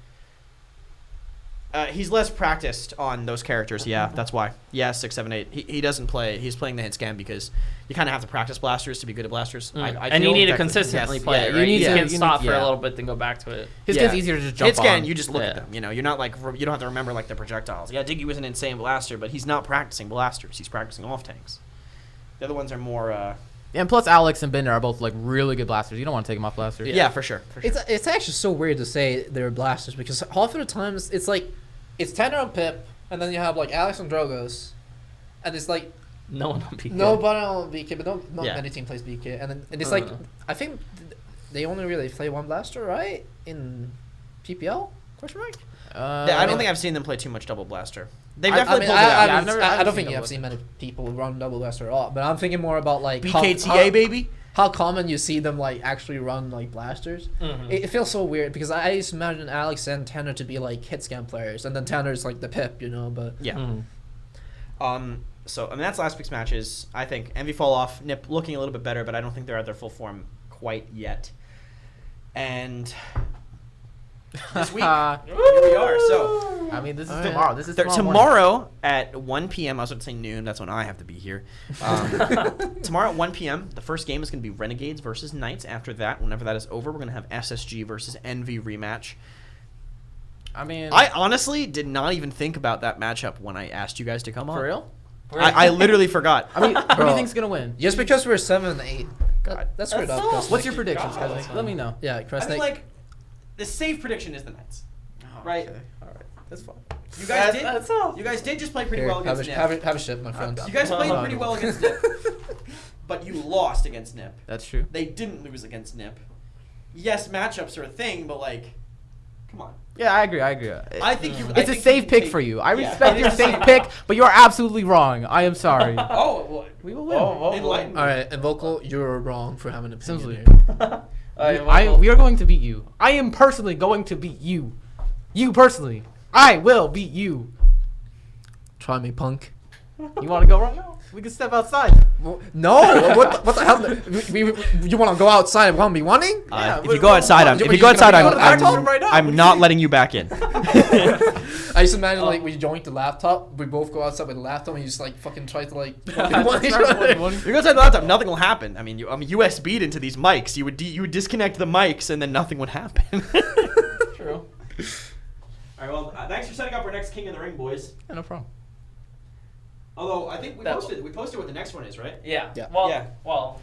S1: He's less practiced on those characters. Yeah, that's why. Yeah, 6, 7, 8. He doesn't play. He's playing the hit scan because you kind of have to practice blasters to be good at blasters. I
S5: And you
S1: feel.
S5: need to consistently play it.
S2: Yeah,
S5: Right?
S2: you
S5: You
S2: need to-
S5: can stop for a
S2: yeah.
S5: little bit, then go back to it.
S2: His
S1: Yeah.
S2: game's easier to just jump
S1: Hit scan,
S2: on.
S1: you just look at
S5: Yeah.
S1: them. You know, you're not like you don't have to remember like the projectiles. Yeah, Diggy was an insane blaster, but he's not practicing blasters. He's practicing off tanks. The other ones are more.
S2: And plus, Alex and Bender are both like really good blasters. You don't want to take them off blasters.
S1: Yeah, for sure. For sure.
S4: It's actually so weird to say they're blasters because half of the times it's like it's Tanner and Pip, and then you have like Alex and Drogos, and it's like
S5: No one on PK.
S4: nobody on BK, but not
S1: Yeah.
S4: many team plays BK, and it's like
S5: Uh-huh.
S4: I think they only really play one blaster, right? In PPL? Question mark?
S1: I don't think I've seen them play too much double blaster. They've
S4: I
S1: definitely
S4: mean,
S1: pulled it out.
S2: I've never- I
S4: I
S2: haven't
S4: don't
S2: seen
S4: think you
S2: double
S4: have seen many people run double blaster at all, but I'm thinking more about like
S1: BKTA baby.
S4: how common you see them like actually run like blasters.
S5: Mhm.
S4: It feels so weird because I used to imagine Alex and Tanner to be like hit scan players, and then Tanner's like the Pip, you know. But
S1: Yeah.
S5: Mhm.
S1: So I mean that's last week's matches. I think Envy fall off. Nip looking a little bit better, but I don't think they're at their full form quite yet. And this week here we are. So
S2: I mean, this is
S4: Alright.
S2: tomorrow. This is
S1: There-
S2: tomorrow.
S1: tomorrow at 1 p.m. I was going to say noon. That's when I have to be here. Tomorrow at 1 p.m. The first game is going to be Renegades versus Knights. After that, whenever that is over, we're going to have SSG versus Envy rematch.
S2: I mean,
S1: I honestly did not even think about that matchup when I asked you guys to come on.
S2: for real.
S1: I literally forgot.
S2: I mean, who do
S4: Bro.
S2: you think's gonna win?
S4: just because we're 7-8,
S1: God.
S4: that's screwed
S3: That's
S4: up.
S3: so-
S4: Chris.
S2: What's your
S3: God,
S2: predictions,
S3: that's
S2: Kevin?
S3: fine.
S2: Let me know.
S4: Yeah, Chris.
S1: I mean, like, the safe prediction is the Knights. Right?
S2: Okay. All right. That's fine.
S1: You guys did.
S3: That's all.
S1: You guys did just play pretty
S4: Here,
S1: well
S4: have,
S1: against
S4: a,
S1: Nip.
S4: have a shit, my friend.
S1: You guys played
S2: Hold on.
S1: pretty well against Nip, but you lost against Nip.
S2: That's true.
S1: They didn't lose against Nip. Yes, matchups are a thing, but like, come on.
S2: Yeah, I agree.
S1: I think you. I
S2: It's a
S1: think
S2: safe
S1: you
S2: pick
S1: take-
S2: for you. I
S1: Yeah.
S2: respect your safe pick, but you are absolutely wrong. I am sorry.
S1: Oh, well,
S2: We will win.
S1: enlighten me.
S4: All right, Invocal, you're wrong for having an opinion
S2: Simsiloo.
S4: here.
S2: We are going to beat you. I am personally going to beat you. You personally. I will beat you.
S4: Try me, punk.
S2: You want to go right now? We can step outside.
S4: No, what the hell? You want to go outside 1v1ing?
S2: Yeah,
S1: If you go outside,
S4: you go outside,
S1: I'm not letting you back in.
S4: I used to imagine like we joined the laptop, we both go outside with the laptop, and you just like fucking try to like 1v1 each other.
S1: If you go outside the laptop, nothing will happen. I mean, USB'd into these mics. You would disconnect the mics, and then nothing would happen.
S5: True.
S1: All right. Well, thanks for setting up our next King of the Ring, boys.
S2: Yeah, no problem.
S1: Although I think we
S5: That-
S1: posted what the next one is, right?
S5: Yeah.
S4: Yeah.
S5: Well.
S1: Yeah.
S5: Well.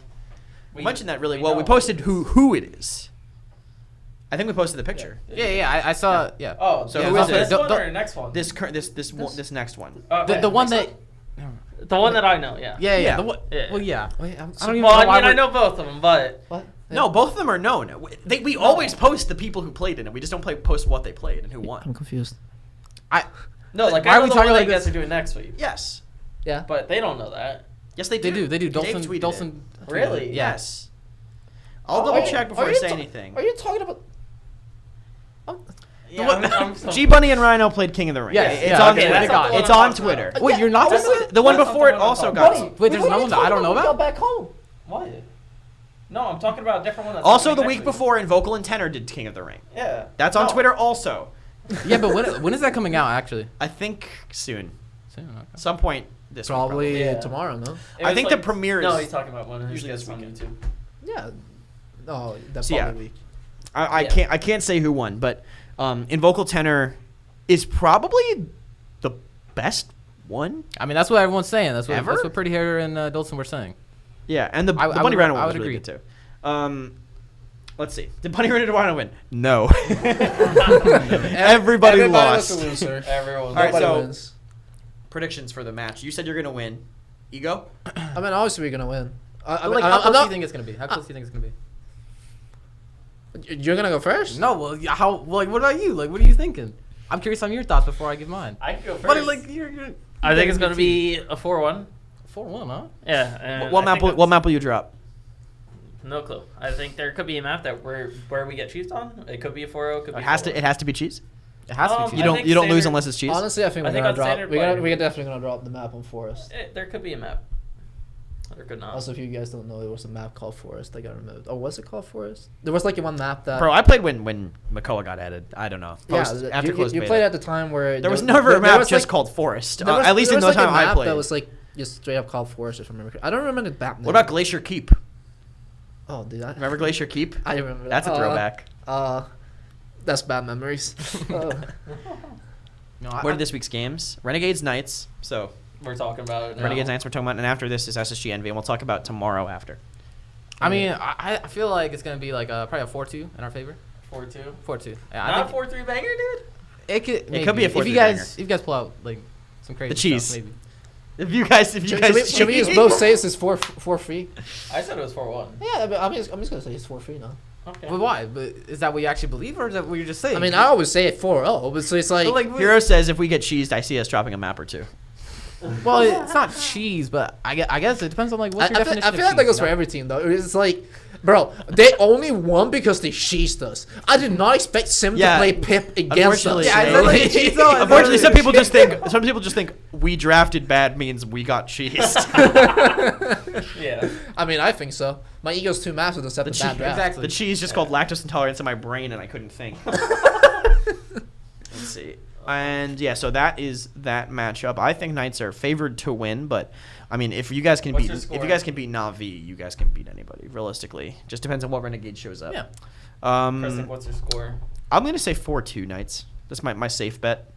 S1: We mentioned that really
S5: we
S1: well. We
S5: know.
S1: posted who it is. I think we posted the picture.
S2: Yeah, I saw. Yeah.
S5: Oh,
S1: So
S2: Yeah,
S1: who is
S5: this
S1: it?
S5: one
S2: The-
S5: or next one?
S1: This next one.
S5: Okay.
S2: The one that.
S5: The one that I know. Yeah.
S2: Yeah.
S1: Yeah.
S2: The one,
S5: Yeah.
S2: Well, yeah.
S4: Wait, I'm
S2: I don't even
S5: Well,
S2: know
S5: I
S2: why
S5: mean, I
S2: we're-
S5: know both of them, but
S4: What?
S1: No, both of them are known. We always post the people who played in it. We just don't post what they played and who won.
S4: I'm confused.
S5: no, like
S2: Why
S5: I
S2: are
S5: know
S2: we
S5: the
S2: talking
S5: one
S2: like
S5: that you guys
S2: this?
S5: are doing next week,
S1: Yes.
S4: Yeah.
S5: but they don't know that.
S1: Yes, they
S2: They
S1: do.
S2: do.
S1: Dave
S2: Dolson.
S1: tweeted
S2: Dolson.
S1: it.
S5: Really?
S2: Yeah.
S1: Yes. I'll
S4: Oh,
S1: double check before
S4: are
S1: I
S4: you
S1: say
S4: ta-
S1: anything.
S4: Are you talking about?
S5: Yeah, I'm
S1: G Bunny and Rhino played King of the Ring.
S2: Yes,
S1: it's
S2: yeah,
S1: on
S2: okay,
S1: Twitter.
S2: that's not the one
S1: It's
S5: I'm
S1: on
S5: talking
S1: Twitter.
S5: about.
S2: Wait, you're not
S1: This
S2: talking
S1: is- the one
S5: That's not
S1: before
S5: the
S1: it
S5: one I'm
S1: also
S5: talking
S1: got.
S5: about.
S2: Wait, there's another one that I don't know about?
S4: back home.
S5: What? No, I'm talking about a different one. That's
S1: Also,
S5: coming
S1: the
S5: next
S1: week before, Invocal and Tenor did King of the Ring.
S5: Yeah.
S1: That's on
S5: No.
S1: Twitter also.
S2: Yeah, but when is that coming out? Actually.
S1: I think soon.
S2: Soon, okay.
S1: Some point this week,
S4: Probably
S5: Yeah.
S4: tomorrow, no?
S5: It
S1: I
S5: was
S1: think the premiere
S5: No,
S1: is
S5: he's talking about one.
S1: usually
S5: Usually
S1: this
S5: this on
S1: weekend.
S5: YouTube.
S4: Yeah. No, that's
S1: So, yeah.
S4: probably week.
S1: I
S5: Yeah.
S1: can't say who won, but Invocal Tenor is probably the best one.
S2: I mean, that's what everyone's saying. That's
S1: Ever?
S2: what Pretty Hair and Dolson were saying.
S1: Yeah, and the
S2: I
S1: Bunny
S2: would-
S1: Rhino
S2: I
S1: one was
S2: would
S1: really
S2: agree.
S1: good too. Let's see. Did Bunny Rhino win? No. Everybody
S4: was
S1: lost.
S4: a loser.
S5: Everyone.
S1: All right,
S4: Nobody
S1: so-
S4: wins.
S1: Predictions for the match. You said you're gonna win. Ego?
S4: I mean, obviously we're gonna win.
S2: But, like, how close do you think it's gonna be? How close do you think it's gonna be?
S4: You're gonna go first?
S2: No, well, yeah, how? Like, what about you? Like, what are you thinking? I'm curious on your thoughts before I give mine.
S5: I can go first.
S2: But like, you're
S5: I think it's gonna be a 4-1.
S2: 4-1, huh?
S5: Yeah. and
S1: What
S5: I
S1: map?
S5: think
S1: What map will you drop?
S5: No clue. I think there could be a map that where we get cheesed on. It could be a 4-0. Could be
S1: It has
S5: 4-1.
S1: to. It has to be cheese.
S2: It has to be.
S3: I
S2: two.
S1: You don't
S3: think
S1: you don't lose
S3: standard-
S1: unless it's cheese.
S4: Honestly, I think
S3: I
S4: we're
S3: think
S4: gonna
S3: on
S4: drop.
S3: standard
S4: We're
S3: player.
S4: definitely gonna drop the map on Forest.
S3: There could be a map. There could not.
S4: Also, if you guys don't know, there was a map called Forest that got removed. Or was it called Forest? There was like one map that.
S1: Bro, I played when McCullough got added. I don't know.
S4: yeah,
S1: After closed
S4: you
S1: beta.
S4: played at the time where
S1: There was never a
S4: there
S1: map
S4: was,
S1: just
S4: like,
S1: called Forest.
S4: there was-
S1: At least
S4: there
S1: in
S4: was,
S1: no
S4: like,
S1: time
S4: a
S1: I
S4: map
S1: played.
S4: that was like just straight up called Forest. If I remember. I don't remember the map name.
S1: What about Glacier Keep?
S4: Oh, did I?
S1: Remember Glacier Keep?
S4: I remember.
S1: That's a throwback.
S4: That's bad memories.
S2: No,
S1: What are this week's games? Renegades Knights. So
S3: We're talking about it now.
S1: Renegades Knights we're talking about, and after this is SSG Envy, and we'll talk about tomorrow after.
S2: I mean, I feel like it's gonna be like probably a 4-2 in our favor.
S3: 4-2.
S2: 4-2. Yeah, I
S3: Not
S2: think
S3: 4-3 banger, dude.
S2: it could.
S1: It
S2: Maybe.
S1: could be a
S2: if
S1: 4-3
S2: you guys
S1: banger.
S2: if you guys pull out like some crazy
S1: The cheese.
S2: stuff, maybe.
S1: If you guys
S4: Should we use both saves as 4-3?
S3: I said it was 4-1.
S4: Yeah, but I'm just gonna say it's 4-3 now.
S3: Okay.
S2: But why? But is that what you actually believe, or is that what you're just saying?
S4: I mean, I always say it 4-0, but so it's like,
S2: But, like,
S1: Hero says if we get cheesed, I see us dropping a map or two.
S2: well, it's not cheese, but I guess it depends on like what's your definition.
S4: I feel like that goes for every team though. It's like, bro, they only won because they cheesed us. I did not expect Sim
S1: Yeah.
S4: to play Pip against us.
S1: Unfortunately, Yeah,
S2: I said, like, cheese, though. I
S1: unfortunately,
S2: said,
S1: some people just think we drafted bad means we got cheesed.
S3: Yeah.
S4: I mean, I think so. My ego's too massive to accept
S1: The
S4: the bad
S1: cheese-
S4: draft.
S2: Exactly.
S1: The cheese just called lactose intolerance in my brain, and I couldn't think. Let's see. And yeah, so that is that matchup. I think Knights are favored to win, but I mean, if you guys can
S3: What's
S1: beat
S3: your score?
S1: Na'Vi, you guys can beat anybody. Realistically, just depends on what Renegade shows up.
S2: Yeah.
S3: Preston, what's your score?
S1: I'm gonna say 4-2 Knights. That's my safe bet,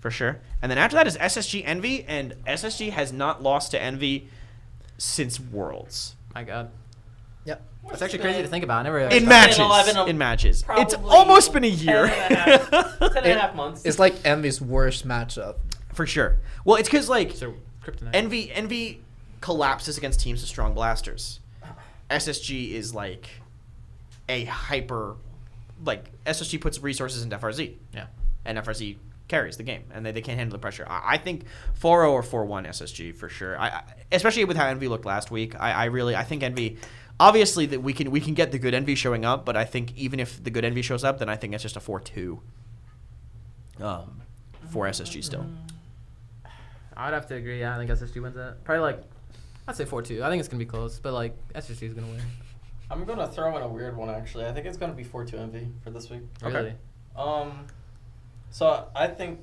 S1: for sure. And then after that is SSG Envy, and SSG has not lost to Envy since Worlds.
S2: My God,
S4: Yep.
S2: that's actually crazy to think about. I never
S1: In
S2: actually-
S1: matches.
S3: 11,
S1: In matches. It's
S3: probably
S1: almost been a
S3: 10
S1: year.
S3: and a half 10 and a half months.
S4: It's like Envy's worst matchup.
S1: For sure. Well, it's because like
S2: So, kryptonite.
S1: Envy collapses against teams with strong blasters. SSG is like a hyper, like SSG puts resources into FRZ.
S2: Yeah.
S1: And FRZ carries the game, and they can't handle the pressure. I think 4-0 or 4-1 SSG for sure. I especially with how Envy looked last week. I think Envy. Obviously, that we can get the good Envy showing up, but I think even if the good Envy shows up, then I think it's just a 4-2. For SSG still.
S2: I'd have to agree. Yeah, I think SSG wins that. Probably like, I'd say 4-2. I think it's gonna be close, but like SSG is gonna win.
S3: I'm gonna throw in a weird one actually. I think it's gonna be 4-2 Envy for this week.
S2: Really?
S3: So I think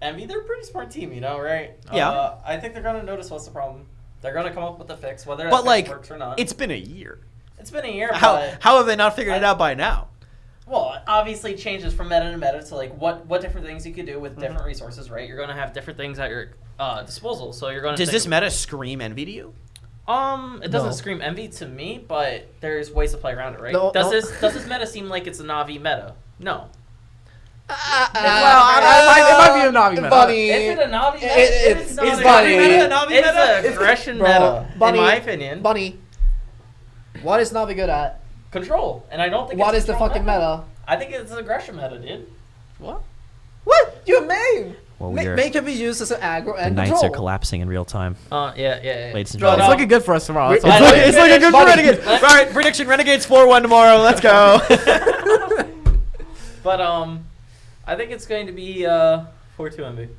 S3: Envy, they're a pretty smart team, you know, right?
S1: Yeah.
S3: I think they're gonna notice what's the problem. They're gonna come up with a fix, whether
S1: But
S3: that
S1: like,
S3: fix works or not.
S1: it's been a year.
S3: It's been a year,
S1: How
S3: but
S1: have they not figured it out by now?
S3: well, it obviously changes from meta to meta to like what different things you could do with different resources, right? You're gonna have different things at your disposal, so you're gonna.
S1: Does
S3: think
S1: this
S3: of-
S1: meta scream Envy to you?
S3: It doesn't
S4: No.
S3: scream envy to me, but there's ways to play around it, right?
S4: No,
S3: does
S4: no.
S3: this meta seem like it's a Navi meta? No.
S2: Well, it might be a Navi meta.
S4: Bunny.
S3: Is it a Navi meta?
S4: It's
S3: not
S4: it's
S3: a
S4: Bunny.
S3: Navi meta.
S1: Navi
S3: It's
S1: meta?
S3: a aggression
S4: Bro,
S3: meta,
S4: Bunny,
S3: in my opinion.
S4: Bunny. What is Navi good at?
S3: Control, and I don't think.
S4: What
S3: it's
S4: is the
S3: control
S4: fucking meta?
S3: I think it's aggression meta, dude.
S2: What?
S4: What? You may.
S1: Well,
S4: Make it be used as an aggro
S1: the
S4: and
S1: Knights
S4: control.
S1: are collapsing in real time.
S3: Yeah.
S1: Ladies and
S2: Bro,
S1: gentlemen.
S2: it's looking good for us tomorrow.
S4: It's
S2: That's
S4: like-
S2: all.
S1: It's looking good for
S4: Buddy.
S1: Renegades. All right, prediction: Renegades 4-1 tomorrow. Let's go.
S3: But I think it's going to be 4-2 MB.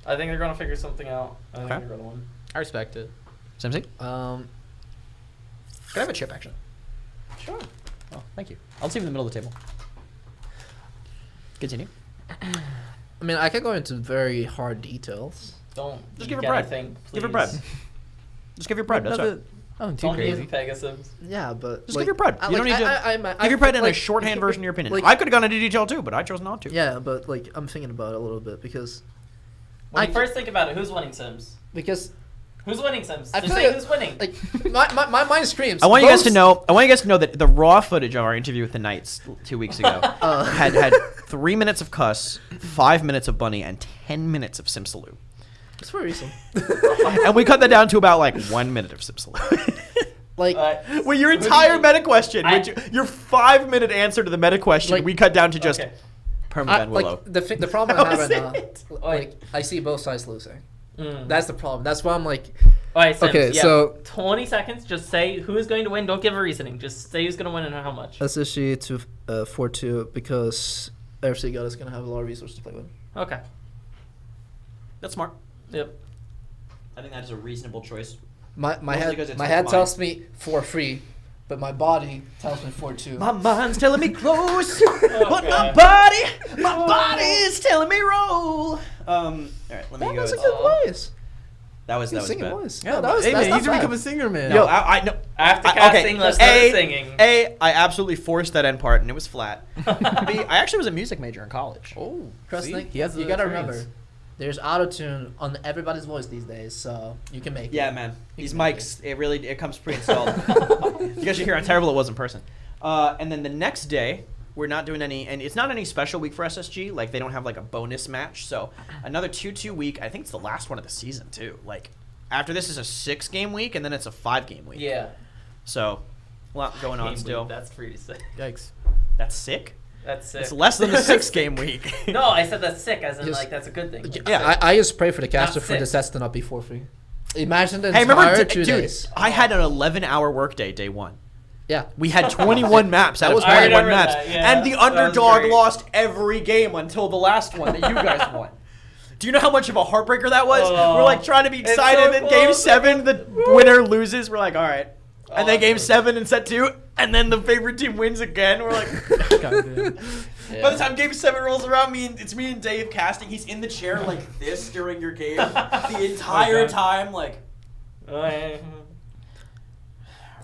S3: I think they're gonna figure something out. I think
S1: Okay.
S3: they're gonna win.
S2: I respect it.
S1: Simsy,
S4: Um,
S1: can I have a chip actually?
S3: Sure.
S1: Oh, thank you. I'll see you in the middle of the table. Continue.
S4: I mean, I can go into very hard details.
S3: Don't
S1: Just give
S3: eat
S1: her bread.
S3: anything,
S1: Give her
S3: please.
S1: bread. Just give your bread. That's right.
S2: Nothing too
S3: Don't
S2: crazy.
S3: eat Pegasus.
S4: Yeah, but
S1: Just give your bread. You don't need to give your bread in a shorthand version of your opinion.
S4: like-
S1: I could have gone into detail too, but I chose not to.
S4: Yeah, but like I'm thinking about it a little bit because
S3: When you
S4: I-
S3: first think about it, who's winning Sims?
S4: Who's
S3: Who's winning Sims?
S4: I
S3: Just
S4: feel
S3: say
S4: like-
S3: who's winning.
S4: like my mind screams.
S1: I want you guys to
S4: both-
S1: know. I want you guys to know that the raw footage of our interview with the Knights 2 weeks ago had 3 minutes of cuss, 5 minutes of bunny, and 10 minutes of Simsiloo.
S4: It's for a reason.
S1: And we cut that down to about like 1 minute of Simsiloo.
S4: Like
S1: Well, your
S3: What do
S1: entire
S3: you-
S1: meta question,
S3: I-
S1: your 5-minute answer to the meta question,
S4: Like-
S1: we cut down to just
S3: Okay.
S1: Permaban Willow.
S4: like the problem
S1: That
S4: I have
S1: was
S4: right now,
S1: it.
S4: like I see both sides losing.
S3: Mm.
S4: That's the problem. That's why I'm like,
S3: All right, Sims,
S4: Okay,
S3: yeah.
S4: so-
S3: 20 seconds. Just say who is going to win. Don't give a reasoning. Just say who's going to win and how much.
S4: SSG to 4-2 because RFC God is gonna have a lot of resources to play with.
S5: Okay.
S1: That's smart.
S5: Yep.
S1: I think that is a reasonable choice.
S4: My
S1: Mostly 'cause
S4: head
S1: it's
S4: my
S1: like
S4: head
S1: mine.
S4: tells me 4-3, but my body tells me 4-2.
S1: My mind's telling me close, but
S5: Okay.
S1: my body is telling me roll. All right, let me
S4: That
S1: go.
S4: was a good voice.
S1: That was
S4: Good
S1: bad.
S4: singing voice.
S2: Yeah,
S4: that was
S2: hey,
S4: that's
S2: man,
S4: not
S2: he's to
S4: bad.
S2: become a singer, man.
S1: No, I no.
S5: After
S1: I-
S5: casting,
S1: okay,
S5: let's start
S1: A,
S5: singing.
S1: A, I absolutely forced that end part, and it was flat. B, I actually was a music major in college.
S2: Oh,
S4: Trust
S2: see?
S4: Nick,
S2: He has
S4: you
S2: the
S4: gotta
S2: experience.
S4: remember, there's auto-tune on everybody's voice these days, so you can make
S1: Yeah,
S4: it.
S1: man. These
S4: can make
S1: mics, it comes pre-installed. You guys should hear how terrible it was in person. And then the next day, we're not doing any, and it's not any special week for SSG. Like, they don't have, like, a bonus match. So, another 2-2 week. I think it's the last one of the season, too. Like, after this is a 6-game week, and then it's a 5-game week.
S5: Yeah.
S1: So, a lot going on
S5: Game
S1: still.
S5: week, that's pretty sick.
S2: Yikes.
S1: That's sick?
S5: That's sick.
S1: It's less than a 6-game week.
S5: No, I said that's sick, as in,
S4: Yes.
S5: like, that's a good thing. Like,
S1: Yeah.
S4: I just pray for the caster for the
S5: six.
S4: sets to not be 4-3. Imagine the
S1: Hey, remember,
S4: entire
S1: dude,
S4: 2 days.
S1: I had an 11-hour workday day one.
S4: Yeah.
S1: We had 21 maps out
S4: That
S1: of
S4: was
S1: 21
S5: remember
S1: maps.
S5: that, yeah.
S1: And the
S5: That was
S1: underdog
S5: great.
S1: lost every game until the last one that you guys won. Do you know how much of a heartbreaker that was?
S5: Oh,
S1: We're like trying to be
S5: it's
S1: excited,
S5: so
S1: and game
S5: close.
S1: 7, the winner loses. We're like, all right. And then game
S5: Awesome.
S1: 7 and set 2, and then the favorite team wins again. We're like,
S2: Goddamn.
S1: by the time game 7 rolls around, it's me and Dave casting. He's in the chair like this during your game the entire
S5: Okay.
S1: time, like,
S5: Oh, yeah.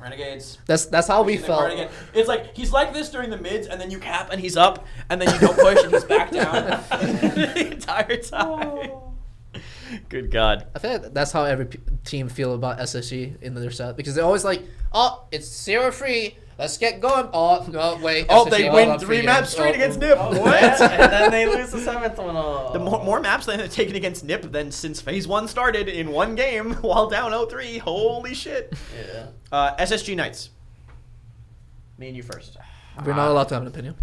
S1: Renegades.
S4: That's how we
S1: Pushing the card
S4: felt.
S1: again. It's like he's like this during the mids, and then you cap and he's up, and then you don't push and he's back down the entire time. Good God.
S4: I feel like that's how every team feel about SSG in their set, because they're always like, oh, it's 0-3. Let's get going. Oh, no, wait.
S1: Oh,
S4: SSG
S1: they
S4: won
S1: win
S4: on
S1: 3
S4: games.
S1: maps straight
S4: Oh,
S1: against
S4: oh.
S1: Nip.
S5: Oh,
S1: What?
S5: yeah, and then they lose the 7th one. Oh.
S1: The more maps they've taken against Nip than since Phase 1 started in one game while down 0-3. Holy shit.
S5: Yeah.
S1: SSG Knights. Me and you first.
S4: We're not allowed to have an opinion.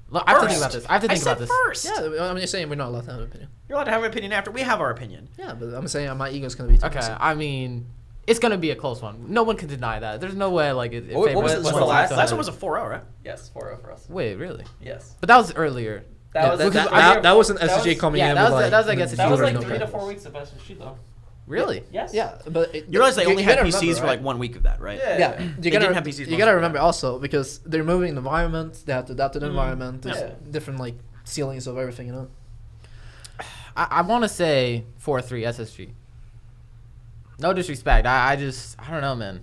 S2: Look, I have to think
S1: First.
S2: about this. I have to think
S1: said
S2: about this.
S1: first.
S4: Yeah, I'm just saying we're not allowed to have an opinion.
S1: You're allowed to have an opinion after we have our opinion.
S4: Yeah, but I'm saying my ego's gonna be too
S2: Okay,
S4: busy.
S2: I mean, it's gonna be a close one. No one can deny that. There's no way like it.
S1: What was
S2: favors
S1: the
S2: one
S1: last?
S2: team
S1: Last
S2: to
S1: one was
S2: another.
S1: a 4-0, right?
S5: Yes, 4-0 for us.
S2: Wait, really?
S5: Yes.
S2: But that was earlier.
S4: Yeah,
S5: was
S4: that was an
S5: that
S4: SSG
S5: was-
S4: coming
S2: yeah,
S4: in.
S2: that
S4: with
S2: was-
S4: like,
S2: that was, I guess,
S5: That was
S2: Zero
S5: like
S2: no
S5: 3 to
S2: credit.
S5: 4 weeks of SSG though.
S2: Really?
S5: Yes.
S4: Yeah, but
S1: You realize they only had
S4: gotta
S1: PCs
S4: remember,
S1: for like 1 week of that, right?
S5: Yeah.
S4: Yeah,
S1: They didn't have PCs
S4: You
S1: most
S4: gotta
S1: of the
S4: remember
S1: time.
S4: also because they're moving the environment. They have to adapt to the environment. There's
S5: Yeah.
S4: different like ceilings of everything, you know.
S2: I want to say 4-3 SSG. No disrespect. I don't know, man.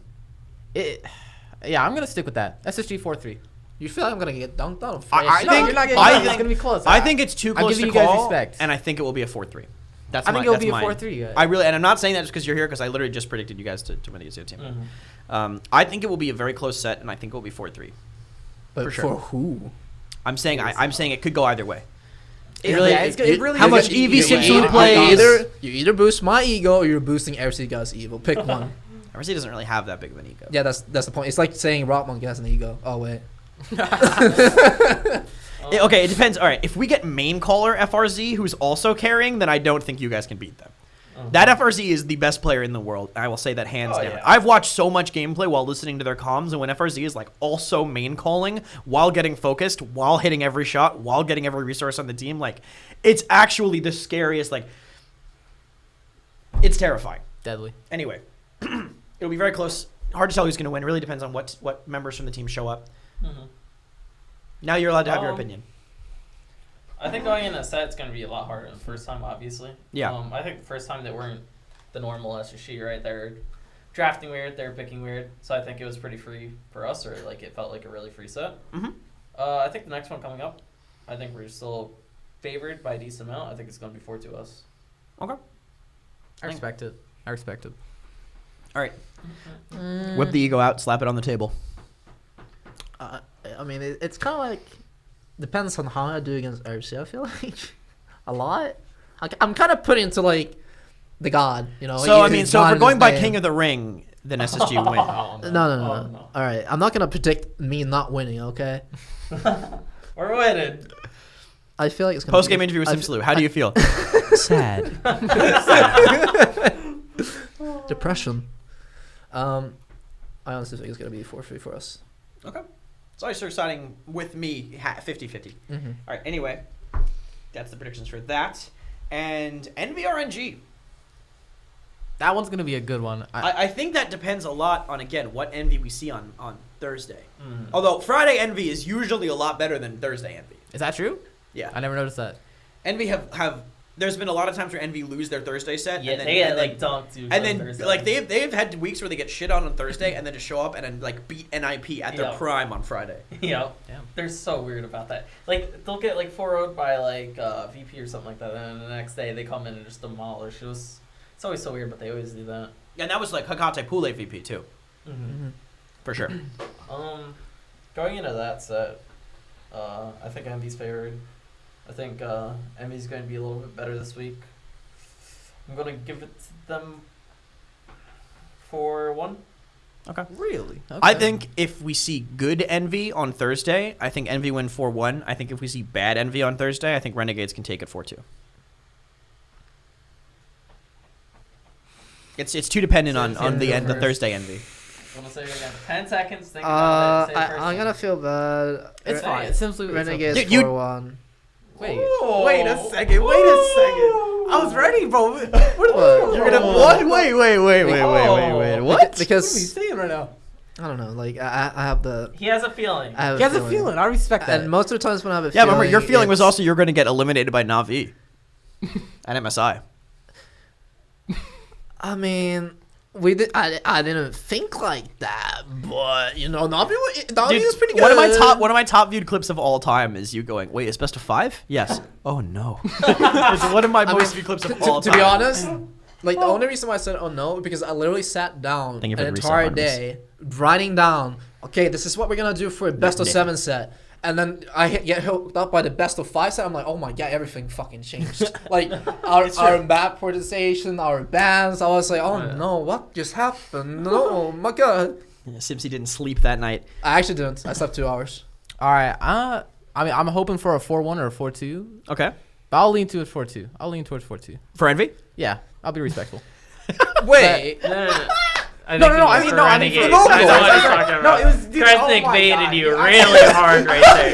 S2: Yeah, I'm gonna stick with that. SSG 4-3.
S4: You feel like I'm gonna get dunked on?
S1: I
S2: No,
S1: think
S2: you're not getting
S1: I
S2: dunked. It's
S1: think
S2: gonna be close.
S1: I think it's too
S2: I'm
S1: close to
S2: giving you guys
S1: call,
S2: respect.
S1: and I think it will be a 4-3. That's
S2: I think
S1: my-
S2: it'll
S1: that's
S2: be a
S1: mine.
S2: 4-3, guys.
S1: I really, and I'm not saying that just because you're here, because I literally just predicted you guys to win against the other team. I think it will be a very close set, and I think it will be 4-3.
S4: but
S1: for sure.
S4: who?
S1: I'm saying I'm saying it could go either way.
S2: It really, it really
S1: how
S2: is
S1: much
S2: gonna be
S1: EV
S2: either way.
S1: Simsiloo
S4: You
S1: plays?
S4: either boost my ego or you're boosting RC God's evil. Pick one.
S1: RC doesn't really have that big of an ego.
S4: Yeah, that's the point. It's like saying Rock Monkey has an ego. Oh wait.
S1: Okay, it depends. All right, if we get main caller FRZ who's also carrying, then I don't think you guys can beat them. That FRZ is the best player in the world. I will say that hands
S5: Oh,
S1: down.
S5: yeah.
S1: I've watched so much gameplay while listening to their comms, and when FRZ is like also main calling while getting focused, while hitting every shot, while getting every resource on the team, like it's actually the scariest. Like it's terrifying.
S2: Deadly.
S1: Anyway, it'll be very close. Hard to tell who's going to win. It really depends on what members from the team show up. Now you're allowed to have your opinion.
S5: I think going in a set it's going to be a lot harder than the first time, obviously.
S1: Yeah.
S5: I think the first time they weren't the normal SSG, right? They're drafting weird, they're picking weird. So I think it was pretty free for us, or like it felt like a really free set. I think the next one coming up, I think we're still favored by a decent amount. I think it's going to be 4 to us.
S1: Okay.
S2: I respect it. I respect it.
S1: All right. Whip the ego out, slap it on the table.
S4: I mean, it's kind of like depends on how I do against RC. I feel like a lot. I'm kind of put into like the god, you know.
S1: So I mean,
S4: he's
S1: so if
S4: God
S1: we're
S4: in
S1: going
S4: his
S1: by
S4: name.
S1: King of the Ring, then SSG win.
S5: Oh,
S4: No. All right, I'm not gonna predict me not winning. Okay.
S5: We're winning.
S4: I feel like it's gonna
S1: Post game interview with Simsiloo. How do you feel? Sad.
S4: depression. I honestly think it's gonna be 4-3 for us.
S1: Okay. So you're starting with me 50-50. All right. Anyway, That's the predictions for that. And NVRNG.
S2: That one's gonna be a good one.
S1: I think that depends a lot on, again, what Envy we see on Thursday.
S3: Mm.
S1: Although Friday Envy is usually a lot better than Thursday Envy.
S2: Is that true?
S1: Yeah.
S2: I never noticed that.
S1: Envy have there's been a lot of times where Envy lose their Thursday set.
S3: Yeah,
S1: and then,
S3: they get
S1: and
S3: like
S1: then,
S3: dunked. Dude,
S1: and then like they've had weeks where they get shit on Thursday and then just show up and then like beat NIP at their
S3: Yeah.
S1: prime on Friday.
S3: Yeah,
S2: Damn.
S3: they're so weird about that. Like they'll get like 4-0'd by like VP or something like that, and then the next day they come in and just demolish. It's always so weird, but they always do that.
S1: And that was like Hakate Pule VP too,
S3: Mm-hmm.
S1: for sure.
S3: Going into that set, I think Envy's favored. I think Envy's going to be a little bit better this week. I'm going to give it to them 4-1.
S1: Okay.
S2: Really? Okay.
S1: I think if we see good Envy on Thursday, I think Envy win 4-1. I think if we see bad Envy on Thursday, I think Renegades can take it 4-2. It's too dependent on the end the Thursday Envy.
S3: I'm going to say it again. 10 seconds. Think about it. Say it
S4: I'm
S3: first.
S4: gonna feel bad.
S2: It's
S3: Say
S2: fine.
S3: it.
S2: It's simply
S4: Renegades
S1: Dude, you-
S4: 4-1.
S2: Wait.
S1: Wait a second. I was ready, bro.
S4: What?
S1: You're gonna what? Wait. What?
S4: Because
S2: saying right now?
S4: I don't know. Like I have the.
S3: He has a feeling.
S4: I have
S2: He has a feeling. I respect that.
S4: And most of the times when I have a
S1: Yeah,
S4: feeling,
S1: remember your feeling was
S4: it's-
S1: also you're going to get eliminated by Na'Vi and MSI.
S4: I mean, we did. I didn't think like that, but you know, Navi was pretty good.
S1: One of my top viewed clips of all time is you going, "Wait, it's best of 5?" Yes. Oh no. It's one of my most viewed clips of all
S4: To
S1: time.
S4: be honest, like the only reason why I said oh no because I literally sat down
S1: Thank you
S4: an
S1: for the reset,
S4: entire
S1: Artemis.
S4: day writing down. Okay, this is what we're gonna do for a best of 7 set. And then get hooked up by the best of 5 set. I'm like, oh my god, everything fucking changed. Like our map prioritization, our bans. I was like, oh no, what just happened? No, oh my god.
S1: Yeah, Simpsy didn't sleep that night.
S4: I actually didn't. I slept 2 hours.
S2: All right. I mean, I'm hoping for a 4-1 or a 4-2,
S1: Okay.
S2: but I'll lean towards 4-2. I'll lean towards 4-2.
S1: For Envy?
S2: Yeah, I'll be respectful.
S4: Wait.
S3: No. I
S2: No,
S3: think
S2: no,
S3: he
S2: I
S3: was
S2: mean,
S3: for
S2: no, I mean for
S3: Renegades.
S2: Invocal.
S3: I know what he's talking
S2: No,
S3: about.
S2: it was- dude, oh
S3: Kresnik
S2: my
S3: baited
S2: God.
S3: you really hard right there.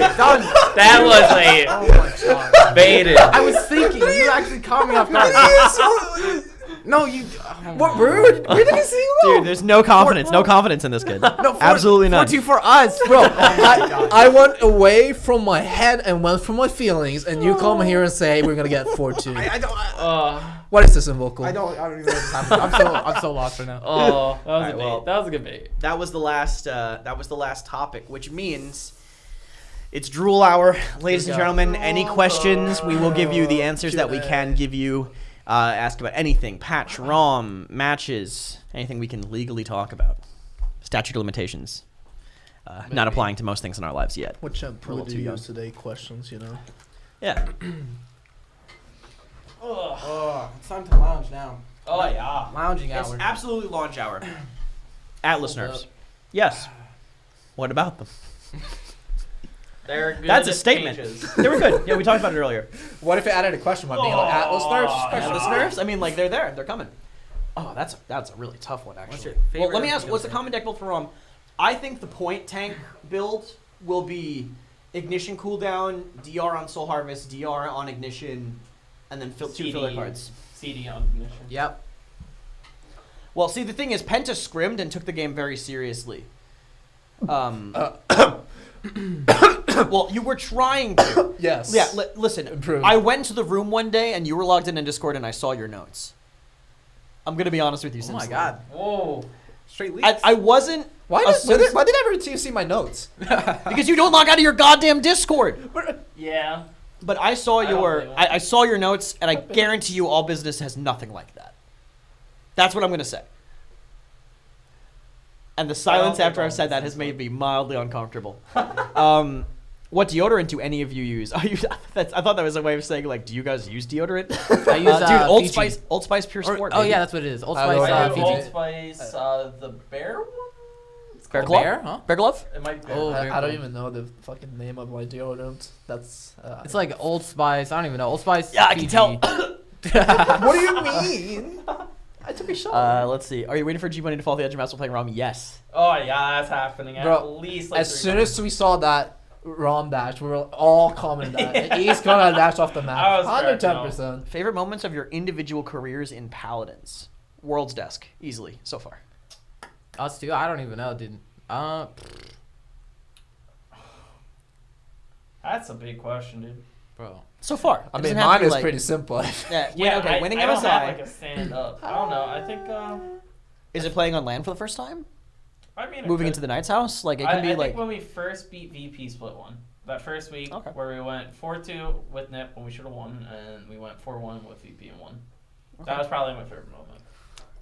S3: That was like
S2: Oh my god.
S3: baited.
S2: I was thinking. You actually caught me off guard. No, you.
S4: What? Where did you see
S1: Dude, there's no confidence. No confidence in this kid. Absolutely not.
S2: 4-2 for us.
S4: Bro, I went away from my head and went from my feelings, and you come here and say we're gonna get 4-2.
S2: I don't.
S4: What is this Invocal?
S2: I don't even know what's happening. I'm so lost right now.
S3: Oh, that was
S1: Alright,
S3: a bait.
S1: well.
S3: That was a good bait.
S1: That was the last topic, which means it's drool hour, ladies and gentlemen. Any questions, we will give you the answers that we can give you. Ask about anything, patch, ROM, matches, anything we can legally talk about. Statute of limitations. Not applying to most things in our lives yet.
S4: Which
S1: little
S4: would
S1: too
S4: you
S1: young.
S4: use today? Questions, you know.
S1: Yeah.
S2: Oh, it's time to lounge now.
S3: Oh yeah.
S2: Lounging
S1: It's
S2: hour.
S1: absolutely launch hour. Atlas
S3: Hold
S1: nerves.
S3: up.
S1: Yes. What about them?
S3: They're good.
S1: That's a
S3: at
S1: statement.
S3: pages.
S1: They were good. Yeah, we talked about it earlier.
S4: What if it added a question mark? Being like Atlas nerves?
S1: Atlas nerves? I mean, like, they're there. They're coming. Oh, that's a really tough one, actually.
S2: What's your
S1: Well, let
S2: favorite
S1: me ask, what's the
S2: skill set?
S1: common deck build for ROM? I think the point tank build will be Ignition cooldown, DR on Soul Harvest, DR on Ignition, and then two
S3: CD.
S1: filler cards.
S3: CD on ignition.
S2: Yep.
S1: Well, see, the thing is, Penta scrimmed and took the game very seriously. Well, you were trying to.
S4: Yes.
S1: Yeah, listen.
S4: Improved.
S1: I went to the room one day and you were logged in Discord and I saw your notes. I'm gonna be honest with you.
S2: Oh my
S1: Simsiloo.
S2: god.
S3: Whoa.
S2: Straight leaks.
S1: I wasn't.
S4: Why did I ever see my notes?
S1: Because you don't log out of your goddamn Discord.
S3: Yeah.
S1: But I saw
S3: I don't
S1: your
S3: really want
S1: I saw your notes and I guarantee you all business has nothing like that. That's what I'm gonna say. And the silence
S3: think
S1: after
S3: all
S1: I've said that
S3: business
S1: has made me mildly uncomfortable. What deodorant do any of you use? I thought that was a way of saying, like, do you guys use deodorant?
S2: I use
S1: dude, Old
S2: Fiji.
S1: Spice, Old Spice Pure
S2: Or-
S1: Sport.
S2: oh
S1: baby.
S2: yeah, that's what it is. Old
S4: I
S2: Spice.
S4: love
S3: I do
S2: Fiji.
S3: Old Spice, the bear one? It's
S1: Bear
S3: called
S1: Glove?
S2: Bear, huh?
S1: Bear Glove?
S3: It might be.
S2: Oh,
S3: Bear.
S2: Bear
S4: I don't
S2: Glove.
S4: even know the fucking name of my deodorant. That's.
S2: It's like Old Spice. I don't even know. Old Spice.
S1: Yeah, I can
S2: Fiji.
S1: tell.
S4: What do you mean? I took a shot.
S1: Let's see. Are you waiting for G Money to fall off the edge of mouse while playing ROM? Yes.
S3: Oh yeah, that's happening at
S4: Bro,
S3: least like
S4: As
S3: 3
S4: soon
S3: times.
S4: as we saw that, Rom dash. We were all commenting that. He's gonna dash off the
S5: I
S4: map.
S5: was correct,
S4: 110%.
S1: Favorite moments of your individual careers in Paladins? World's Desk, easily, so far.
S2: Us too. I don't even know, dude.
S5: That's a big question, dude.
S2: Bro.
S1: So far.
S4: I
S1: It
S4: mean,
S1: doesn't have
S4: mine
S1: to be
S4: is
S1: like-
S4: pretty simple.
S1: Yeah, okay, winning
S5: I don't
S1: MSI.
S5: have like a stand up. I don't know. I think.
S1: Is it playing on land for the first time?
S5: I mean,
S1: Moving into the Knight's house? Like, it can be
S5: I
S1: like...
S5: think when we first beat VP Split 1, that first week
S1: Okay.
S5: where we went 4-2 with Nip when we should have won, and we went 4-1 with VP and won. That was probably my favorite moment.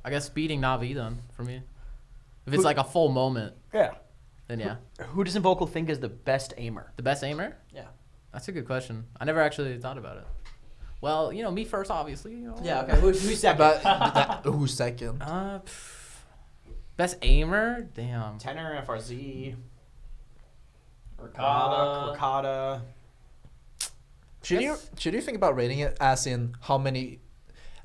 S2: I guess beating Navi then for me. If it's
S1: Who-
S2: like a full moment,
S1: Yeah.
S2: then yeah.
S1: Who does Invocal think is the best aimer?
S2: The best aimer?
S1: Yeah.
S2: That's a good question. I never actually thought about it. Well, me first, obviously.
S1: Who's second?
S4: But who's second?
S2: Best aimer? Damn.
S1: Tenor, FRZ,
S5: Ricotta.
S1: Ricotta.
S4: Should you think about rating it as in how many?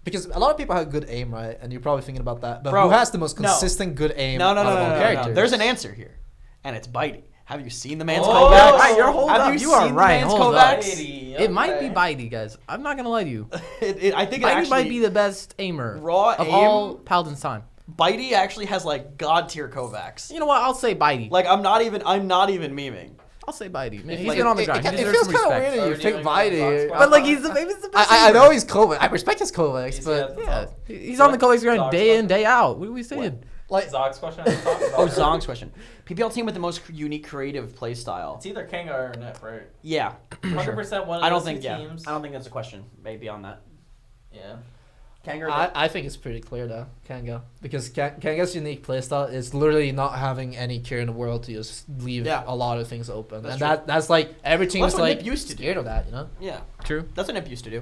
S4: Because a lot of people have good aim, right? And you're probably thinking about that. But
S1: Bro,
S4: who has the most
S1: no.
S4: consistent good aim?
S1: No,
S4: out of all characters?
S1: There's an answer here, and it's Bitey. Have you seen the man's
S5: Oh,
S1: Kovacs?
S5: right, you're
S2: hold
S1: Have
S2: up.
S1: you
S2: You are
S1: seen
S2: right,
S1: the man's
S2: hold up.
S1: Kovacs?
S2: It might be Bitey, guys. I'm not gonna lie to you.
S1: I think it
S2: Bitey
S1: actually
S2: might be the best aimer
S1: raw
S2: of
S1: aim.
S2: all Paladin's time.
S1: Bitey actually has like god tier Kovacs.
S2: You know what? I'll say Bitey.
S1: Like I'm not even memeing.
S2: I'll say Bitey. Man,
S1: If,
S2: he's
S1: like,
S2: been on the
S4: It,
S2: grind.
S4: it,
S2: He
S4: it
S2: deserves
S4: feels
S2: some
S4: kind of
S2: respect.
S4: weird that you
S5: Are
S4: think
S5: we doing
S4: Bitey.
S5: Xbox
S2: But like he's the best.
S4: I
S2: aimer.
S4: know he's Kovacs. I respect his Kovacs,
S5: He's
S4: but
S5: at the
S2: Yeah,
S5: top.
S2: he's on the Kovacs grind
S5: Zog's
S2: day in,
S5: question?
S2: day out. What are we saying?
S4: like
S5: Zog's question at the top.
S1: Oh, Zong's question. PPL team with the most unique creative play style.
S5: It's either Kanga or Nip, right?
S1: Yeah, for sure.
S5: 100% one of
S1: I don't
S5: those
S1: think
S5: two
S1: yeah.
S5: teams.
S1: I don't think that's a question. Maybe on that.
S5: Yeah.
S1: Kangaroo.
S4: I think it's pretty clear though, Kanga, because Kanga's unique playstyle is literally not having any care in the world to just leave
S1: Yeah.
S4: a lot of things open,
S1: That's
S4: and
S1: true.
S4: that's like every team
S1: That's
S4: is
S1: what
S4: like
S1: Nip used to do.
S4: scared of that, you know.
S1: Yeah,
S2: True.
S1: that's what Nip used to do.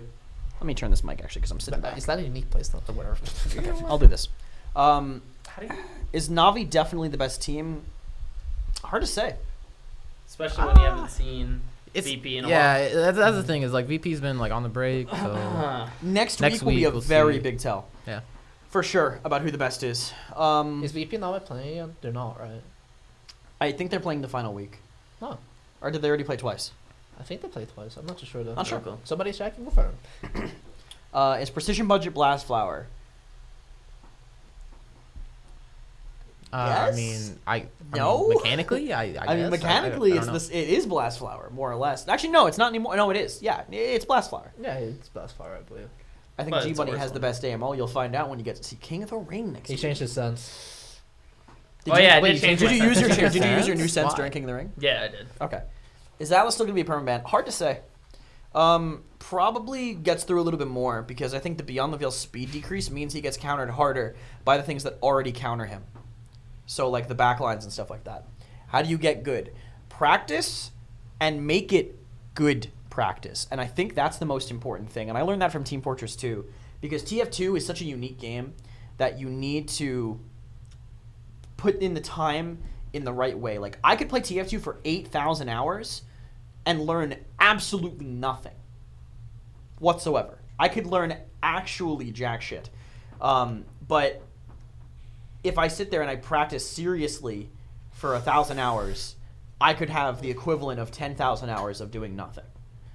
S1: Let me turn this mic actually because I'm sitting back.
S4: Is that a unique playstyle or whatever?
S1: I'll do this.
S5: How do you,
S1: Is Navi definitely the best team? Hard to say.
S5: especially when you haven't seen
S2: It's
S5: VP in a
S2: yeah. That's the thing is like VP's been like on the break, so
S5: while.
S1: Next
S2: Next
S1: week will be
S2: week
S1: a
S2: we'll
S1: very
S2: see.
S1: big tell.
S2: Yeah.
S1: For sure about who the best is.
S4: Is VP not playing again? They're not, right?
S1: I think they're playing the final week.
S4: No,
S1: Or did they already play twice?
S4: I think they played twice. I'm not too sure though.
S1: Not sure.
S4: Somebody check and confirm.
S1: Is Precision Budget Blast Flower?
S2: I
S1: Yes?
S2: mean, I
S1: No?
S2: mean, mechanically, I
S1: I mean,
S2: guess.
S1: mechanically,
S2: I
S1: it's
S2: don't know.
S1: this. It is Blast Flower, more or less. Actually, no, it's not anymore. No, it is. Yeah, it's Blast Flower.
S4: Yeah, it's best far, I believe.
S1: I think
S5: But
S1: G
S5: it's the
S1: Bunny
S5: worst
S1: has the
S5: one.
S1: best AMO. You'll find out when you get to see King of the Ring next
S4: He
S1: week.
S4: changed his sense.
S1: Did
S5: Oh,
S1: you,
S5: yeah, I
S1: wait,
S5: did change
S1: did
S5: my
S1: you use your
S5: sense.
S1: did you use your new sense
S2: Why?
S1: during King of the Ring?
S5: Yeah, I did.
S1: Okay. Is Atlas still gonna be a permaban? Hard to say. Probably gets through a little bit more because I think the Beyond the Veil speed decrease means he gets countered harder by the things that already counter him. So like the backlines and stuff like that. How do you get good? Practice and make it good practice. And I think that's the most important thing. And I learned that from Team Fortress 2 because TF2 is such a unique game that you need to put in the time in the right way. Like I could play TF2 for 8,000 hours and learn absolutely nothing whatsoever. I could learn actually jack shit. But if I sit there and I practice seriously for 1,000 hours, I could have the equivalent of 10,000 hours of doing nothing.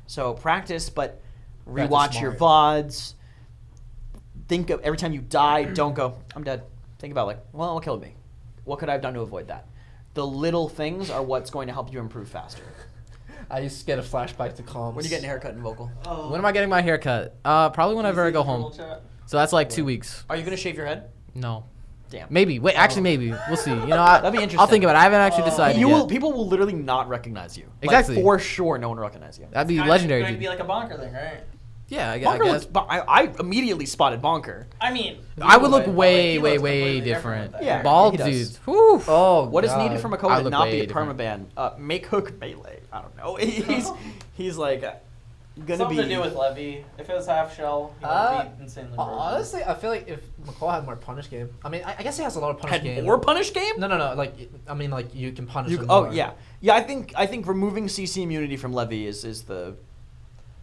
S1: So practice, but
S4: Practice
S1: rewatch your VODs. Think of every time you die, don't go, I'm dead. Think about like, well, what killed me? What could I have done to avoid that? The little things are what's going to help you improve faster.
S4: I used to get a flashback to comms.
S1: When you getting a haircut in Vocal?
S2: When am I getting my haircut? Probably whenever I go home. So that's like 2 weeks.
S1: Are you going to shave your head?
S2: No.
S1: Damn.
S2: Maybe. Wait, actually, maybe. We'll see. You know,
S1: That'd be interesting.
S2: I'll think about it. I haven't actually decided
S1: You
S2: yet.
S1: will. People will literally not recognize you.
S2: Exactly.
S1: Like, for sure, no one will recognize you.
S2: That'd be
S5: It's
S2: legendary,
S5: going to
S2: dude.
S5: be like a bonker thing, right?
S2: Yeah, I
S1: Bonker
S2: guess.
S1: looks. I immediately spotted Bonker.
S5: I mean,
S2: I would look
S5: but,
S2: way,
S5: he
S2: way,
S5: looks
S2: way
S5: completely
S2: different.
S5: with that.
S1: Yeah.
S2: Bald
S1: he does.
S2: dudes. Whew.
S4: Oh,
S1: What is
S4: God.
S1: needed from a
S2: I
S1: code to
S2: look
S1: not be
S2: way
S1: a permaban? Make hook melee. I don't know. He's like gonna
S5: Something
S1: be.
S5: to do with Levy. If it was half shell, he would be insanely broken.
S4: Honestly, I feel like if McCall had more punish game, I mean, I guess he has a lot of punish
S1: had
S4: game.
S1: more punish game.
S4: No. Like, I mean, like you can punish.
S1: You,
S4: him
S1: oh
S4: more.
S1: yeah. I think removing CC immunity from Levy is the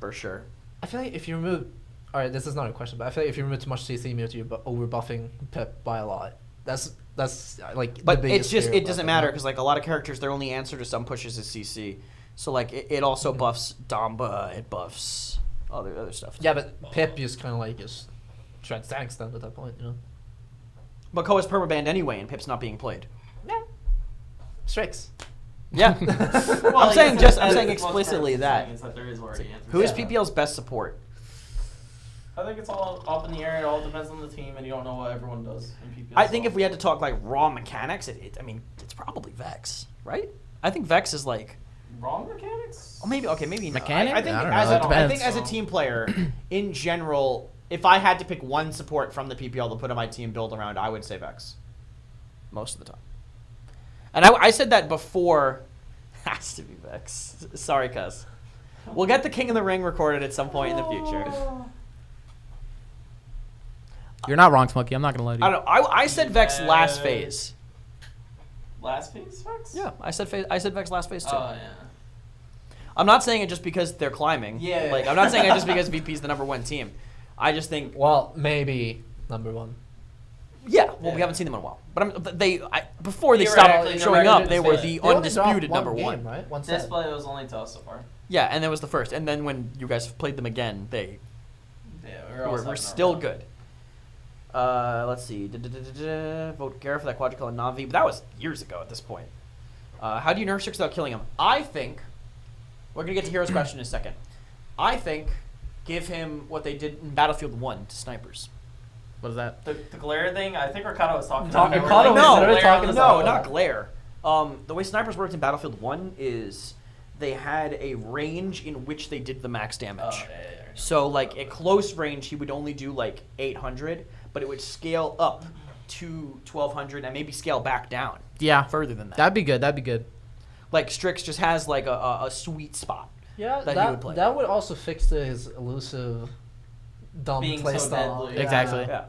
S1: for sure.
S4: I feel like if you remove, all right, this is not a question, but I feel like if you remove too much CC immunity, you're over buffing Pip by a lot. That's like.
S1: But
S4: the
S1: it's
S4: biggest
S1: just
S4: fear
S1: it
S4: about
S1: doesn't
S4: that.
S1: matter because like a lot of characters, their only answer to some pushes is CC. So like it also buffs Damba, it buffs other stuff.
S4: Yeah, but Pip is kind of like just shreds tanks then at that point, you know.
S1: But Koa's permabanned anyway, and Pip's not being played.
S4: Yeah. Strix.
S1: Yeah.
S5: Well,
S1: I'm saying
S5: yes,
S1: I'm
S5: as
S1: saying
S5: most
S1: explicitly
S5: purposes,
S1: that.
S5: is that there is already answers.
S1: Who is
S5: Yeah.
S1: PPL's best support?
S5: I think it's all up in the air. It all depends on the team, and you don't know what everyone does in PPL.
S1: I think if we had to talk like raw mechanics, I mean, it's probably Vex, right? I think Vex is like,
S5: wrong mechanics.
S1: oh, maybe not.
S2: Mechanic?
S1: I think
S2: I don't know.
S1: as
S2: It
S1: a, I
S2: depends.
S1: think as a team player, in general, if I had to pick one support from the PPL to put on my team build around, I would say Vex. Most of the time. And I said that before. Has to be Vex. Sorry, cuz. We'll get the King of the Ring recorded at some point in the future.
S2: You're not wrong, Smokey. I'm not gonna lie to you.
S1: I don't know. I said Vex last phase.
S5: Last phase, Vex?
S1: Yeah, I said Vex last phase too.
S5: Oh yeah.
S1: I'm not saying it just because they're climbing.
S5: Yeah.
S1: Like I'm not saying it just because VP's the number 1 team. I just think
S4: Well, maybe number 1.
S1: yeah. Well,
S5: Yeah.
S1: we haven't seen them in a while. But before they stopped
S5: Theoretically,
S1: showing
S5: they're
S1: up, they were the
S4: They only
S1: undisputed
S4: dropped
S1: number
S4: game,
S1: 1.
S4: right? One set.
S5: Display was only to us so far.
S1: Yeah, and that was the first. And then when you guys played them again, they
S5: Yeah,
S1: we're still good. Let's see. Vote Garrett for that quadricolor Navi, but that was years ago at this point. How do you nerf Strix without killing him? I think we're gonna get to Hero's question in a second. I think give him what they did in Battlefield 1 to snipers.
S2: What is that?
S5: The glare thing. I think Ricardo was talking
S4: Talking-
S5: about.
S4: Ricardo
S5: We're
S4: was
S1: No,
S4: literally
S5: glare on
S4: talking
S5: the
S4: about-
S1: no,
S5: side.
S1: not glare. The way snipers worked in Battlefield 1 is they had a range in which they did the max damage.
S5: Oh, yeah.
S1: So like at close range, he would only do like 800, but it would scale up to 1200 and maybe scale back down
S2: Yeah.
S1: further than that.
S2: That'd be good. That'd be good.
S1: Like Strix just has like a sweet spot.
S4: Yeah,
S1: that he would play.
S4: that would also fix his elusive dumb
S5: Being
S4: play
S5: so
S4: style.
S5: deadly.
S2: Exactly.
S1: Yeah.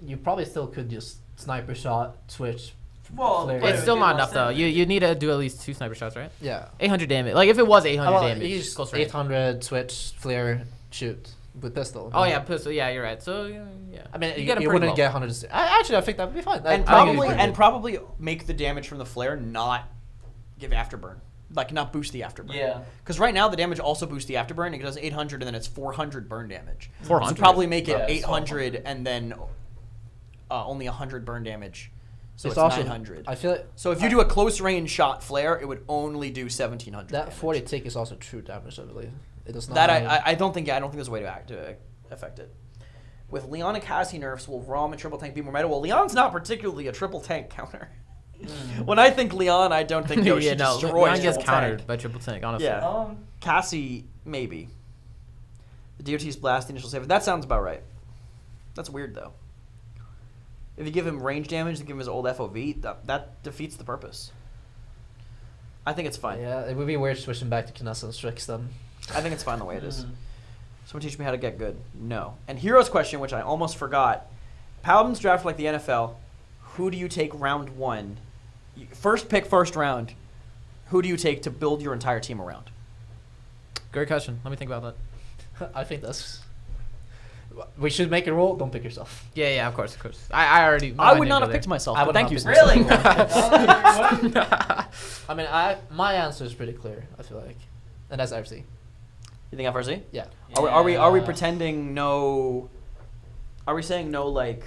S4: You probably still could just sniper shot, switch.
S5: Well,
S4: Flare.
S5: but
S2: It's
S5: it
S2: still
S5: would
S2: not
S5: do
S2: enough
S5: less
S2: though.
S5: damage.
S2: You need to do at least 2 sniper shots, right?
S4: Yeah.
S2: 800 damage. Like if it was 800
S4: Well,
S2: damage,
S4: he's
S2: close range.
S4: 800 switch, flare, shoot with pistol.
S2: Oh yeah, pistol. Yeah, you're right. So yeah.
S4: I mean,
S2: You
S4: you,
S2: get him
S4: you
S2: pretty
S4: wouldn't
S2: low.
S4: get 100. Actually, I think that would be fine.
S1: And
S2: I think it'd be
S1: probably
S2: pretty good.
S1: probably make the damage from the flare not give afterburn. Like not boost the afterburn.
S5: Yeah.
S1: Because right now the damage also boosts the afterburn. It does 800 and then it's 400 burn damage.
S2: 400?
S1: So probably make it
S5: Yeah, it's
S1: 800 and then only 100 burn damage. So it's
S4: also
S1: 900.
S4: I feel like
S1: So if you do a close range shot flare, it would only do 1700.
S4: that
S1: damage.
S4: 40 tick is also true damage. I believe it does not.
S1: That
S4: have-
S1: I don't think there's a way to affect it. With Leon and Cassie nerfs, will Rom and triple tank be more meta? Well, Leon's not particularly a triple tank counter. When I think Leon, I don't think Yoshi
S2: yeah, no.
S1: destroys
S2: Leon gets
S1: triple
S2: countered
S1: tank.
S2: by triple tank. Honestly.
S1: Yeah. Cassie, maybe. The DOT's blast initial save. That sounds about right. That's weird though. If you give him range damage and give him his old FOV, that defeats the purpose. I think it's fine.
S4: Yeah, it would be weird switching back to Kinessa and Strix then.
S1: I think it's fine the way it is.
S5: Mhm.
S1: Someone teach me how to get good. No. And Hero's question, which I almost forgot. Paladins draft like the NFL. Who do you take round 1? First pick, first round. Who do you take to build your entire team around?
S2: Great question. Let me think about that.
S4: I think that's. We should make a rule. Don't pick yourself.
S2: Yeah, of course. I already.
S1: I would not have picked myself.
S4: I
S1: But
S4: would
S1: thank
S4: not
S1: you.
S4: pick
S1: Spencer.
S5: Really?
S4: I mean, my answer is pretty clear. I feel like, and that's RC.
S1: You think FRZ?
S4: Yeah.
S1: Are we
S5: Yeah.
S1: pretending no? Are we saying no like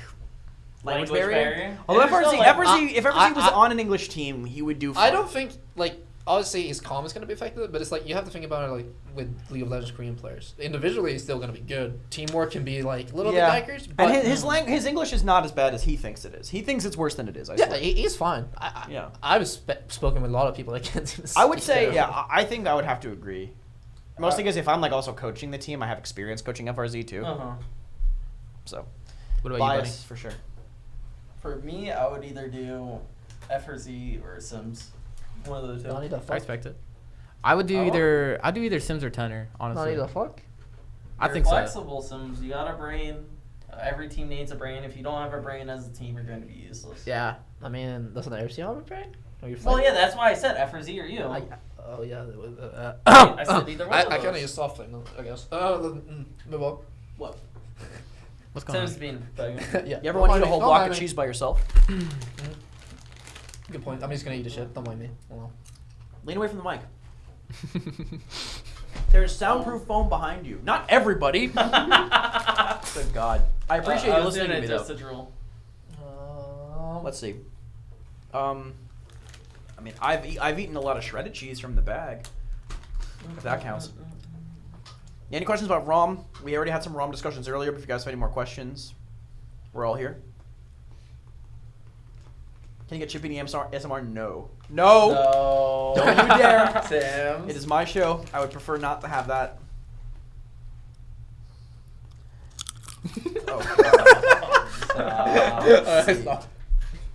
S1: language
S5: Language
S1: barrier?
S5: barrier?
S1: Although
S5: There's no,
S1: FRZ,
S5: like-
S1: if FRZ was on an English team, he would do.
S4: I
S1: fine.
S4: don't think like obviously his calm is gonna be affected, but it's like you have to think about it like with League of Legends Korean players. Individually, he's still gonna be good. Teamwork can be like little bit backers, but
S1: And his English is not as bad as he thinks it is. He thinks it's worse than it is. I
S4: yeah,
S1: swear.
S4: he's fine.
S1: Yeah.
S4: I've spoken with a lot of people that can't even.
S1: I would
S4: speak
S1: say,
S4: their-
S1: yeah, I think I would have to agree. Mostly because if I'm like also coaching the team, I have experience coaching FRZ too.
S5: Uh-huh.
S2: What
S1: So
S2: about you,
S1: bias
S2: buddy?
S1: for sure.
S5: For me, I would either do FRZ or Sims. One of the two.
S4: Not need a
S2: I
S4: fuck.
S2: expect it. I would do
S5: Oh.
S2: either Sims or Tenor.
S4: Not
S2: Honestly,
S4: need a fuck.
S2: I
S5: You're
S2: think so.
S5: flexible Sims. You got a brain. Every team needs a brain. If you don't have a brain as a team, you're going to be useless.
S2: Yeah.
S4: I mean, doesn't RC have a brain? Or you're
S5: Well, yeah, that's why I said FRZ or you.
S4: Oh yeah.
S5: I said either one
S4: I
S5: of
S4: kind of
S5: those.
S4: use soft flame, I guess. Move on.
S5: What?
S2: What's going
S5: Sims
S2: on?
S5: being begging.
S4: Yeah.
S1: You ever want to eat a
S4: Don't
S1: whole
S4: mind
S1: block of
S4: me.
S1: cheese by yourself?
S4: Good point. I'm just gonna eat the shit. Don't mind me. Hold on.
S1: Lean away from the mic. There's soundproof foam behind you. Not everybody. Good God. I appreciate you listening to me, though.
S5: Rule.
S1: Let's see. I mean, I've eaten a lot of shredded cheese from the bag, if that counts. Yeah, any questions about ROM? We already had some ROM discussions earlier, but if you guys have any more questions, we're all here. Can you get Chippy ASMR? No. No! Don't you dare!
S3: Sam.
S1: It is my show. I would prefer not to have that. Oh, God.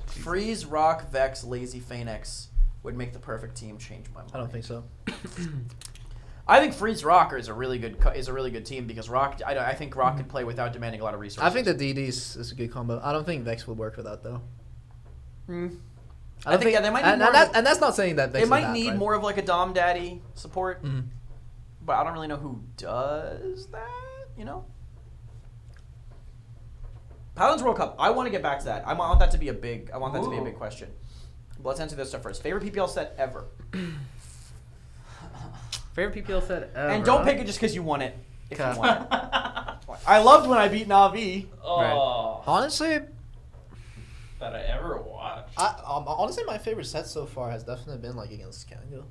S1: Freeze, Rock, Vex, Lazy, Phoenix would make the perfect team. Change my mind.
S4: I don't think so.
S1: I think Freeze Rock is a really good team because Rock. I think Rock can play without demanding a lot of resources.
S4: I think the DDs is a good combo. I don't think Vex will work with that though.
S1: I think they might need more.
S4: And that's not saying that Vex
S1: They might
S4: bad,
S1: need
S4: right?
S1: more of like a Dom Daddy support, but I don't really know who does that. You know. Paladins World Cup. I want to get back to that. I want that to be a big. I want that to be a big question. But let's answer this stuff first. Favorite PPL set ever.
S2: Favorite PPL set ever.
S1: And don't pick it just because you won it. If you want it. I loved when I beat Na'Vi.
S5: Oh,
S4: Honestly,
S5: that I ever watched.
S4: honestly, my favorite set so far has definitely been like against Kanga.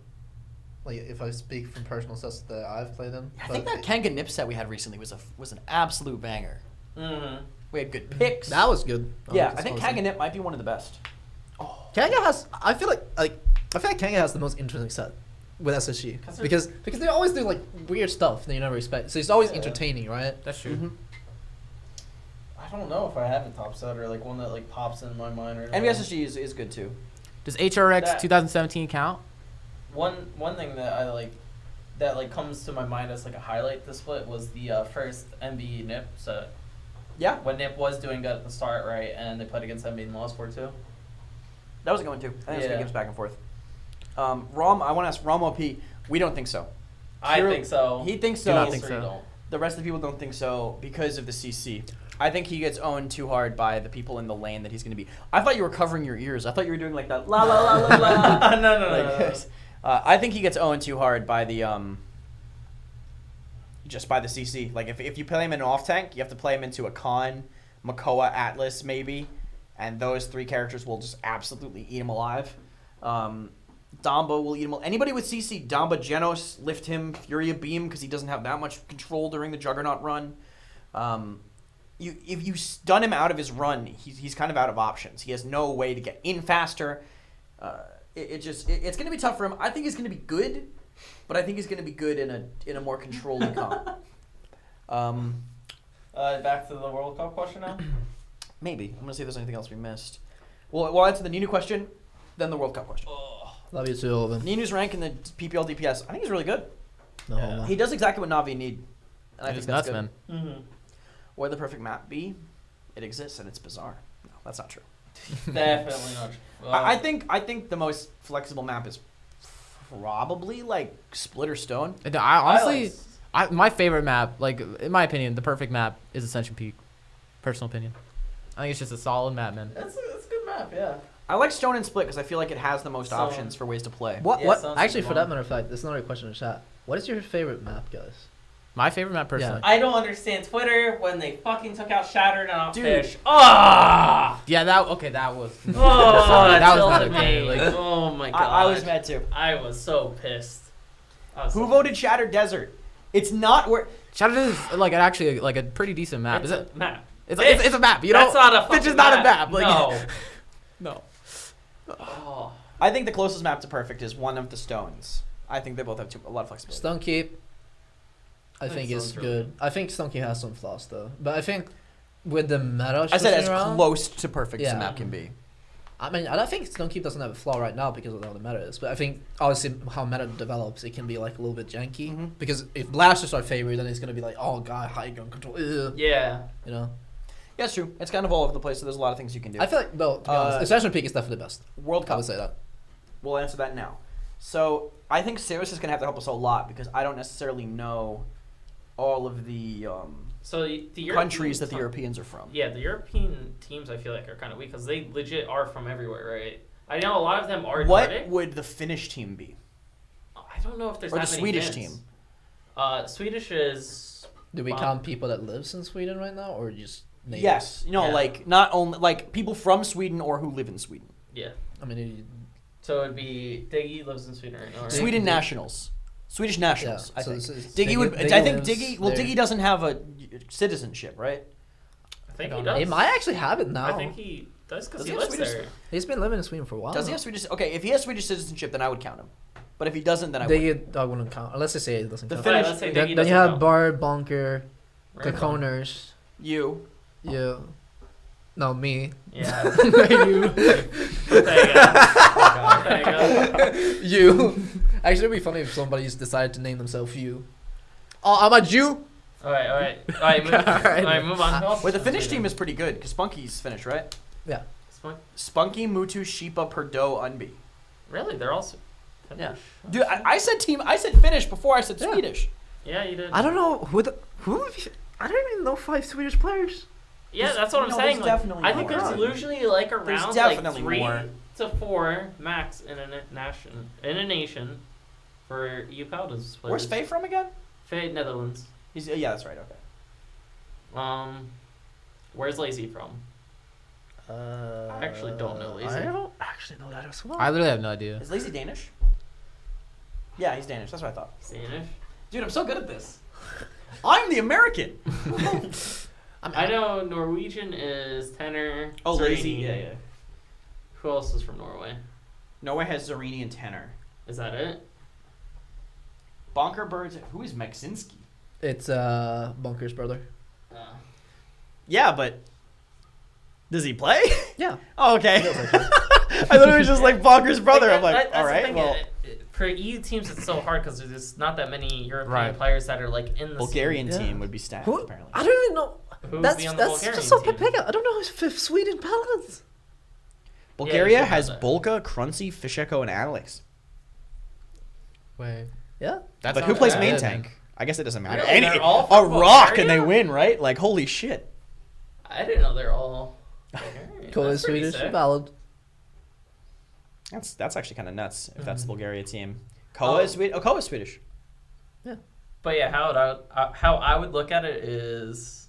S4: Like if I speak from personal sets that I've played in.
S1: I think that Kanga Nip set we had recently was an absolute banger.
S5: Mm-hmm.
S1: We had good picks.
S4: That was good.
S1: Yeah, I think Kanga Nip might be one of the best.
S4: Kanga has. I feel like Kanga has the most interesting set with SSG because they always do like weird stuff that you never expect. So it's always entertaining, right?
S2: That's true.
S1: Mm-hmm.
S3: I don't know if I have a top set or like one that like pops in my mind right now.
S1: NBSSG is good too.
S2: Does HRX 2017 count?
S5: One thing that I like that like comes to my mind as like a highlight this split was the first MB Nip set.
S1: Yeah,
S5: When Nip was doing good at the start, right, and they played against MB and lost 4-2.
S1: that was a good one too. I think it's
S5: Yeah.
S1: good games back and forth. Rom, I want to ask Rom OP. We don't think so.
S5: I think so.
S1: He thinks
S2: Do
S1: so.
S2: not think
S5: History
S2: so.
S5: don't.
S1: The rest of the people don't think so because of the CC. I think he gets owned too hard by the people in the lane that he's going to be. I thought you were covering your ears. I thought you were doing like that la la la la la.
S5: No.
S1: Like, I think he gets owned too hard by the just by the CC. Like if you play him in an off tank, you have to play him into a Khan, Makoa, Atlas maybe, and those three characters will just absolutely eat him alive. Damba will eat him. Anybody with CC, Damba, Genos, lift him, Furia Beam because he doesn't have that much control during the Juggernaut run. If you stun him out of his run, he's kind of out of options. He has no way to get in faster. It's going to be tough for him. I think he's going to be good, but I think he's going to be good in a more controlled comp.
S5: Back to the World Cup question now.
S1: Maybe. I'm going to see if there's anything else we missed. We'll answer the Ninu question, then the World Cup question.
S4: Love you too, Olvin.
S1: Ninu's rank in the PPL DPS, I think he's really good.
S4: No,
S5: Yeah.
S4: homo.
S1: He does exactly what Na'Vi need. And I
S2: It
S1: think
S2: is
S1: that's
S2: nuts,
S1: good.
S2: man.
S5: Mm-hmm.
S1: Where the perfect map be? It exists and it's bizarre. No, that's not true.
S5: Definitely not.
S1: I think the most flexible map is probably like Splitter Stone.
S2: And I honestly, my favorite map, like in my opinion, the perfect map is Ascension Peak. Personal opinion. I think it's just a solid map, man.
S5: It's a good map, yeah.
S1: I like Stone and Split because I feel like it has the most
S5: So-
S1: options for ways to play.
S4: What?
S5: Yeah,
S4: What?
S5: sounds
S4: Actually,
S5: like
S4: for
S5: fun.
S4: that matter of fact, that's another question in the chat. What is your favorite map, guys?
S2: My favorite map, personally.
S5: I don't understand Twitter when they fucking took out Shattered and
S1: Dude.
S5: Outfish. Ah!
S2: Yeah, that was.
S5: Oh,
S2: Sorry, that was
S5: tilted
S2: not okay.
S5: me.
S2: Like,
S5: Oh my god.
S1: I was mad too.
S5: I was so pissed.
S1: Who voted Shattered Desert? It's not where.
S2: Shattered is like actually like a pretty decent map.
S5: It's
S2: Is it?
S5: a map.
S2: It's a map. You
S5: That's
S2: know,
S5: not a
S2: Fitch
S5: fucking
S2: is not a map. Like,
S5: no.
S2: no.
S5: Oh.
S1: I think the closest map to perfect is one of the stones. I think they both have a lot of flexibility.
S4: Stone Keep, I
S5: That's
S4: think
S5: so
S4: is
S5: true.
S4: good. I think Stone Keep has some flaws though, but I think with the meta
S1: I said
S4: switching
S1: as
S4: around,
S1: close to perfect as a
S4: Yeah.
S1: map can be.
S4: I mean, I don't think Stone Keep doesn't have a flaw right now because of how the meta is, but I think obviously how meta develops, it can be like a little bit janky.
S1: Mhm.
S4: Because if blasters are favored, then it's gonna be like, oh god, high gun control, ugh,
S5: Yeah.
S4: you know.
S1: Yeah, it's true. It's kind of all over the place, so there's a lot of things you can do.
S4: I feel like though, to be honest, Ascension Peak is definitely the best.
S1: World
S4: I
S1: Cup.
S4: would say that.
S1: We'll answer that now. So I think Sirius is going to have to help us a lot because I don't necessarily know all of the
S5: So the European
S1: countries that the
S5: team-
S1: Europeans are from.
S5: Yeah, the European teams I feel like are kind of weak because they legit are from everywhere, right? I know a lot of them are
S1: What
S5: Nordic.
S1: would the Finnish team be?
S5: don't know if there's
S1: Or
S5: that
S1: the
S5: many
S1: Swedish
S5: Finns.
S1: team.
S5: Swedish is.
S4: Do we
S5: Wow.
S4: count people that lives in Sweden right now, or just natives?
S1: Yes. No,
S5: Yeah.
S1: like not only like people from Sweden or who live in Sweden.
S5: Yeah.
S4: I mean,
S5: So it'd be Diggy lives in Sweden right now. Right?
S1: Sweden nationals. Swedish
S4: yeah.
S1: nationals, I think.
S4: it's
S1: Diggy would.
S4: Diggy
S1: I think
S4: lives
S1: Diggy. Well,
S4: there.
S1: Diggy doesn't have a citizenship, right?
S5: I think
S2: I
S5: he
S2: don't know.
S5: does.
S4: He might actually have it now.
S5: I think he does because
S1: Does
S5: he
S1: he have
S5: lives
S1: Swedish-
S5: there.
S4: He's been living in Sweden for a while.
S1: Does he
S4: now.
S1: have Swedish? Okay, if he has Swedish citizenship, then I would count him. But if he doesn't, then I would.
S4: Diggy, I wouldn't count. Unless they say it doesn't
S1: The
S4: count.
S1: Finnish-
S5: Let's say
S4: Then,
S5: Diggy
S4: then you
S5: doesn't
S4: have
S5: count.
S4: Bard, Bonker,
S5: Right.
S4: Kakoners.
S1: You.
S4: You. No, me.
S5: Yeah.
S4: You.
S5: Pega.
S4: You. Actually, it'd be funny if somebody just decided to name themselves you. Oh, I'm a Jew.
S5: All right, move,
S4: Alright.
S5: move on. Who else
S1: Wait, the
S5: is
S1: Finnish
S5: Sweden?
S1: team is pretty good because Spunky's Finnish, right?
S4: Yeah.
S5: Spunk-
S1: Spunky, Mutu, Sheepa, Perdo, Unby.
S5: Really, they're all
S1: Yeah.
S5: Finnish.
S1: Dude, I said team. I said Finnish before I said
S4: Yeah.
S1: Swedish.
S5: Yeah, you did.
S4: I don't know who. I don't even know 5 Swedish players.
S5: Yeah, that's what I'm
S1: no,
S5: saying.
S1: there's
S5: Like,
S1: definitely
S5: I think
S1: more.
S5: there's usually like around
S1: There's definitely
S5: like 3
S1: more.
S5: to 4 max in a nation for UPALDA's players.
S1: Where's Faye from again?
S5: Faye, Netherlands.
S1: He's yeah, that's right. Okay.
S5: Where's Lazy from?
S4: I
S5: actually don't know Lazy.
S4: I don't actually know that as well.
S2: I literally have no idea.
S1: Is Lazy Danish? Yeah, he's Danish. That's what I thought.
S5: Danish.
S1: Dude, I'm so good at this. I'm the American.
S5: I know Norwegian is tenor.
S1: Oh, Lazy.
S5: Zerini.
S1: Yeah, yeah.
S5: Who else is from Norway?
S1: Norway has Zarini and Tenor.
S5: Is that it?
S1: Bonker Birds. Who is Meksinski?
S4: It's Bunker's brother.
S1: Yeah, but does he play?
S4: Yeah.
S1: Oh, okay. I thought it was just like Bonker's brother. I'm like,
S5: that's
S1: all
S5: the
S1: right,
S5: thing,
S1: well,
S5: for EU teams, it's so hard because there's not that many European
S2: Right.
S5: players that are like in the
S1: Bulgarian
S4: Yeah.
S1: team would be stacked
S4: Who?
S1: apparently.
S4: I don't even know.
S5: Who would
S4: That's
S5: be on the Bulgarian
S4: just so
S5: team?
S4: Pepega. I don't know if Sweden balance.
S1: Bulgaria
S5: should
S1: has
S5: have that.
S1: Bulka, Kruncy, Fisheko, and Alex.
S2: Wait.
S4: Yeah.
S2: That's
S1: But who
S2: not
S1: plays
S2: bad.
S1: main tank? I guess it doesn't matter.
S5: Really? They're all
S1: a
S5: from
S1: rock and they
S5: Bulgaria?
S1: win, right? Like holy shit.
S5: I didn't know they're all. Bulgarian.
S4: Cole
S5: That's
S4: is
S5: pretty
S4: Swedish.
S5: sick.
S4: Valid.
S1: That's actually kind of nuts if
S5: Mm-hmm.
S1: that's the Bulgaria team. Koa is Swedish. Oh, Koa is Swedish.
S5: But yeah, how I would look at it is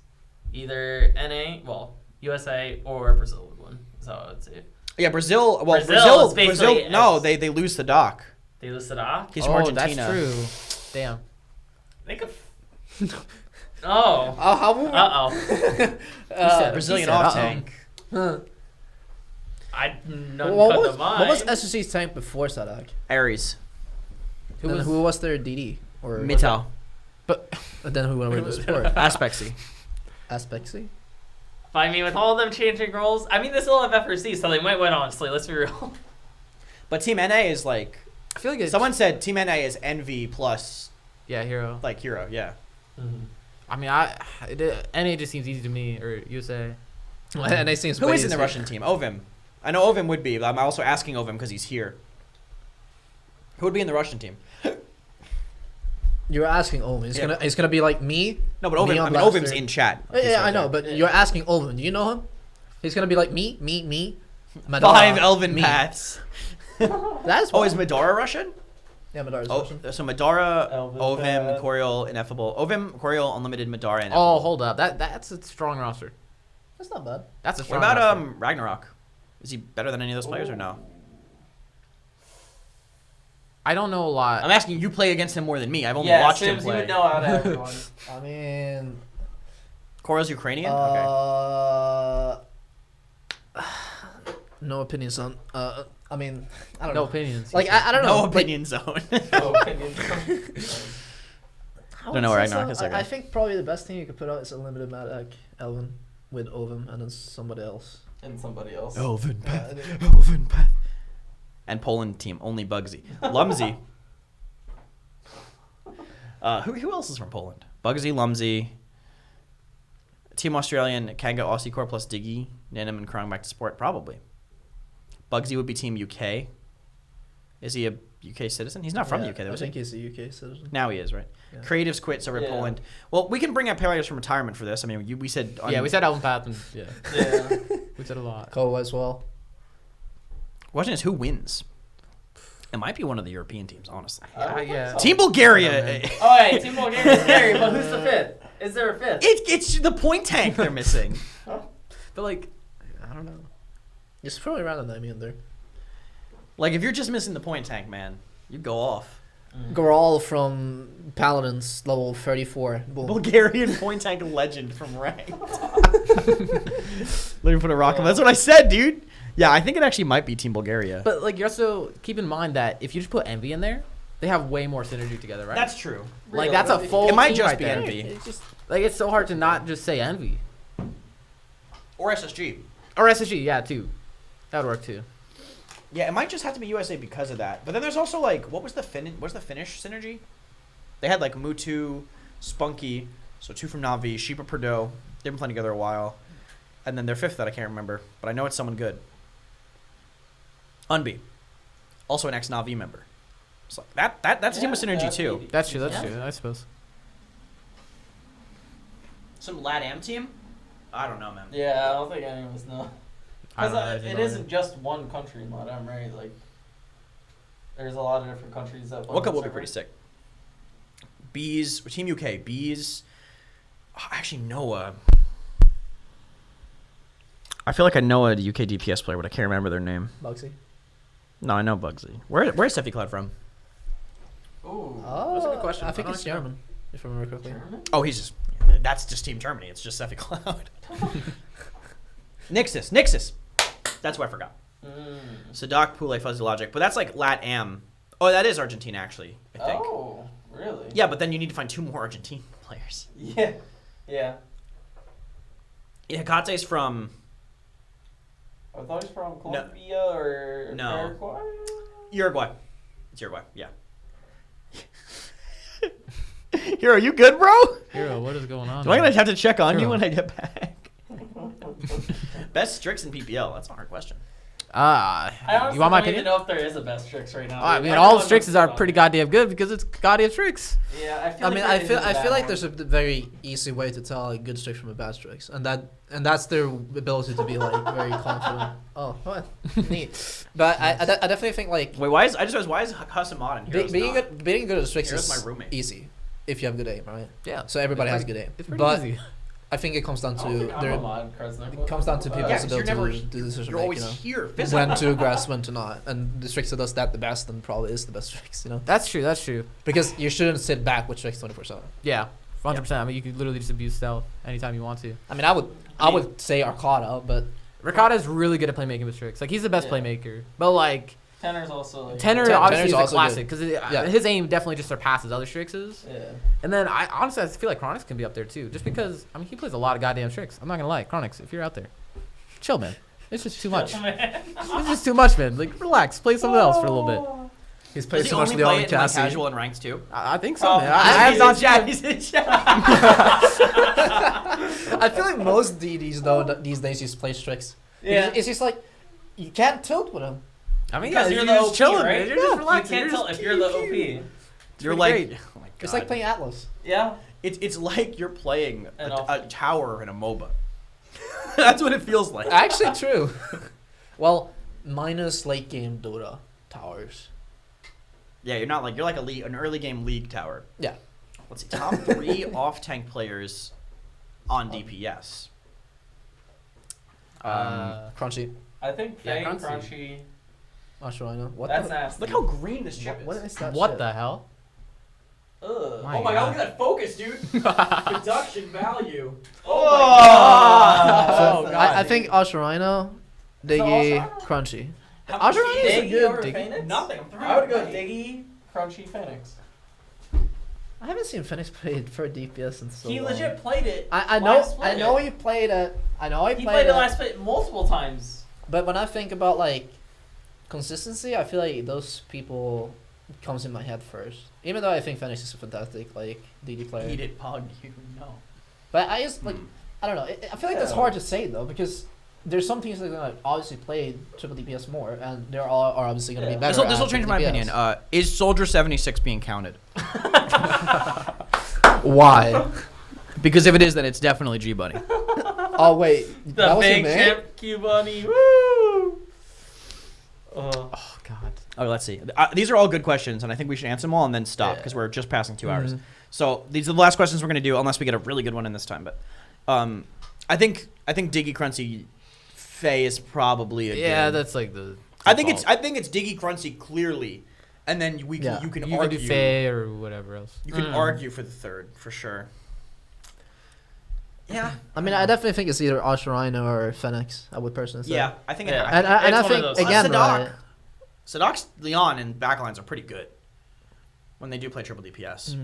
S5: either NA, well, USA or Brazil would win. Is how I would see it.
S1: Yeah, Brazil. Well,
S5: Brazil is basically
S1: no,
S5: X.
S1: they lose the doc.
S5: They listed off.
S1: He's from Argentina.
S2: That's true. Damn.
S5: They could. Oh.
S4: Oh, how?
S5: Uh oh.
S1: Brazilian
S2: said,
S1: off
S2: uh-oh.
S1: tank.
S4: Huh.
S5: I none
S4: What
S5: cut
S4: was
S5: the mind.
S4: what was SSC's tank before Sadak?
S1: Aries.
S4: Who was their DD or
S1: Mittal.
S4: And then who went over to support?
S1: Aspexy.
S4: Aspexy.
S5: I mean, with all of them changing roles, I mean, they still have FRC, so they might win. Honestly, let's be real.
S1: But Team NA is like
S2: I feel like it's,
S1: someone said Team NA is NV plus
S2: yeah, hero.
S1: like hero. Yeah.
S2: I mean, NA just seems easy to me, or USA.
S4: And they seems
S1: Who
S4: way
S1: is in the
S4: easier.
S1: Russian team? Ovim. I know Ovim would be, but I'm also asking Ovim because he's here. Who would be in the Russian team?
S4: You're asking Owen. It's gonna be like me.
S1: No, but
S4: Me
S1: Ovim. I
S4: on
S1: mean,
S4: Blaster.
S1: Ovim's in chat.
S4: Yeah,
S1: He's right
S4: I know,
S1: there.
S4: but you're asking Owen. Do you know him? He's gonna be like me. Madara,
S1: 5 Elven
S4: me.
S1: paths.
S4: That's
S1: Oh, is Madara Russian?
S4: yeah, Madara's
S1: Oh,
S4: Russian.
S1: so Madara,
S3: Elven
S1: Ovim,
S3: path.
S1: Coriol, Ineffable. Ovim, Coriol, Unlimited, Madara, and
S2: Oh, hold up. That's a strong roster.
S4: That's not bad.
S2: That's a
S1: What
S2: strong
S1: about
S2: roster.
S1: Ragnarok? Is he better than any of those players or no?
S2: I don't know a lot.
S1: I'm asking you play against him more than me. I've only
S3: Yeah,
S1: watched him
S3: Sims, you
S1: play.
S3: would know out of everyone.
S4: I mean,
S1: Coriol's Ukrainian? Okay.
S4: no opinions on. I mean, I don't
S2: No
S4: know.
S2: opinions.
S4: Like I don't know.
S1: No
S4: like,
S1: opinion zone.
S3: No opinion.
S4: I
S1: Don't know
S4: would
S1: where
S4: say
S1: Ragnarok is,
S4: I
S1: okay.
S4: think probably the best thing you could put out is a limited Madak Elven with Ovim and then somebody else.
S3: And somebody else.
S1: Elven
S4: Yeah,
S1: Path.
S4: I think-
S1: Elven Path. And Poland team, only Bugsy. Lumsy. Who else is from Poland? Bugsy, Lumsy. Team Australian, Kanga, Aussie Core plus Diggy, Nanim, and Krong back to support, probably. Bugsy would be Team UK. Is he a UK citizen? He's not from
S4: yeah,
S1: the UK, though,
S4: I
S1: is
S4: think
S1: he?
S4: he's a UK citizen.
S1: Now he is, right?
S4: Yeah.
S1: Creatives quit, so we're
S3: Yeah.
S1: Poland. Well, we can bring up players from retirement for this. I mean, we said...
S2: yeah, we said Elven Path, and yeah,
S3: Yeah.
S2: we said a lot.
S4: Koa as well.
S1: Question is, who wins? It might be one of the European teams, honestly.
S3: I don't think
S2: yeah.
S3: so.
S1: Team Bulgaria.
S5: Oh, hey, Team Bulgaria is scary, but who's the fifth? Is there a fifth?
S1: It's the point tank they're missing.
S2: But like, I don't know.
S4: Just throw a random name in there.
S1: Like, if you're just missing the point tank, man, you go off.
S4: Goral from Paladins, level 34. Boom.
S1: Bulgarian point tank legend from ranked. Let me put a rock on. That's what I said, dude. Yeah, I think it actually might be Team Bulgaria.
S2: But like, you also keep in mind that if you just put Envy in there, they have way more synergy together, right?
S1: That's true.
S2: like that's a full.
S1: It might
S2: team
S1: just
S2: right
S1: be
S2: there.
S1: Envy.
S2: It's just like it's so hard to not just say Envy
S1: Or SSG.
S2: or SSG. Yeah, too. That would work too.
S1: Yeah, it might just have to be USA because of that. But then there's also like, what's the Finnish synergy? They had like Mutu, Spunky, so 2 from Navi, Sheepa Perdo. They've been playing together a while. And then their 5th that I can't remember, but I know it's someone good. Unbi, also an ex-Navi member. So that's a team with synergy too.
S2: That's true. That's
S5: Yeah.
S2: true. I suppose.
S1: Some LATAM team? I don't know, man.
S5: Yeah, I don't think any of us know.
S2: I don't know
S5: Because
S2: anything
S5: it
S2: about
S5: isn't just one country in LATAM, right? Like, there's a lot of different countries that play.
S1: World Cup
S5: on
S1: will be
S5: server.
S1: pretty sick. Bees, Team UK, Bees. Actually, Noah. I feel like I know a UK DPS player, but I can't remember their name.
S4: Bugsy.
S1: No, I know Bugsy. Where's Steffi Cloud from?
S5: Ooh.
S4: Oh,
S2: That's a good question.
S4: I think
S2: I don't
S4: it's
S2: actually know.
S4: German, if I remember correctly.
S5: German?
S1: Oh, that's just Team Germany. It's just Steffi Cloud. Nixus. That's what I forgot. Sadak, Pule, Fuzzy Logic. But that's like LATAM. Oh, that is Argentina, actually, I think.
S5: Oh, really?
S1: Yeah, but then you need to find 2 more Argentine players.
S5: Yeah. Yeah.
S1: Hikate's from...
S5: I thought he's from Colombia or
S1: No.
S5: Paraguay.
S1: Uruguay. It's Uruguay, yeah. Hero, you good, bro?
S2: Hero, what is going on?
S1: Do I gonna have to check on you
S2: Hero.
S1: when I get back? Best Strix in PPL. That's a hard question.
S5: I honestly
S2: you want my
S5: don't even
S2: opinion?
S5: know if there is a best tricks right now.
S2: I
S5: dude.
S2: mean,
S5: Everyone
S2: all
S5: knows
S2: Strixes are
S5: about
S2: pretty
S5: it.
S2: goddamn good because it's goddamn Strix.
S5: Yeah, I feel.
S4: I
S5: like
S4: mean,
S5: there
S4: I
S5: is
S4: feel
S5: a
S4: I
S5: bad
S4: feel like
S5: one.
S4: there's a very easy way to tell a good Strix from a bad Strix, and that's their ability to be like very confident. Oh, what? Neat. But I definitely think like
S1: Wait, why is Hasamad and Heroes
S4: being
S1: not?
S4: being good at Strix
S1: Heroes
S4: is
S1: my roommate.
S4: easy if you have good aim, right?
S2: Yeah.
S4: So everybody has good aim.
S2: It's pretty
S4: But
S2: easy.
S4: I think it comes down
S5: I don't think
S4: to
S5: I'm a mod, Kresnik.
S4: it comes down to people's
S1: Yeah, 'cause you're
S4: ability
S1: never.
S4: to do the decision
S1: You're
S4: make,
S1: always
S4: you know.
S1: here physically.
S4: When to aggress, when to not, and the Strix that does that the best, then probably is the best Strix, you know.
S2: That's true. That's true.
S4: Because you shouldn't sit back with Strix 24/7.
S2: Yeah. 100%. I mean, you could literally just abuse stealth anytime you want to.
S4: I mean, I would say Arcana, but
S2: Ricardo is really good at playmaking with Strix. Like, he's the best
S5: Yeah.
S2: playmaker. But, like,
S5: Tenor's also like.
S2: Tenor
S4: Tenor's
S2: obviously is a
S4: also
S2: classic because
S4: Yeah.
S2: his aim definitely just surpasses other Strixes.
S5: Yeah.
S2: And then, I feel like Chronix can be up there, too. Just because, I mean, he plays a lot of goddamn Strix. I'm not going to lie. Chronix, if you're out there, chill, man. It's just too much. It's just too much, man. Like, relax. Play something else for a little bit.
S4: he's
S1: Does
S4: played
S1: he
S4: so much
S1: only
S4: with the
S1: play
S4: only
S1: it in like
S4: Cassie.
S1: casual and ranked too?
S2: I think so,
S5: Oh,
S2: man. I have
S1: He's
S2: not
S1: in chat.
S2: seen.
S1: He's in chat.
S4: I feel like most DDs though these days just play Strix.
S5: Yeah.
S4: It's just like you can't tilt with him.
S2: I mean,
S5: Because
S2: yeah,
S5: you're
S2: you're
S5: the
S2: just
S5: OP,
S2: chilling,
S5: right?
S2: man. You're just
S5: You
S2: relaxing.
S5: can't
S2: You're
S5: tell
S2: just
S5: if you're the OP.
S1: You're
S2: pretty
S1: like,
S2: great.
S1: oh my god.
S4: It's like playing Atlas.
S5: Yeah.
S1: It's like you're playing
S5: And
S1: a tower in a MOBA. That's what it feels like.
S4: Actually, true. Well, minus late game Dota towers.
S1: Yeah, you're not like you're like an early game league tower.
S4: Yeah.
S1: Let's see, top 3 off tank players on DPS.
S4: Crunchy.
S5: I think
S2: Yeah,
S5: Fang,
S2: Crunchy.
S5: Crunchy.
S4: Not sure I know. What
S5: That's
S4: the?
S5: nasty.
S1: Look how green this chip
S4: What
S1: is.
S4: is that?
S2: What
S4: shit?
S2: the hell?
S5: Ugh.
S2: My
S1: Oh my god,
S2: God.
S1: look at that focus, dude. Production value.
S5: Oh my god.
S4: So,
S5: That's
S4: I
S5: nasty.
S4: think Osharino, Diggy,
S5: Osharino?
S4: Crunchy.
S1: How much
S4: Osharino is a
S5: Diggy
S4: good
S5: over
S4: Diggy.
S5: Phoenix?
S1: Nothing. I'm throwing
S5: I would go
S1: money.
S5: Diggy, Crunchy, Phoenix.
S4: I haven't seen Phoenix play for DPS in so
S5: He
S4: long.
S5: legit played it.
S4: I
S5: last
S4: know
S5: play.
S4: he played it. I know he
S5: He
S4: played
S5: played
S4: it.
S5: it last play multiple times.
S4: But when I think about like consistency, I feel like those people comes in my head first. Even though I think Phoenix is a fantastic like DD player.
S1: Eat it, Pug. You know.
S4: But I just like I don't know. I feel like that's
S5: Yeah.
S4: hard to say though because there's some teams that are gonna obviously play triple DPS more, and there are obviously gonna be
S5: Yeah.
S4: better.
S1: This will
S4: at
S1: change
S4: triple
S1: my
S4: DPS.
S1: opinion. Is Soldier 76 being counted?
S4: Why?
S1: Because if it is, then it's definitely G Bunny.
S4: Oh wait,
S5: The
S4: that was your
S5: big
S4: name?
S5: ship, Q Bunny. Woo!
S2: Oh God.
S1: Oh, let's see. These are all good questions, and I think we should answer them all and then stop because we're just passing 2 hours. So these are the last questions we're going to do, unless we get a really good one in this time. But I think Diggy Crunchy Faye is probably a good.
S2: That's like the.
S1: I think it's Diggy Crunchy clearly, and then you can
S2: You
S1: argue.
S2: could do Faye or whatever else.
S1: You can argue for the third for sure. Yeah.
S4: I mean, I definitely think it's either Ashurino or Phoenix. I would personally say.
S1: Yeah, I think.
S5: Yeah.
S1: It,
S4: And I
S5: It's one
S4: think
S5: of those.
S4: again,
S1: Sadak.
S4: right?
S1: Sadok's Leon and backlines are pretty good when they do play triple DPS.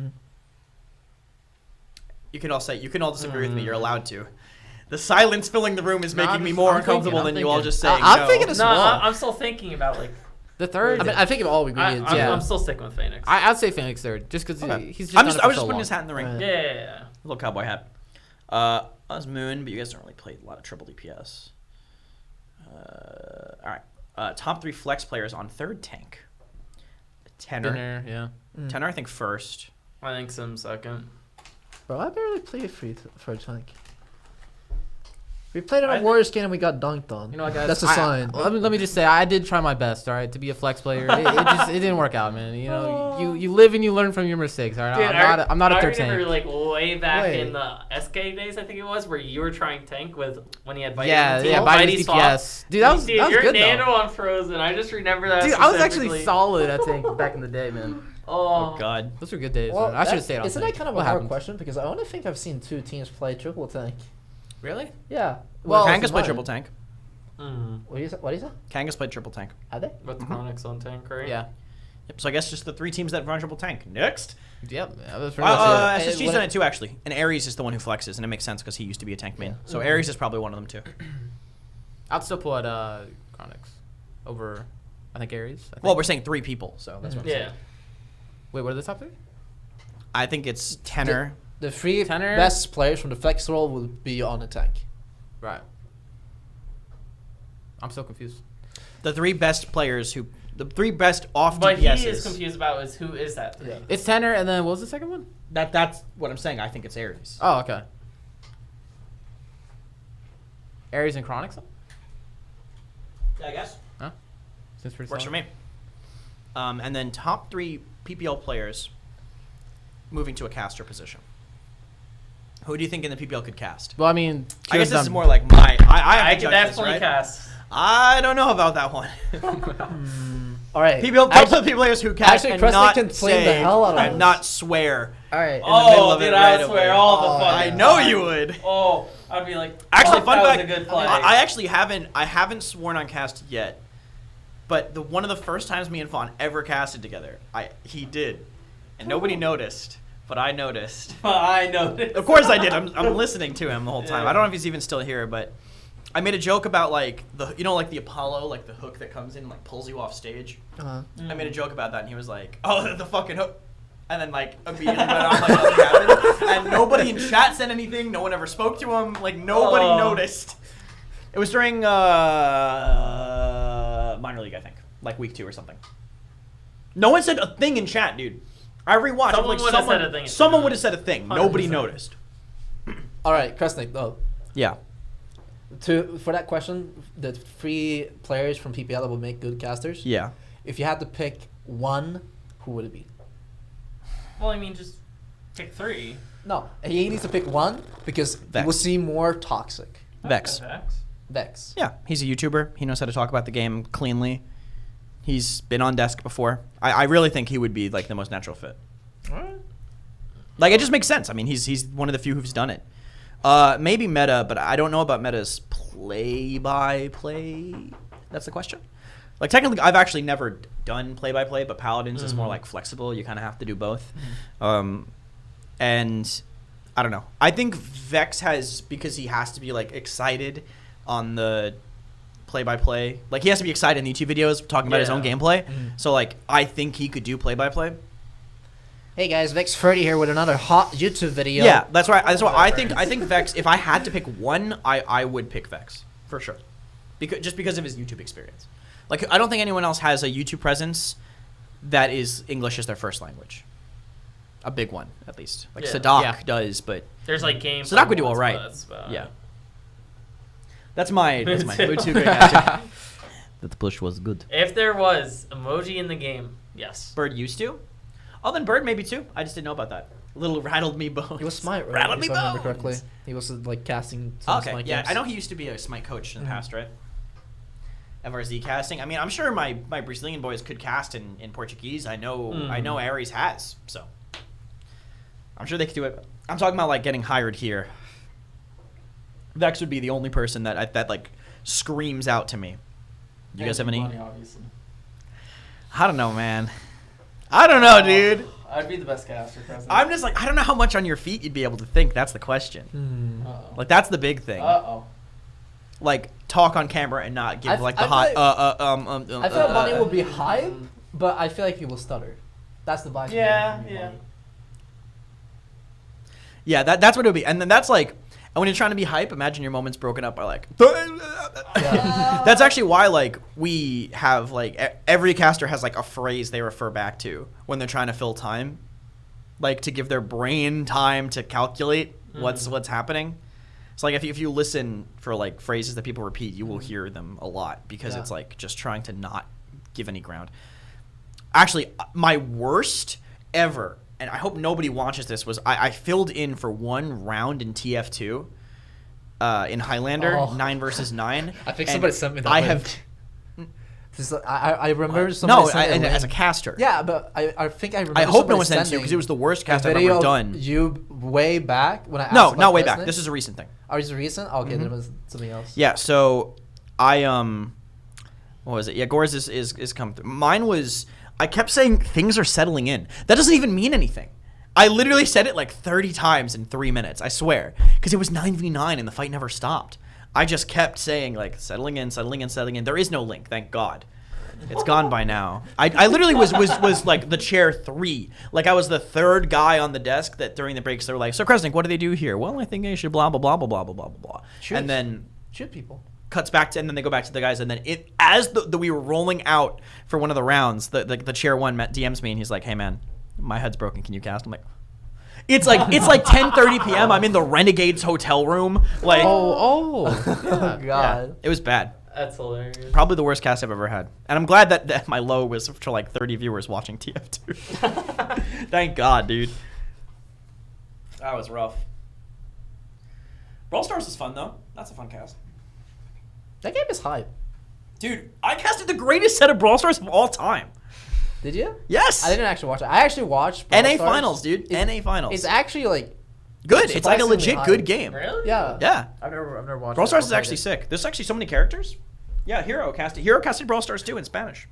S1: You can all disagree with me. You're allowed to. The silence filling the room is
S2: No,
S1: making
S2: I'm
S1: me
S2: just-
S1: more
S2: I'm
S1: uncomfortable
S2: thinking,
S1: than
S2: I'm
S1: you all
S2: thinking.
S1: just saying.
S4: I'm
S1: no.
S4: thinking it's
S5: No,
S4: well.
S5: I'm still thinking about like.
S2: The third.
S4: I mean, I think if all we
S5: I'm,
S4: agreed, yeah.
S5: I'm still sticking with Phoenix.
S2: I'd say Phoenix third, just because
S1: Okay.
S2: he's just.
S1: I
S2: done
S1: was
S2: it for
S1: just
S2: so
S1: putting
S2: long.
S1: his hat in the ring.
S4: Right.
S5: yeah.
S1: Little cowboy hat. Us Moon, but you guys don't really play a lot of triple DPS. All right. Top 3 flex players on third tank. Tenor.
S2: Dinner, yeah.
S1: Tenor, I think first.
S5: I think Sim second.
S4: Bro, I barely play for a tank. We played it
S5: I
S4: on
S5: think-
S4: Warriors game and we got dunked on.
S2: You know what, guys?
S4: That's a sign.
S2: Let me just say, I did try my best. All right, to be a flex player, it didn't work out, man. You know, you live and you learn from your mistakes. All right,
S5: Dude,
S2: I'm not a
S5: I
S2: third
S5: remember
S2: tank.
S5: like way back
S4: Wait.
S5: in the SK days, I think it was, where you were trying tank with when he had Bitey.
S2: Yeah,
S5: on the team.
S2: yeah,
S5: Bitey
S2: Bitey's
S5: swap.
S2: DPS. Dude, that was
S5: your
S2: good
S5: nano
S2: though.
S5: on Frozen. I just remember that.
S2: Dude, I was actually
S5: specifically.
S2: solid at tank back in the day, man.
S1: Oh, God.
S2: Those were good days.
S4: Well,
S2: man. I should have stayed on.
S4: Isn't
S2: tank.
S4: that kind of
S2: What
S4: a hard
S2: happened?
S4: question? Because I only think I've seen 2 teams play triple tank.
S2: Really?
S4: Yeah.
S2: Well,
S1: Kangas played
S4: mine.
S1: triple tank.
S4: What do you say? What do you say?
S1: Kangas played triple tank.
S4: Are they?
S5: With Chronix on tank, right?
S2: Yeah.
S1: Yep, so I guess just the 3 teams that run triple tank. Next.
S2: Yep. That was pretty much it.
S1: SSG's done it too, actually. And Ares is the one who flexes, and it makes sense because he used to be a tank main. So Ares is probably one of them, too.
S2: I'd still put Chronix over, I think, Ares. I think.
S1: Well, we're saying 3 people, so that's what I'm saying.
S5: Yeah.
S2: Wait, what are the top 3?
S1: I think it's Tenor.
S4: The 3
S2: Tenor.
S4: best players from the flex role will be on the tank.
S2: Right. I'm so confused.
S1: The 3 best players who... The 3 best off
S5: What
S1: DPSs.
S5: he is confused about is who is that 3?
S4: Yeah.
S2: It's Tenor, and then what was the second one?
S1: That's what I'm saying. I think it's Ares.
S2: Oh, okay. Ares and Chronix?
S1: Yeah, I guess.
S2: Seems pretty
S1: Works for
S2: solid.
S1: me. And then top 3 PPL players moving to a caster position. Who do you think in the PPL could cast?
S2: Well, I mean,
S1: I guess this
S2: done-
S1: is more like my... I
S5: I
S1: have to
S5: can
S1: judge this,
S5: definitely
S1: right?
S5: cast.
S1: I don't know about that one.
S4: All right.
S1: PPL players who cast
S4: actually,
S1: and
S4: Presley
S1: not
S4: can flame the
S1: say
S4: hell out of
S1: and
S4: us.
S1: not swear.
S4: All right.
S1: the middle
S5: Oh,
S1: of it
S5: dude,
S1: right
S5: I swear
S1: away.
S5: all
S4: Oh,
S5: the fun.
S1: I know you would.
S5: Oh, I'd be like,
S1: Actually,
S5: fuck,
S1: fun
S5: that
S1: fact.
S5: was a good play.
S1: I actually haven't sworn on cast yet, but one of the first times me and Fawn ever casted together, he did, and nobody noticed, but I noticed.
S5: I know this.
S1: Of course I did. I'm listening to him the whole time.
S5: Yeah.
S1: I don't know if he's even still here, but I made a joke about like like the Apollo, like the hook that comes in and like pulls you off stage.
S4: Uh-huh.
S1: I made a joke about that, and he was like, "Oh, the fucking hook," and then like immediately went off like nothing happened. And nobody in chat said anything. No one ever spoke to him. Like nobody
S5: Oh.
S1: noticed. It was during minor league, I think, like week 2 or something. No one said a thing in chat, dude. I rewatched.
S5: Someone
S1: like,
S5: would've said a thing in
S1: Someone
S5: chat.
S1: would have said a thing. Nobody
S5: 100%.
S1: noticed.
S4: All right, Kresnik. Oh,
S1: Yeah.
S4: for that question, the 3 players from PPL that will make good casters.
S1: Yeah.
S4: If you had to pick one, who would it be?
S5: Well, I mean, just pick 3.
S4: No, he needs to pick one because
S1: Vex.
S4: it will seem more toxic.
S1: Vex.
S4: Vex.
S1: Yeah, he's a YouTuber. He knows how to talk about the game cleanly. He's been on desk before. I really think he would be like the most natural fit. Like it just makes sense. I mean, he's one of the few who's done it. Maybe Meta, but I don't know about Meta's play-by-play. That's the question. Like technically, I've actually never done play-by-play, but Paladins is more like flexible. You kind of have to do both. And I don't know. I think Vex has, because he has to be like excited on the play-by-play. Like he has to be excited in the YouTube videos talking about his own gameplay. So like I think he could do play-by-play.
S4: Hey guys, Vex30 here with another hot YouTube video.
S1: Yeah, that's why I think Vex. If I had to pick one, I would pick Vex for sure, because of his YouTube experience. Like I don't think anyone else has a YouTube presence that is English as their first language. A big one, at least. Like
S5: Yeah.
S1: Sadak does, but
S5: There's like games.
S1: So that would do all right. Yeah. That's my go-to great casting. That the push was good.
S5: If there was emoji in the game, yes.
S1: Bird used to? Oh, then Bird maybe too. I just didn't know about that. Little rattled me bones.
S4: He was Smite, right?
S1: Rattled
S4: If
S1: me
S4: I remember
S1: bones.
S4: correctly. He was like casting some
S1: Okay,
S4: Smite
S1: yeah,
S4: games.
S1: I know he used to be a Smite coach in the
S4: Mhm.
S1: past, right? FRZ casting. I mean, I'm sure my Brazilian boys could cast in Portuguese. I know Ares has, so I'm sure they could do it. I'm talking about like getting hired here. Vex would be the only person that like screams out to me. You guys have any?
S3: Money, obviously.
S1: I don't know, man. I don't know, dude.
S3: I'd be the best caster.
S1: I'm just like, I don't know how much on your feet you'd be able to think. That's the question.
S3: Uh-oh.
S1: Like, that's the big thing.
S3: Uh-oh.
S1: Like, talk on camera and not give like the
S4: I
S1: hot.
S4: feel I feel like Bonnie will be hype, but I feel like he will stutter. That's the vibe.
S5: Yeah, yeah.
S1: Yeah, that's what it would be. And then that's like, and when you're trying to be hype, imagine your moments broken up by like. That's actually why like we have like every caster has like a phrase they refer back to when they're trying to fill time, like to give their brain time to calculate what's happening. So like if you listen for like phrases that people repeat, you will hear them a lot because it's like just trying to not give any ground. Actually, my worst ever, and I hope nobody watches this, was I filled in for one round in TF2 in Highlander, 9 versus 9.
S4: I think
S1: and
S4: somebody sent me that.
S1: I
S4: link.
S1: have
S4: I remember somebody
S1: no,
S4: sent
S1: as a caster.
S4: Yeah, but I think I remember.
S1: I hope no
S4: somebody
S1: one sent it to you
S4: sending
S1: because it was the worst
S4: a
S1: cast I've
S4: video
S1: ever
S4: of
S1: done.
S4: You way back when I asked
S1: No,
S4: about
S1: not way
S4: Destiny?
S1: back. This is a recent thing.
S4: Oh, is it recent? Okay, then it was something else.
S1: Yeah, so I what was it? Yeah, Gore's is come through. Mine was I kept saying things are settling in. That doesn't even mean anything. I literally said it like 30 times in 3 minutes, I swear. Because it was 9v9 and the fight never stopped. I just kept saying like settling in, settling in, settling in. There is no link, thank God. It's gone by now. I literally was like the chair 3. Like I was the third guy on the desk that during the breaks they were like, so Kresnik, what do they do here? Well, I think they should blah blah blah blah blah blah blah blah.
S4: Shoot.
S1: And then
S4: Shoot people.
S1: cuts back to, and then they go back to the guys, and then it as we were rolling out for one of the rounds, the chair 1 DMs me and he's like, hey man, my head's broken, can you cast? I'm like, it's like 10:30 p.m. I'm in the Renegades hotel room, like
S4: Oh God.
S1: yeah, it was bad.
S5: That's hilarious.
S1: Probably the worst cast I've ever had, and I'm glad that my low was for like 30 viewers watching TF2. Thank God, dude. That was rough. Brawl Stars is fun though. That's a fun cast.
S4: That game is hype.
S1: Dude, I casted the greatest set of Brawl Stars of all time.
S4: Did you?
S1: Yes.
S4: I didn't actually watch it. I actually watched Brawl
S1: NA
S4: Stars.
S1: finals, dude. NA finals.
S4: It's actually like
S1: good. It's like a
S4: surprisingly
S1: legit
S4: high.
S1: good game.
S5: Really?
S4: yeah.
S1: Yeah.
S4: I've never watched.
S1: Brawl
S4: it.
S1: Stars
S4: I'll
S1: is
S4: play
S1: actually
S4: it.
S1: sick. There's actually so many characters. Yeah, Hero casted Brawl Stars too in Spanish.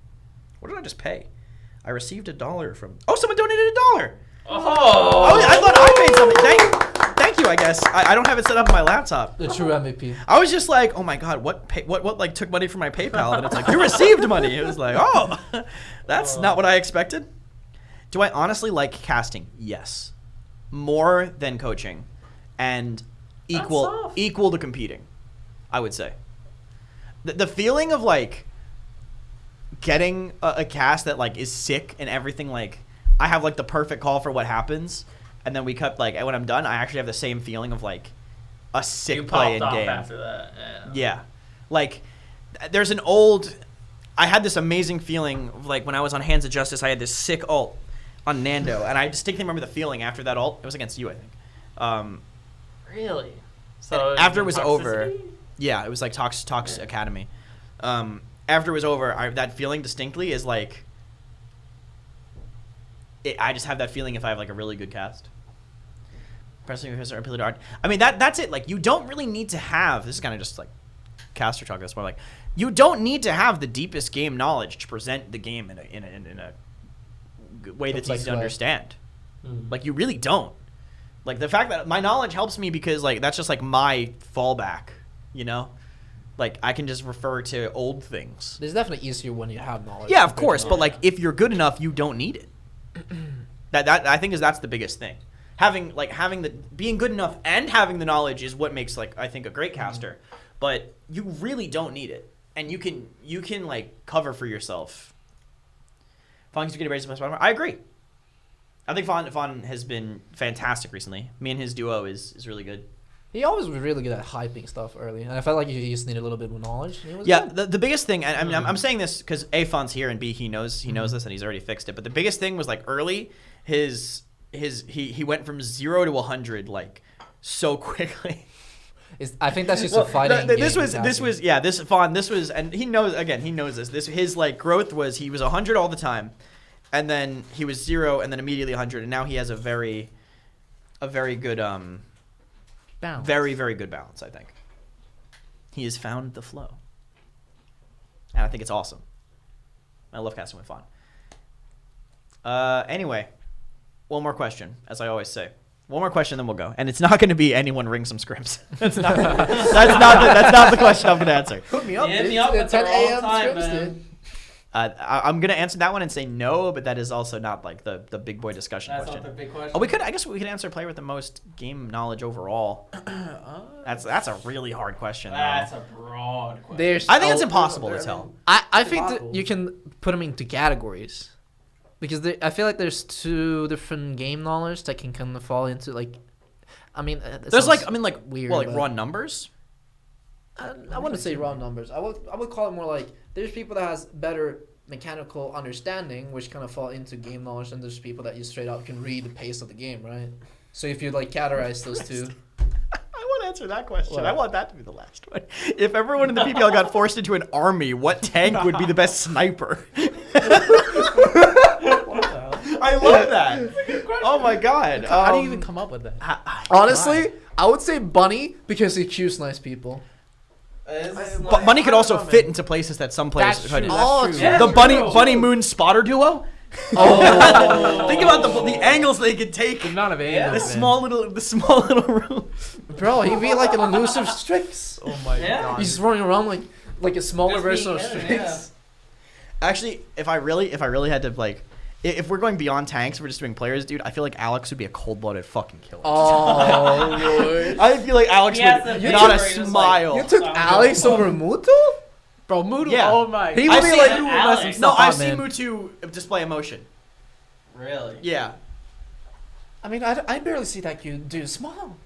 S1: What did I just pay? I received $1 from. Oh, someone donated $1. Oh, I thought I paid something. Thank you. I guess I don't have it set up on my laptop.
S4: The true MVP.
S1: I was just like, oh my God, what like took money from my PayPal? And it's like you received money. It was like, oh, that's not what I expected. Do I honestly like casting? Yes, more than coaching, and equal to competing. I would say. The feeling of like getting a cast that like is sick and everything, like I have like the perfect call for what happens, and then we cut like when I'm done, I actually have the same feeling of like a sick
S5: You
S1: play in
S5: popped off
S1: game.
S5: after that.
S1: Yeah, like there's an old. I had this amazing feeling of like when I was on Hands of Justice, I had this sick ult on Nando, and I distinctly remember the feeling after that ult. It was against you, I think.
S5: Really? So
S1: After it was over,
S5: toxicity?
S1: yeah, it was like Tox Academy. After it was over, that feeling distinctly is like. I just have that feeling if I have like a really good cast. Pressing Professor ability art. I mean that's it. Like you don't really need to have. This is kind of just like caster talk. That's more like you don't need to have the deepest game knowledge to present the game in a way that's easy to understand. Like you really don't. Like the fact that my knowledge helps me because like that's just like my fallback, you know? Like I can just refer to old things.
S4: It's definitely easier when you have knowledge.
S1: Yeah, of
S4: compared
S1: course,
S4: to
S1: but
S4: not.
S1: like if you're good enough, you don't need it. that I think that's the biggest thing. Being good enough and having the knowledge is what makes like I think a great caster. But you really don't need it. And you can like cover for yourself. Fong is getting raised to I agree. I think Fon has been fantastic recently. Me and his duo is really good.
S4: He always was really good at hyping stuff early, and I felt like he just needed a little bit more knowledge. He was
S1: Yeah,
S4: good.
S1: the biggest thing, and I mean, I'm saying this because A, Fon's here, and B, he knows this, and he's already fixed it. But the biggest thing was like early, he went from 0 to 100 like so quickly.
S4: I think that's just a fighting.
S1: This
S4: game
S1: was
S4: mentality.
S1: Fawn. This was, and he knows this. His like growth was he was 100 all the time, and then he was 0, and then immediately 100, and now he has a very good
S2: Balance.
S1: very good balance. I think he has found the flow, and I think it's awesome. I love casting with Fawn. Anyway, one more question, as I always say. One more question, then we'll go. And it's not going to be anyone ring some scrims. That's not the question I'm going to answer.
S4: Hook me up,
S5: Hit
S4: dude.
S5: me up
S4: It's
S5: at the
S4: 10
S5: wrong
S4: a.m.
S5: time,
S4: scrims,
S5: man.
S4: dude.
S1: I'm going to answer that one and say no, but that is also not like the big boy discussion
S5: That's
S1: question.
S5: not the big question.
S1: Oh, I guess we could answer player with the most game knowledge overall. That's a really hard question.
S5: That's
S1: though.
S5: a broad question.
S1: I think it's impossible to tell.
S4: I think that
S3: Impossible.
S4: you can put them into categories because I feel like there's two different game knowledge that can kind of fall into like. I mean,
S1: There's like
S4: weird.
S1: well, like
S4: but-
S1: raw numbers.
S4: I wouldn't say raw numbers. I would call it more like there's people that has better mechanical understanding, which kind of fall into game knowledge, and there's people that you straight up can read the pace of the game, right? So if you like categorize those two,
S1: I want to answer that question.
S4: What?
S1: I want that to be the last one. If everyone in the PPL got forced into an army, what tank would be the best sniper? I love that. Oh my god.
S2: How do you even come up with that?
S4: honestly, I would say Bunny because he chooses nice people.
S1: But Bunny could also fit into places that some players
S2: That's
S1: couldn't.
S2: true.
S4: Oh,
S2: That's true.
S5: Yeah.
S1: The
S5: True.
S1: Bunny Moon spotter duo.
S4: Oh,
S1: Think about the angles they could take.
S2: The amount of
S1: The
S2: angles.
S1: small little room.
S4: bro, he'd be like an elusive Strix.
S2: Oh my
S5: Yeah.
S2: god.
S4: He's just running around like a smaller
S5: Just
S4: version of
S5: being
S4: Strix.
S5: hidden,
S1: Actually, if I really had to like, if we're going beyond tanks, we're just doing players, dude. I feel like Alex would be a cold-blooded fucking killer.
S4: Oh lord.
S1: I feel like Alex
S5: He has
S1: would
S5: the
S1: not
S5: picture
S1: a
S5: where he just,
S1: smile.
S4: You took
S5: I'm
S4: Alex
S5: going.
S4: over Mutu?
S2: Bro, Moodle.
S1: Yeah.
S2: Oh my.
S4: He
S1: I've
S4: would be
S1: seen
S4: like,
S1: it.
S5: Alex.
S1: No, I've
S2: man.
S1: seen Mutu display emotion.
S5: Really?
S1: Yeah.
S4: I mean, I barely see that kid do small.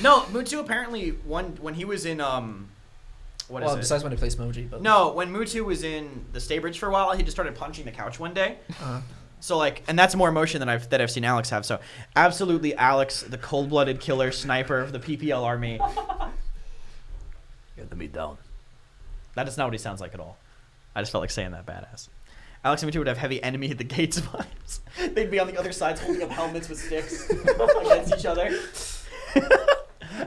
S1: No, Mutu apparently when he was in what is
S4: Well,
S1: it?
S4: besides when he plays Moji, but
S1: No, when Mutu was in the Staybridge for a while, he just started punching the couch one day.
S4: Uh-huh.
S1: So like, and that's more emotion than I've seen Alex have. So absolutely, Alex, the cold-blooded killer sniper of the PPL army. Get the meat down. That is not what he sounds like at all. I just felt like saying that badass. Alex and Mutu would have heavy enemy at the gates vibes. They'd be on the other sides holding up helmets with sticks against each other.
S4: You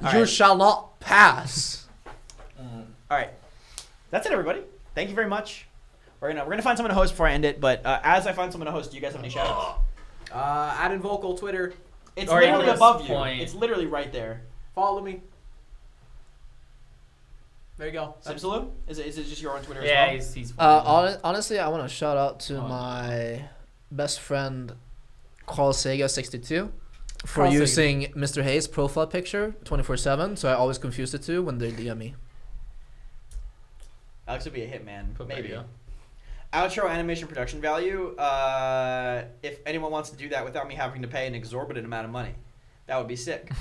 S1: right.
S4: shall not pass.
S1: All right, that's it, everybody. Thank you very much. We're gonna find someone to host before I end it. But as I find someone to host, do you guys have any shoutouts?
S3: At Invocal Twitter.
S1: It's
S5: Or
S1: literally
S5: even
S1: above
S5: this
S1: you.
S5: point.
S1: It's literally right there.
S3: Follow me. There you go.
S1: Simsiloo? Is it just your own Twitter as
S5: Yeah,
S1: well?
S5: he's.
S4: Honestly, I want to shout out to
S5: Oh.
S4: my best friend, Carl Sega62, for
S2: Carl Sega.
S4: using Mr. Hayes' profile picture 24/7. So I always confuse the two when they DM me.
S1: Alex would be a hitman.
S5: Put
S1: Maybe.
S5: video.
S1: Outro animation production value. If anyone wants to do that without me having to pay an exorbitant amount of money, that would be sick.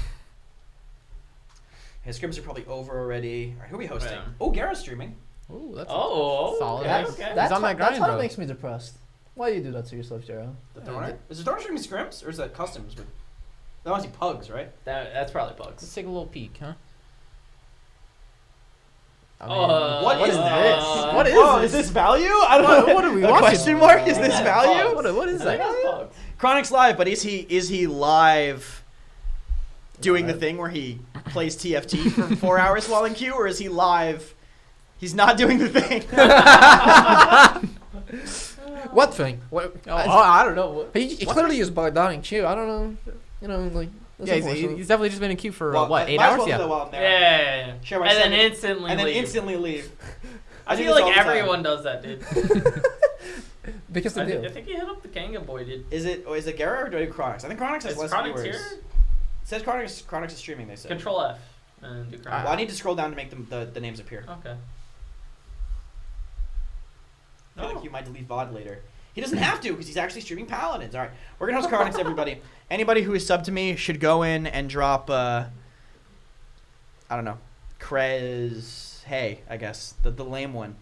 S1: His scrims are probably over already. All right, who are we hosting?
S5: Yeah.
S1: Oh, Garrett's streaming.
S2: Ooh, that's
S5: Oh,
S2: Solid.
S5: okay,
S2: That's-
S5: okay.
S2: He's on that grind,
S4: how
S2: bro.
S4: it makes me depressed. Why do you do that to yourself, Gerald?
S1: The Thorner? Is the Thorner streaming scrims or is that customs? That must be pugs, right?
S5: That's probably
S2: Let's
S5: bugs.
S2: take a little peek, huh? I
S1: What is
S2: this? What is
S1: Whoa,
S2: this?
S1: is this value? I don't know.
S2: What are we
S1: A
S2: watching?
S1: question mark? Is this
S5: Yeah,
S1: value?
S2: What is
S5: I think
S2: that?
S5: that's bugs.
S1: Chronic's live, but is he live doing the thing where he plays TFT for 4 hours while in queue, or is he live? He's not doing the thing.
S4: What thing? What?
S2: I don't know.
S4: He clearly is bugged out in queue. I don't know. You know, like. that's
S2: Yeah,
S4: unfortunate.
S2: he's definitely just been in queue for
S1: Well,
S2: what, 8
S1: might as
S2: hours?
S1: well do
S2: Yeah.
S1: that while I'm
S5: Yeah,
S1: there.
S5: yeah, yeah.
S1: Share my
S5: And then
S1: seven-
S5: instantly
S1: And then
S5: leave.
S1: instantly leave.
S5: I
S1: do
S5: feel
S1: this
S5: like
S1: all the time.
S5: everyone does that, dude.
S4: Because the
S5: I
S4: deal.
S5: think he hit up the Kanga boy, dude.
S1: Is it Gara or do I do Chronix? I think Chronix has
S5: Is
S1: less
S5: Chronix
S1: viewers.
S5: here?
S1: It says Chronix is streaming, they said.
S5: Control F and do Chronix.
S1: Well, I need to scroll down to make the names appear.
S5: Okay.
S1: I feel like you might delete VOD later. He doesn't have to because he's actually streaming Paladins. All right, we're gonna host Chronix, everybody. Anybody who is subbed to me should go in and drop I don't know. Krez, hey, I guess the lame one.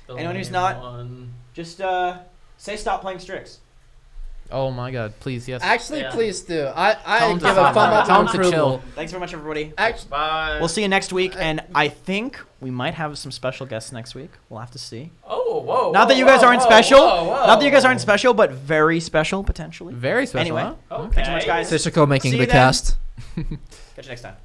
S5: The
S1: Anyone who's
S5: lame
S1: not-
S5: one.
S1: Just say stop playing Strix.
S2: Oh my God! Please, yes.
S4: Actually,
S5: Yeah.
S4: please do. I
S2: Tell 'em
S4: give
S2: to
S4: a
S2: stop.
S4: thumb up
S2: Tell 'em
S4: on
S2: to
S4: approval.
S2: chill.
S1: Thanks very much, everybody.
S4: Actually,
S5: Bye.
S1: We'll see you next week, and I think we might have some special guests next week. We'll have to see.
S5: Oh, whoa.
S1: Not that
S5: whoa,
S1: you guys
S5: whoa,
S1: aren't
S5: whoa,
S1: special.
S5: whoa, whoa.
S1: Not that you guys aren't special, but very special potentially.
S2: Very special.
S1: Anyway.
S2: Huh?
S5: Okay.
S1: Thanks so much, guys.
S4: Sishiko making
S1: See
S4: the
S1: you then.
S4: cast.
S1: Catch you next time.